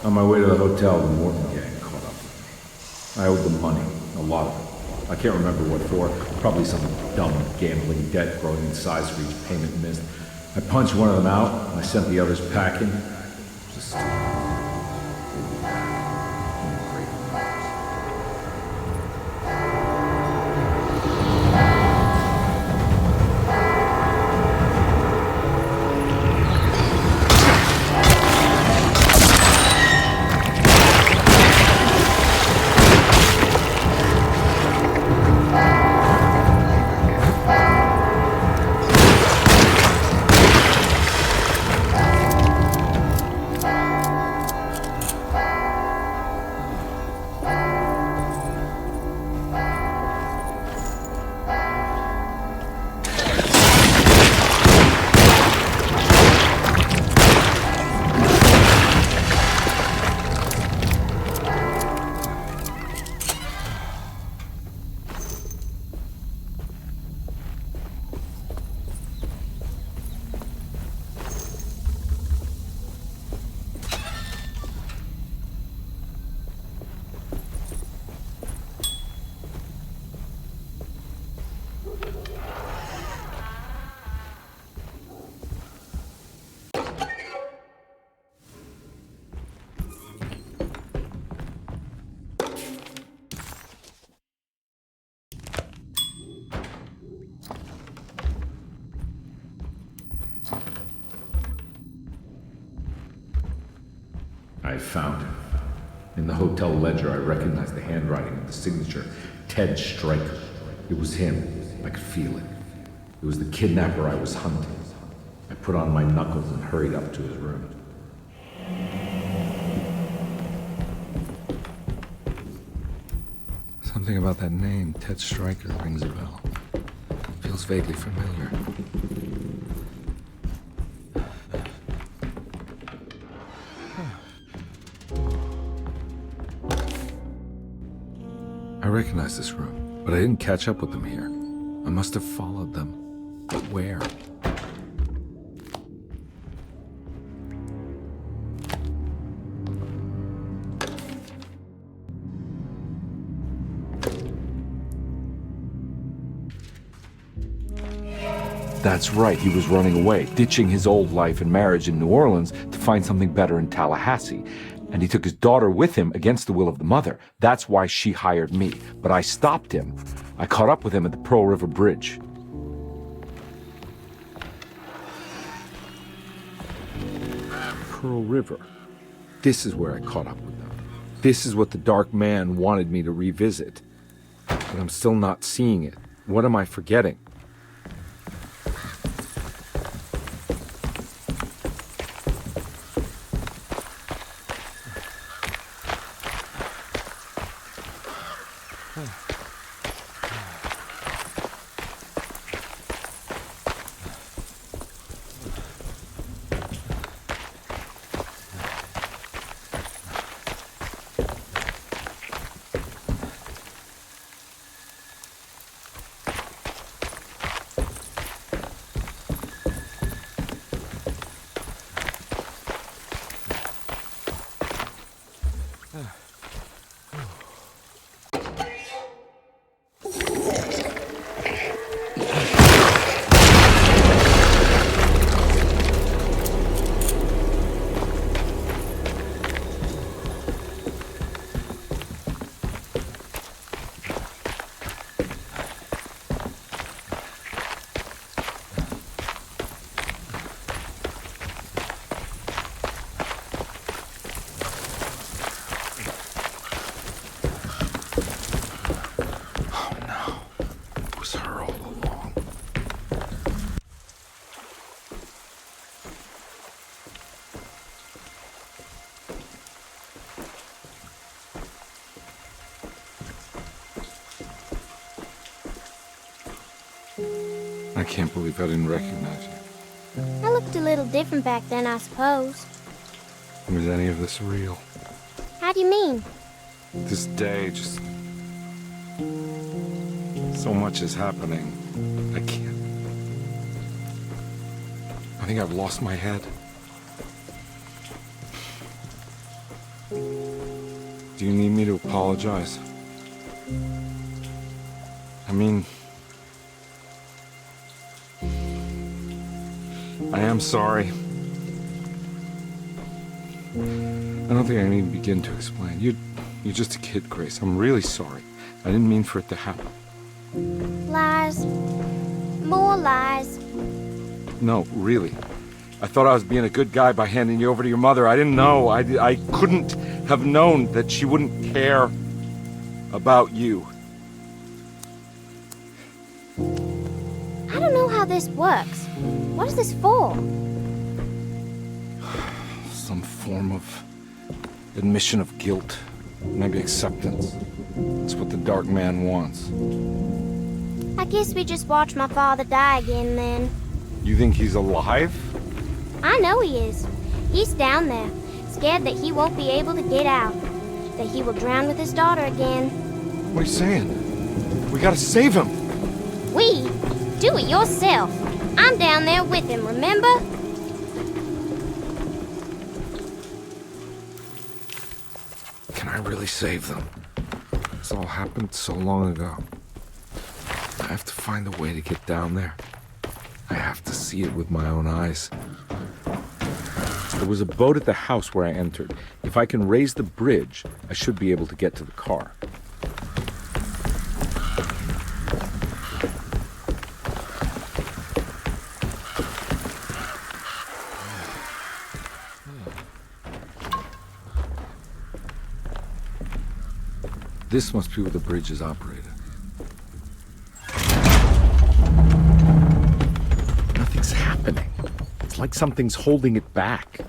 On my way to the hotel, the Morton gang caught up with me. I owed them money, a lot of it. I can't remember what for, probably some dumb gambling debt growing in size for each payment missed. I punched one of them out, and I sent the others packing. Just I found him. In the hotel ledger, I recognized the handwriting of the signature, Ted Stryker. It was him. I could feel it. It was the kidnapper I was hunting. I put on my knuckles and hurried up to his room. Something about that name, Ted Stryker, rings a bell. Feels vaguely familiar. I recognize this room, but I didn't catch up with them here. I must have followed them. But where? That's right, he was running away, ditching his old life and marriage in New Orleans to find something better in Tallahassee. And he took his daughter with him against the will of the mother. That's why she hired me. But I stopped him. I caught up with him at the Pearl River Bridge. Pearl River. This is where I caught up with them. This is what the Dark Man wanted me to revisit. But I'm still not seeing it. What am I forgetting? I can't believe I didn't recognize you. I looked a little different back then, I suppose. Was any of this real? How do you mean? This day, just... so much is happening. I can't... I think I've lost my head. Do you need me to apologize? I mean, I am sorry. I don't think I need to begin to explain. You're just a kid, Grace. I'm really sorry. I didn't mean for it to happen. Lies. More lies. No, really. I thought I was being a good guy by handing you over to your mother. I didn't know. I couldn't have known that she wouldn't care about you. I don't know how this works. What is this for? Some form of admission of guilt. Maybe acceptance. It's what the Dark Man wants. I guess we just watch my father die again then. You think he's alive? I know he is. He's down there, scared that he won't be able to get out. That he will drown with his daughter again. What are you saying? We gotta save him! We? Do it yourself. I'm down there with him, remember? Can I really save them? This all happened so long ago. I have to find a way to get down there. I have to see it with my own eyes. There was a boat at the house where I entered. If I can raise the bridge, I should be able to get to the car. This must be where the bridge is operated. Nothing's happening. It's like something's holding it back.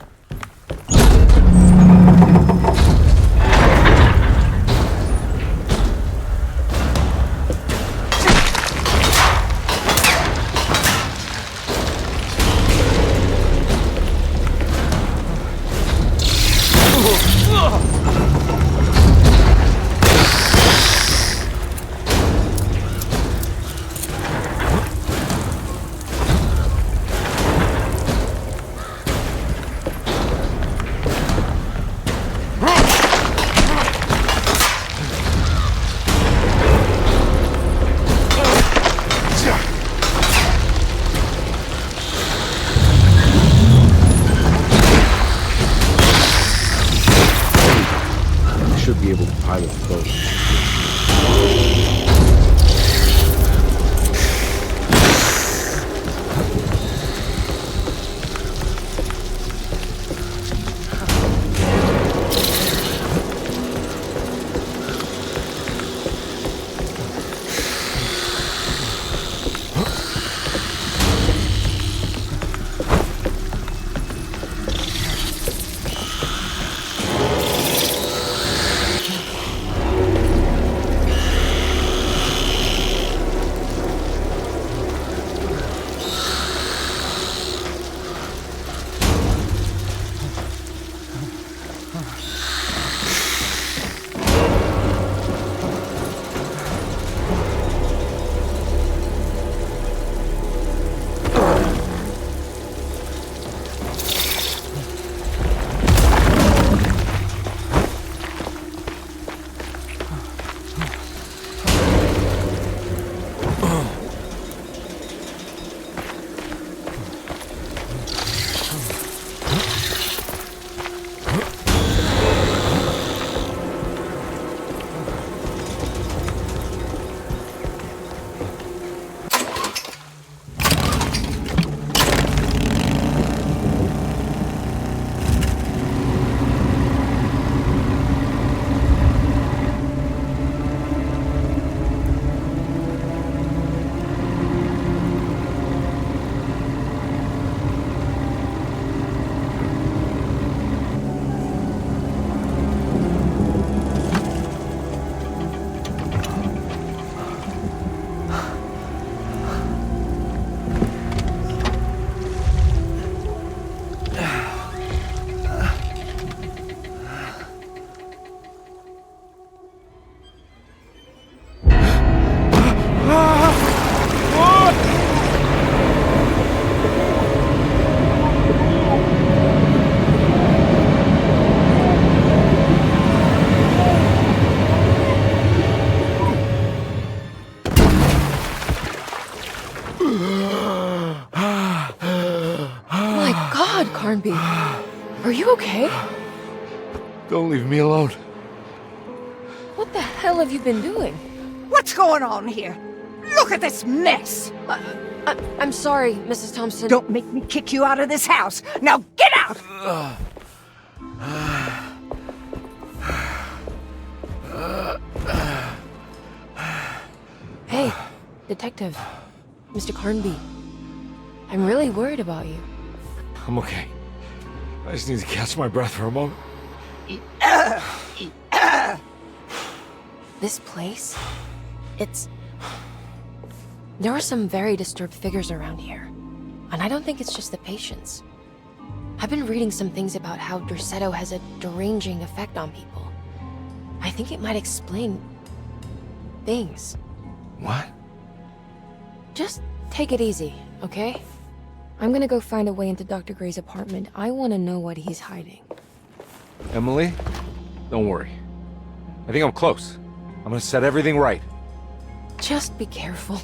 God, Carnby. Are you okay? Don't leave me alone. What the hell have you been doing? What's going on here? Look at this mess! I'm sorry, Mrs. Thompson. Don't make me kick you out of this house. Now get out! Hey, Detective. Mr. Carnby. I'm really worried about you. I'm okay. I just need to catch my breath for a moment. This place? There are some very disturbed figures around here. And I don't think it's just the patients. I've been reading some things about how Derceto has a deranging effect on people. I think it might explain things. What? Just take it easy, okay? I'm gonna go find a way into Dr. Gray's apartment. I want to know what he's hiding. Emily, don't worry. I think I'm close. I'm gonna set everything right. Just be careful.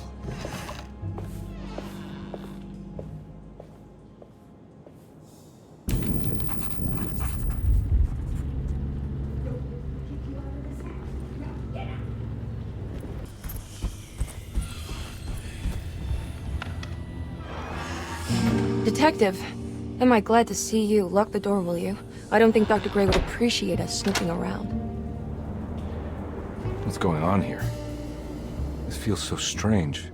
Detective, am I glad to see you. Lock the door, will you? I don't think Dr. Gray would appreciate us snooping around. What's going on here? This feels so strange.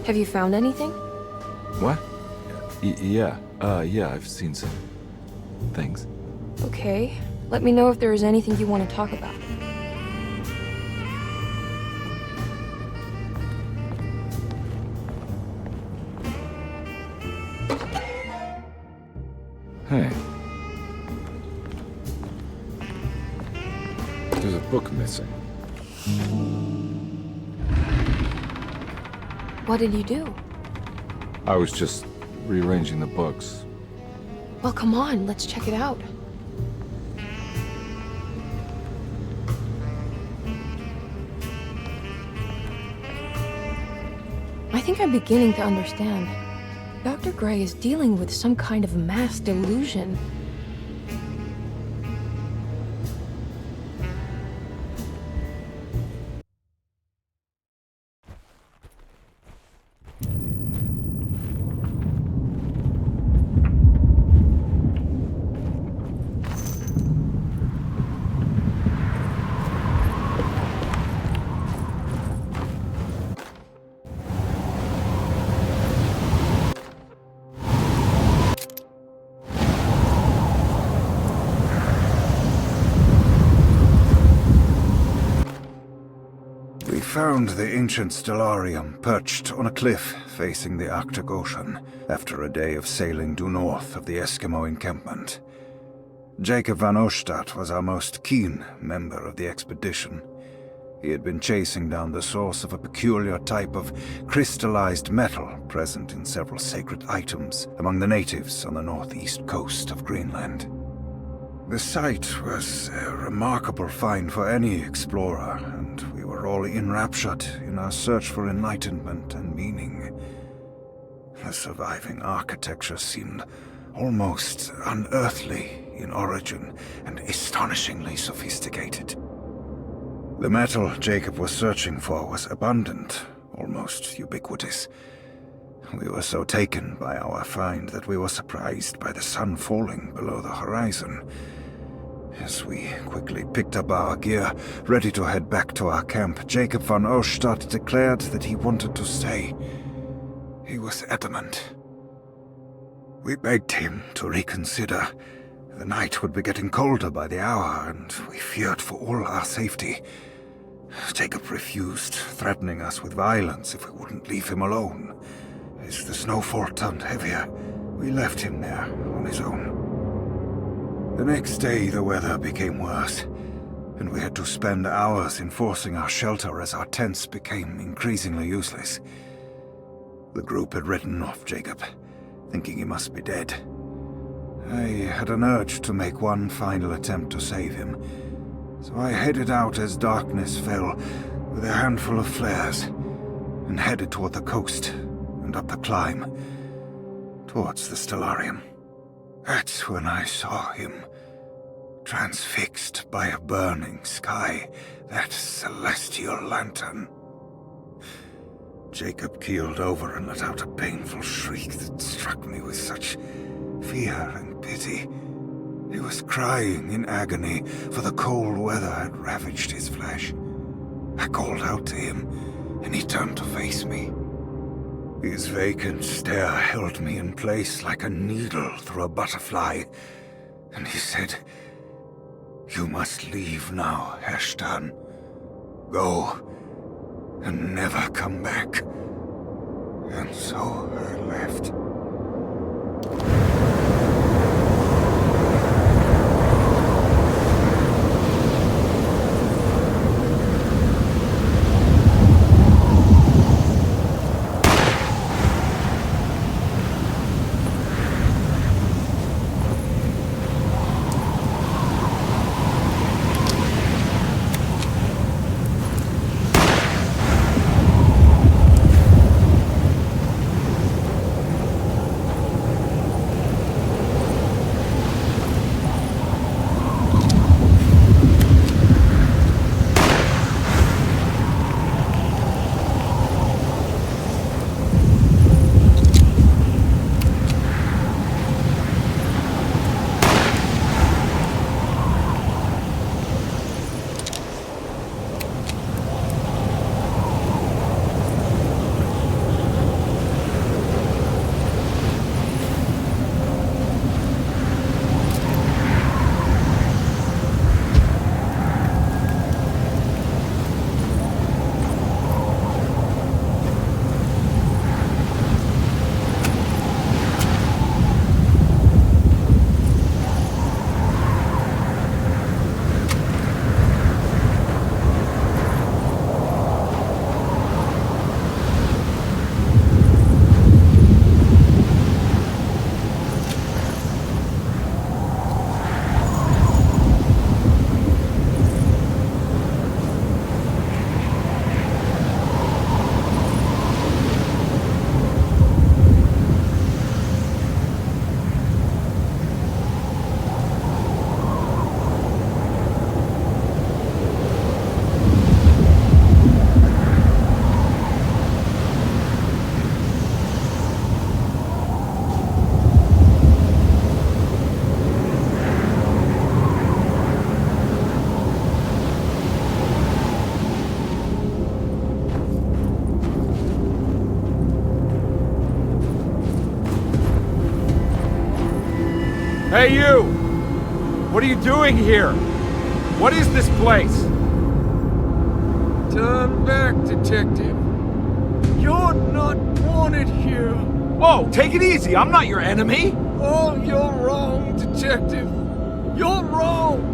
Have you found anything? What? Yeah, I've seen some things. Okay. Let me know if there is anything you want to talk about. Hey. There's a book missing. What did you do? I was just rearranging the books. Well, come on, let's check it out. I think I'm beginning to understand. Dr. Gray is dealing with some kind of mass delusion. Found the ancient stellarium perched on a cliff facing the Arctic Ocean after a day of sailing due north of the Eskimo encampment. Jacob van Oostad was our most keen member of the expedition. He had been chasing down the source of a peculiar type of crystallized metal present in several sacred items among the natives on the northeast coast of Greenland. The site was a remarkable find for any explorer, and we were all enraptured in our search for enlightenment and meaning. The surviving architecture seemed almost unearthly in origin and astonishingly sophisticated. The metal Jacob was searching for was abundant, almost ubiquitous. We were so taken by our find that we were surprised by the sun falling below the horizon. As we quickly picked up our gear, ready to head back to our camp, Jacob van Oostad declared that he wanted to stay. He was adamant. We begged him to reconsider. The night would be getting colder by the hour, and we feared for all our safety. Jacob refused, threatening us with violence if we wouldn't leave him alone. As the snowfall turned heavier, we left him there on his own. The next day, the weather became worse, and we had to spend hours enforcing our shelter as our tents became increasingly useless. The group had written off Jacob, thinking he must be dead. I had an urge to make one final attempt to save him, so I headed out as darkness fell with a handful of flares and headed toward the coast and up the climb towards the Stellarium. That's when I saw him, transfixed by a burning sky, that celestial lantern. Jacob keeled over and let out a painful shriek that struck me with such fear and pity. He was crying in agony, for the cold weather had ravaged his flesh. I called out to him, and he turned to face me. His vacant stare held me in place like a needle through a butterfly, and he said, "You must leave now, Herrstan. Go, and never come back." And so I left. Hey, you! What are you doing here? What is this place? Turn back, detective. You're not wanted here. Whoa, take it easy. I'm not your enemy. Oh, you're wrong, detective. You're wrong.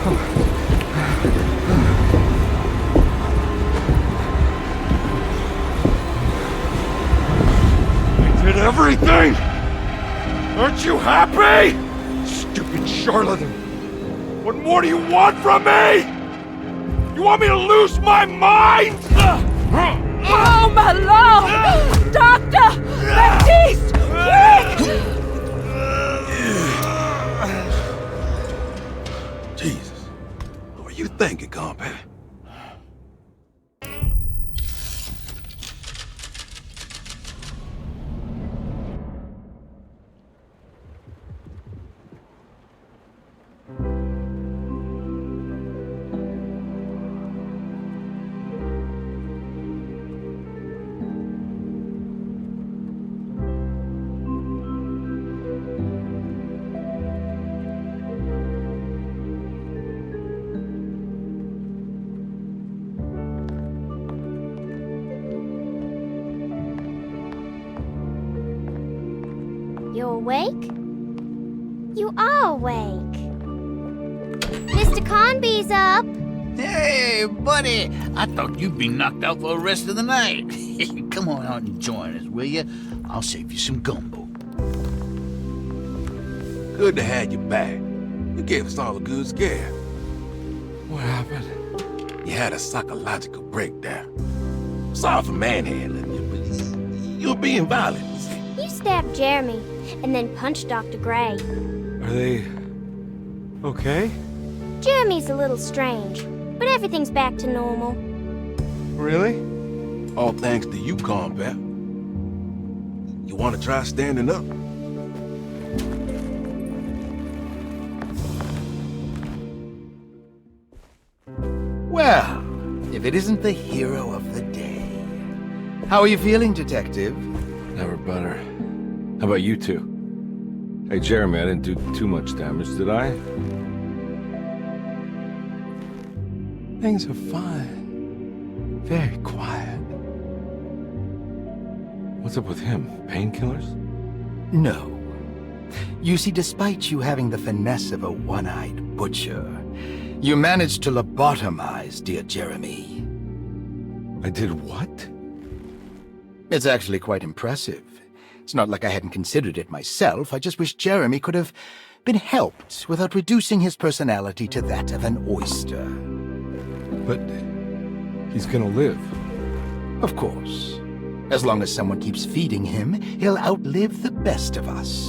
I did everything! Aren't you happy? Stupid charlatan! What more do you want from me? You want me to lose my mind? Oh, my lord! Doctor! Baptiste! Quick! Jesus. What were you thinking, compadre? You awake? You are awake. Mr. Conby's up. Hey, buddy! I thought you'd be knocked out for the rest of the night. Come on out and join us, will you? I'll save you some gumbo. Good to have you back. You gave us all a good scare. What happened? You had a psychological breakdown. Sorry for manhandling you, but you're being violent. You stabbed Jeremy and then punched Dr. Gray. Are they okay? Jeremy's a little strange, but everything's back to normal. Really? All thanks to you, combat. You want to try standing up? Well, if it isn't the hero of the day. How are you feeling, Detective? Never better. How about you two? Hey, Jeremy, I didn't do too much damage, did I? Things are fine. Very quiet. What's up with him? Painkillers? No. You see, despite you having the finesse of a one-eyed butcher, you managed to lobotomize dear Jeremy. I did what? It's actually quite impressive. It's not like I hadn't considered it myself. I just wish Jeremy could have been helped without reducing his personality to that of an oyster. But he's gonna live. Of course. As long as someone keeps feeding him, he'll outlive the best of us.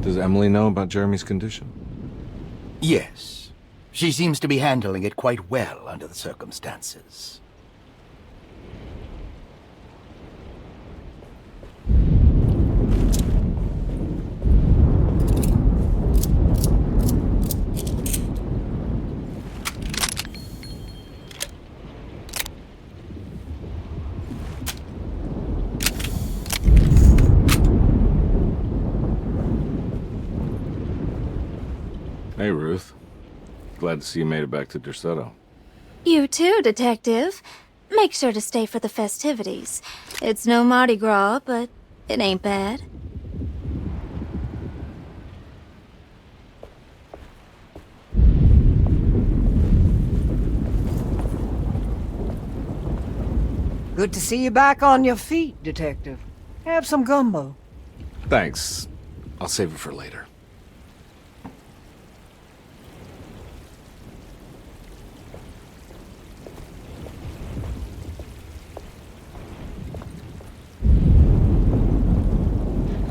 Does Emily know about Jeremy's condition? Yes. She seems to be handling it quite well under the circumstances. Hey, Ruth. Glad to see you made it back to Derceto. You too, Detective. Make sure to stay for the festivities. It's no Mardi Gras, but it ain't bad. Good to see you back on your feet, Detective. Have some gumbo. Thanks. I'll save it for later.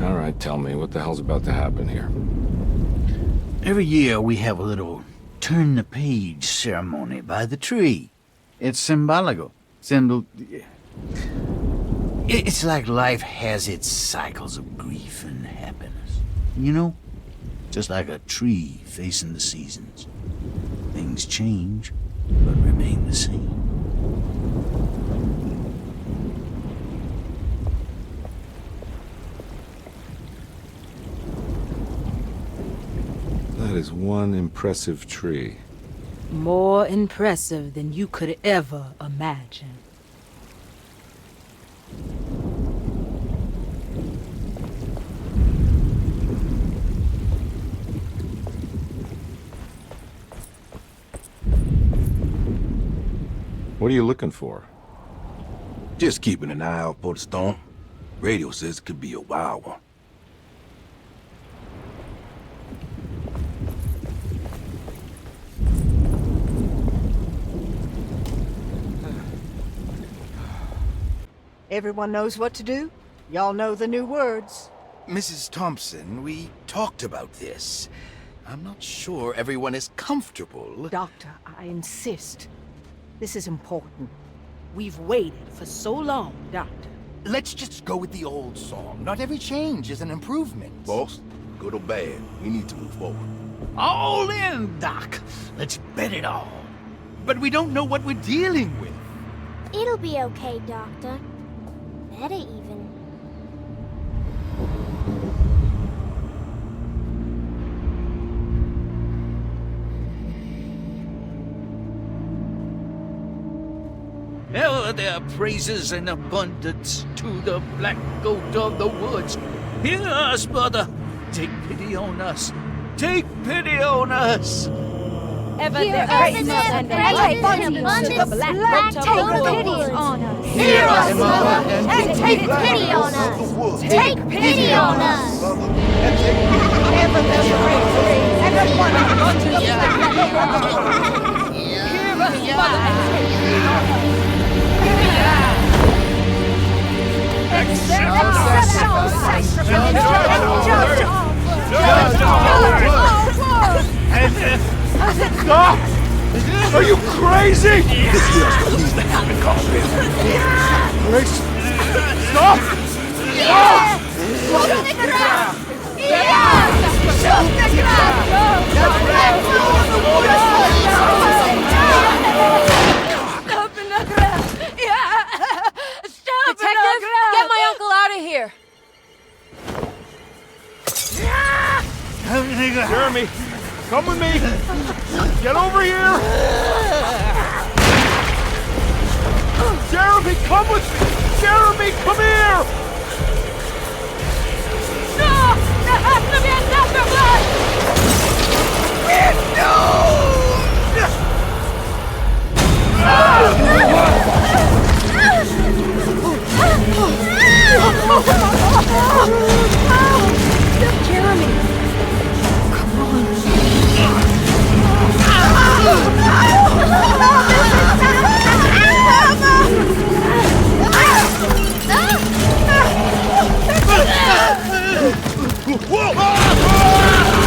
All right, tell me, what the hell's about to happen here? Every year we have a little turn-the-page ceremony by the tree. It's symbolical. It's like life has its cycles of grief and happiness. You know? Just like a tree facing the seasons. Things change, but remain the same. That is one impressive tree. More impressive than you could ever imagine. What are you looking for? Just keeping an eye out for the storm. Radio says it could be a wild one. Everyone knows what to do? Y'all know the new words. Mrs. Thompson, we talked about this. I'm not sure everyone is comfortable. Doctor, I insist. This is important. We've waited for so long, Doctor. Let's just go with the old song. Not every change is an improvement. Boss, good or bad, we need to move forward. All in, Doc. Let's bet it all. But we don't know what we're dealing with. It'll be okay, Doctor. Better even. Hell, there are praises in abundance to the black goat of the woods. Hear us, mother. Take pity on us. Take pity on us. Ever there praises and abundance to the black goat of the woods. On us. Hear us, mother, and take pity on us. Take pity on us. Ever there praises and abundance to the black goat of the woods. Hear us, mother, and take pity on us. Stop! Are you crazy? This is what needs to happen, Carpet. Grace! Stop! Stop! Shoot the ground! Shoot the Detective, get my uncle out of here. Jeremy, come with me! Get over here! Jeremy, come with me! Jeremy, come here! No! There has to be another one! Jeremy! Come on. Whoa!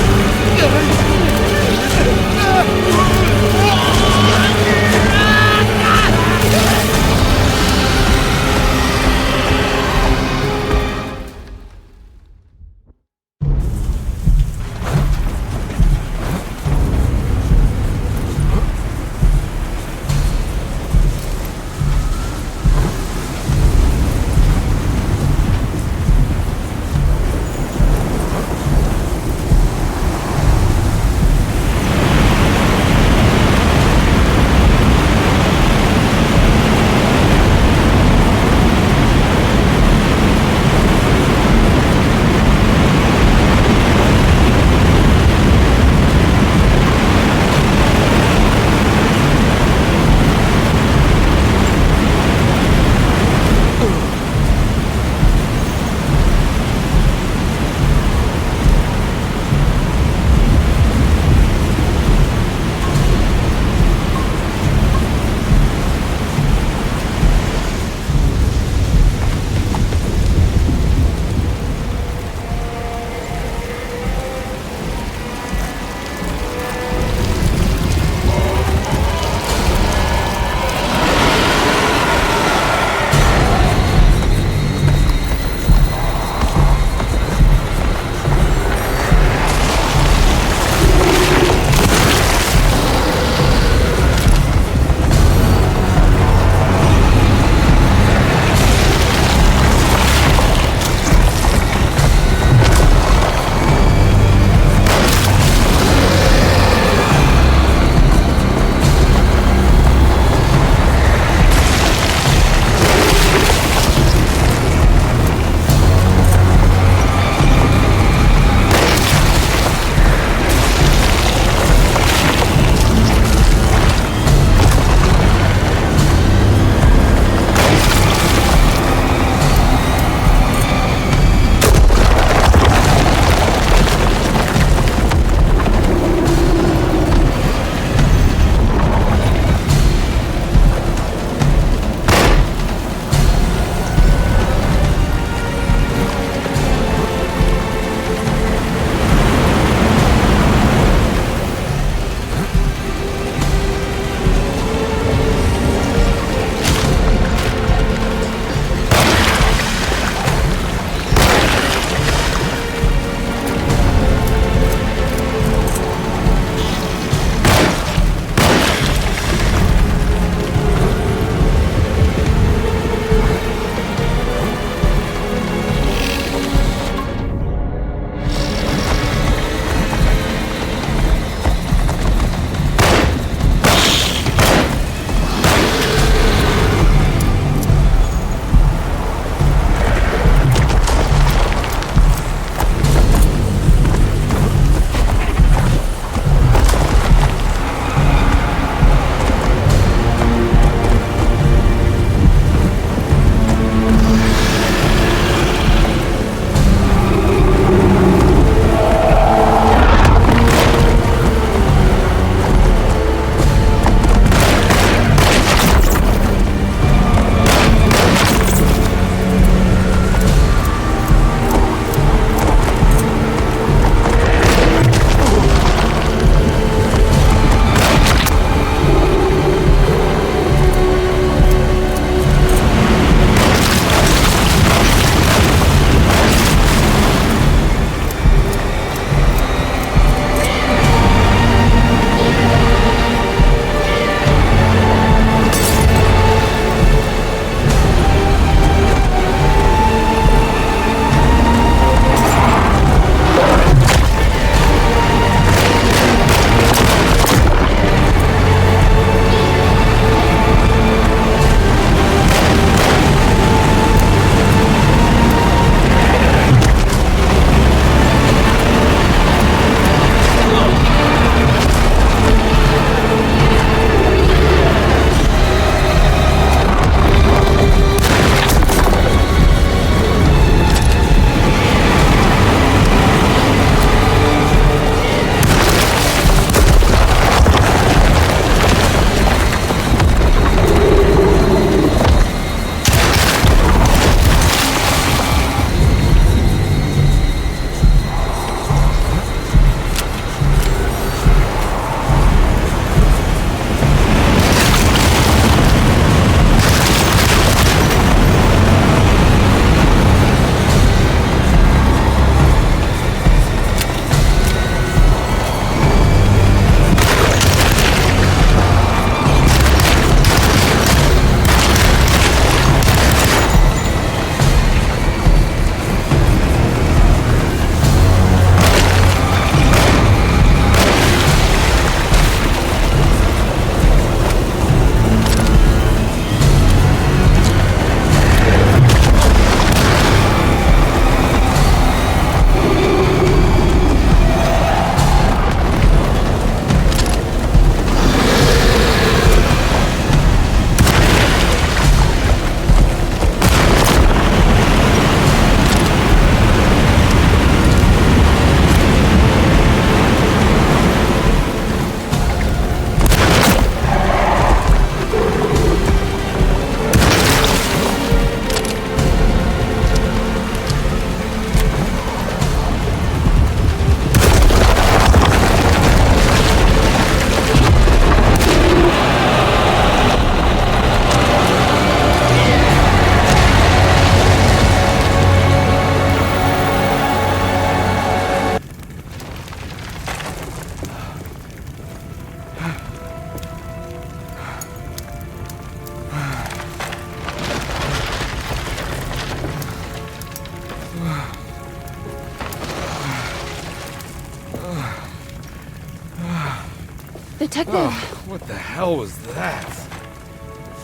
Detective! Oh, what the hell was that?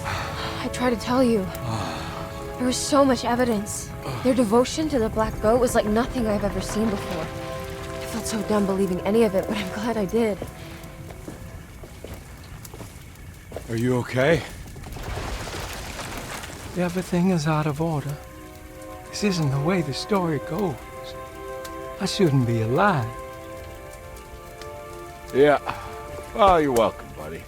I tried to tell you. There was so much evidence. Their devotion to the Black Goat was like nothing I've ever seen before. I felt so dumb believing any of it, but I'm glad I did. Are you okay? Everything is out of order. This isn't the way the story goes. I shouldn't be alive. Yeah. Well, you're welcome, buddy.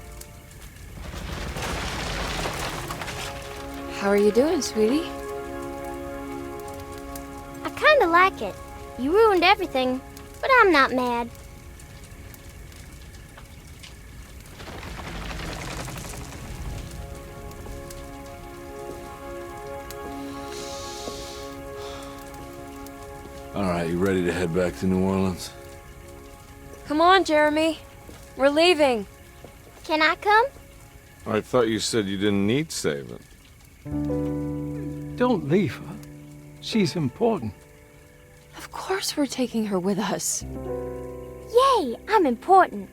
How are you doing, sweetie? I kinda like it. You ruined everything, but I'm not mad. All right, you ready to head back to New Orleans? Come on, Jeremy. We're leaving. Can I come? I thought you said you didn't need saving. Don't leave her. She's important. Of course we're taking her with us. Yay, I'm important.